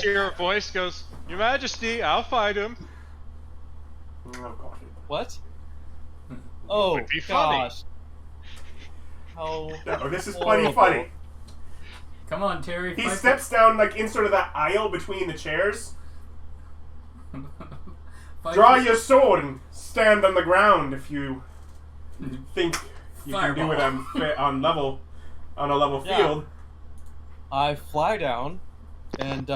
hear a voice goes, Your Majesty, I'll fight him. Oh gosh. What? Oh Would be funny. gosh. How No, this is plenty funny. Come on, Terry. He steps down, like, in sort of that aisle between the chairs. Draw your sword and stand on the ground if you think you can do it on a level field. I fly down and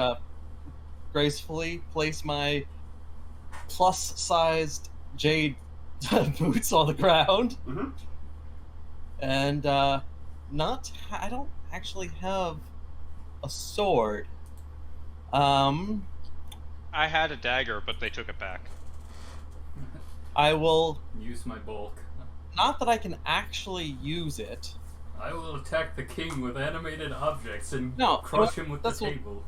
gracefully place my plus-sized jade boots on the ground. Mm-hmm. And I don't actually have a sword. I had a dagger, but they took it back. I will use my bulk. Not that I can actually use it. I will attack the king with animated objects and No, crush him with the that's what- table.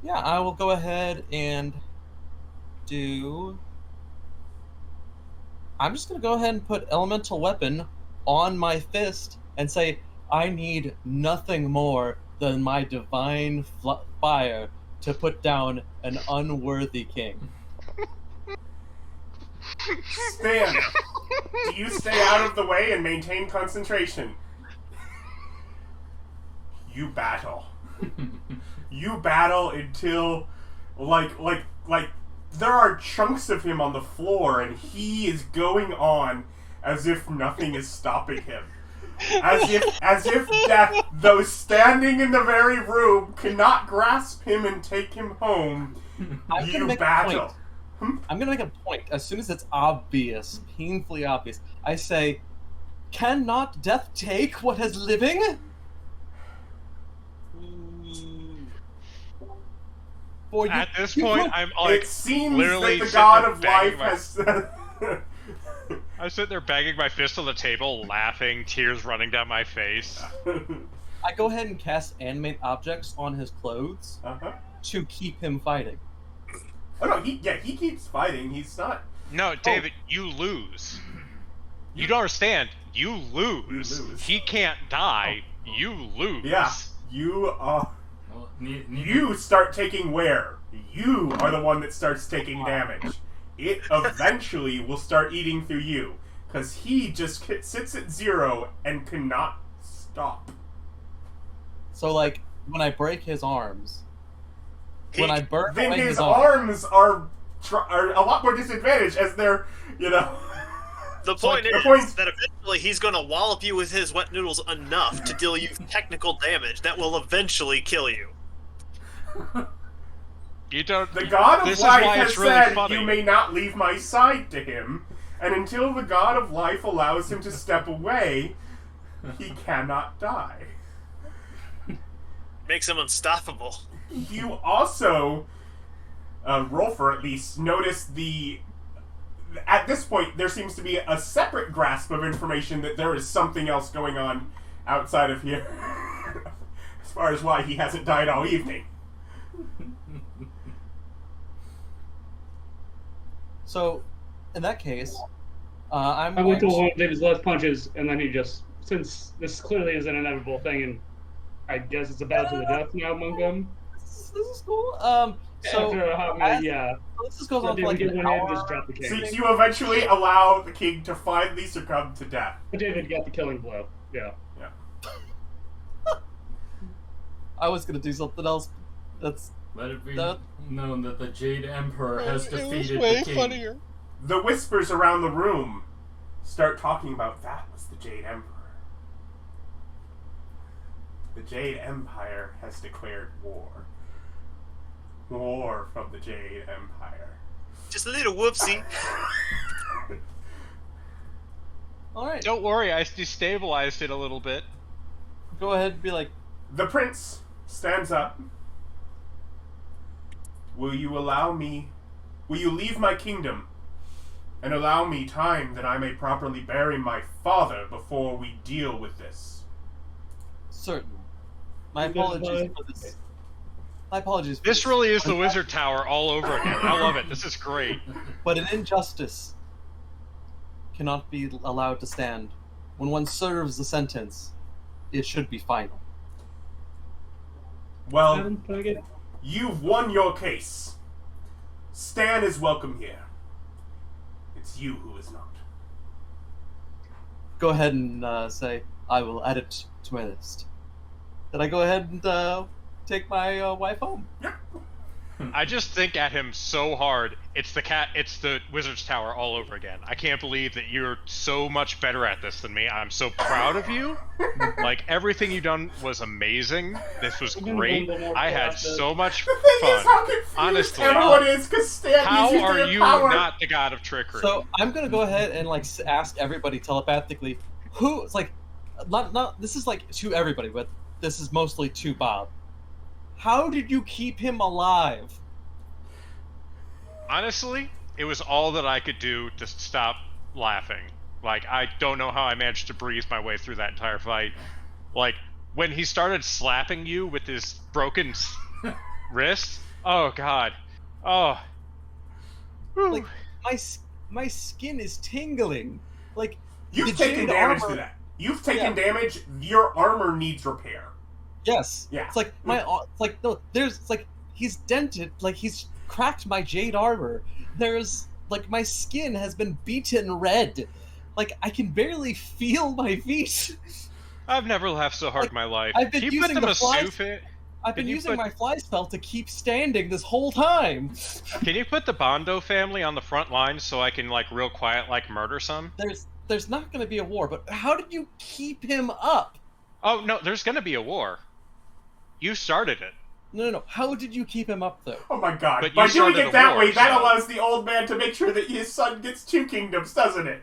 Yeah, I will go ahead and do... I'm just going to go ahead and put elemental weapon on my fist and say, I need nothing more than my divine fire to put down an unworthy king. Stan, do you stay out of the way and maintain concentration? You battle. You battle until, like, there are chunks of him on the floor, and he is going on as if nothing is stopping him. As if death, though standing in the very room, cannot grasp him and take him home. You battle. I'm gonna make a point. As soon as it's obvious, painfully obvious, I say, cannot death take what is living? At this point, I'm like, it seems literally that the god of banging life has... I sit there banging my fist on the table, laughing, tears running down my face. I go ahead and cast animate objects on his clothes to keep him fighting. Oh no, he keeps fighting. He's not... No, David, you lose. You don't understand. You lose. He can't die. You lose. Yeah, you you start taking wear. You are the one that starts taking damage. It eventually will start eating through you, because he just sits at 0 and cannot stop. So, like, when I break his arms, when I burn then away his his arms are a lot more disadvantaged as they're, you know... The point is that eventually he's going to wallop you with his wet noodles enough to deal you technical damage that will eventually kill you. You don't. The god of life has said, funny. you may not leave my side to him, and until the god of life allows him to step away, he cannot die. Makes him unstoppable. You also, Rolfur at least, notice at this point, there seems to be a separate grasp of information that there is something else going on outside of here. As far as why he hasn't died all evening. So, in that case, I went to one of David's last punches, and then he just, since this clearly is an inevitable thing, and I guess it's a battle to the death now among them. This is cool. So, after a hot minute, this just goes on for David like get an one hour. in, just drop the king. So you eventually allow the king to finally succumb to death. But David got the killing blow. Yeah. I was gonna do something else. Let it be known that the Jade Emperor has defeated way the king. funnier. The whispers around the room start talking about that was the Jade Emperor. The Jade Empire has declared war. War from the Jade Empire. Just a little whoopsie. Alright, Don't worry, I destabilized it a little bit. go ahead and be like, The prince stands up. Will you leave my kingdom and allow me time that I may properly bury my father before we deal with this? certain. My apologies for this. My apologies for This really is the Wizard Tower all over again. I love it. This is great. But an injustice cannot be allowed to stand. When one serves the sentence, it should be final. Well, you've won your case. Stan is welcome here. It's you who is not. go ahead and say, I will add it to my list. Then I go ahead and take my wife home. I just think at him so hard. It's the Wizard's Tower all over again. I can't believe that you're so much better at this than me. I'm so proud of you. Like, everything you done was amazing. This was great. I had so much The thing fun. is, how confused Honestly, everyone is because Stan how uses are their you power. not the god of trickery? So I'm gonna go ahead and like ask everybody telepathically, who? It's like, not. This is like to everybody, but this is mostly to Bob. How did you keep him alive? Honestly, it was all that I could do to stop laughing. Like, I don't know how I managed to breeze my way through that entire fight. Like, when he started slapping you with his broken wrist, oh god. Oh. Whew. Like, my skin is tingling. Like, You've the taken jade damage armor- to that. You've taken damage. Your armor needs repair. Yes. Yeah. It's like it's like no. It's like he's dented. Like he's cracked my jade armor. There's like my skin has been beaten red. Like I can barely feel my feet. I've never laughed so hard in my life. I've been Can you put using the the fly- Misu fit? I've been Can you using put- my fly spell to keep standing this whole time. Can you put the Bondo family on the front line so I can, like, real quiet, like, murder some? There's not going to be a war, but how did you keep him up? Oh, no, there's gonna be a war. You started it. No. How did you keep him up though? Oh my god. But you By doing started it a that war, way, that so- allows the old man to make sure that his son gets 2 kingdoms, doesn't it?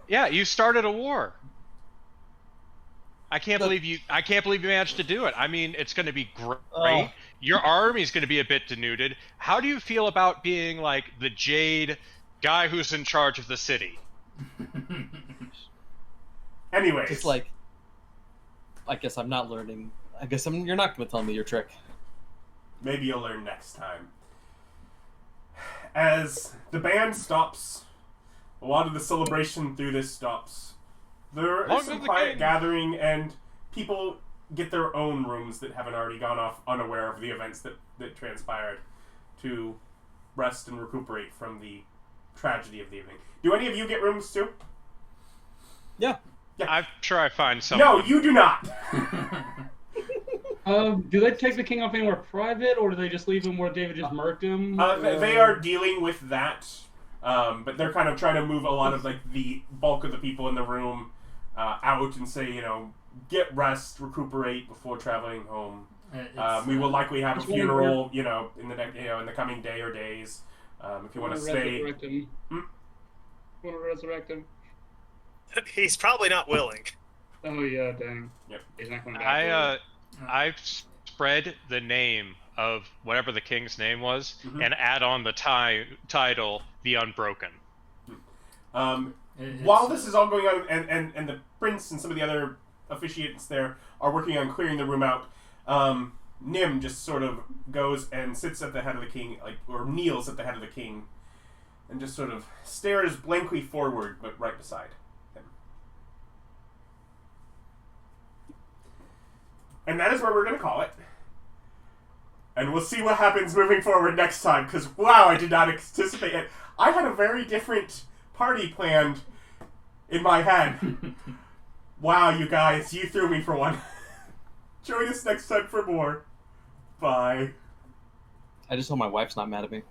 Yeah, you started a war. I can't believe you managed to do it. I mean, it's going to be great. Oh. Your army's going to be a bit denuded. How do you feel about being like the Jade guy who's in charge of the city? Anyways. Just like, I guess I'm not learning. I guess you're not going to tell me your trick. Maybe you'll learn next time. As the band stops, a lot of the celebration through this stops. There Long is some live the quiet king. gathering, and people get their own rooms that haven't already gone off unaware of the events that transpired to rest and recuperate from the tragedy of the evening. Do any of you get rooms too? Yeah. I'm sure I find some. No, you do not. Do they take the king off anywhere private, or do they just leave him where David just murked him? They are dealing with that, but they're kind of trying to move a lot of like the bulk of the people in the room out and say, get rest, recuperate before traveling home. We will likely have a Just one funeral, in the in the coming day or days. If you want to stay. Resurrect him. Want to resurrect him? He's probably not willing. Oh yeah, dang. Yep. He's not coming back. I've spread the name of whatever the king's name was Mhm. and add on the title, The Unbroken. While this is all going on, and the prince and some of the other officiants there are working on clearing the room out, Nim just sort of goes and sits at the head of the king, or kneels at the head of the king, and just sort of stares blankly forward, but right beside him. And that is where we're going to call it. And we'll see what happens moving forward next time, because wow, I did not anticipate it. I had a very different party planned in my head. Wow, you guys, you threw me for one. Join us next time for more. Bye. I just hope my wife's not mad at me.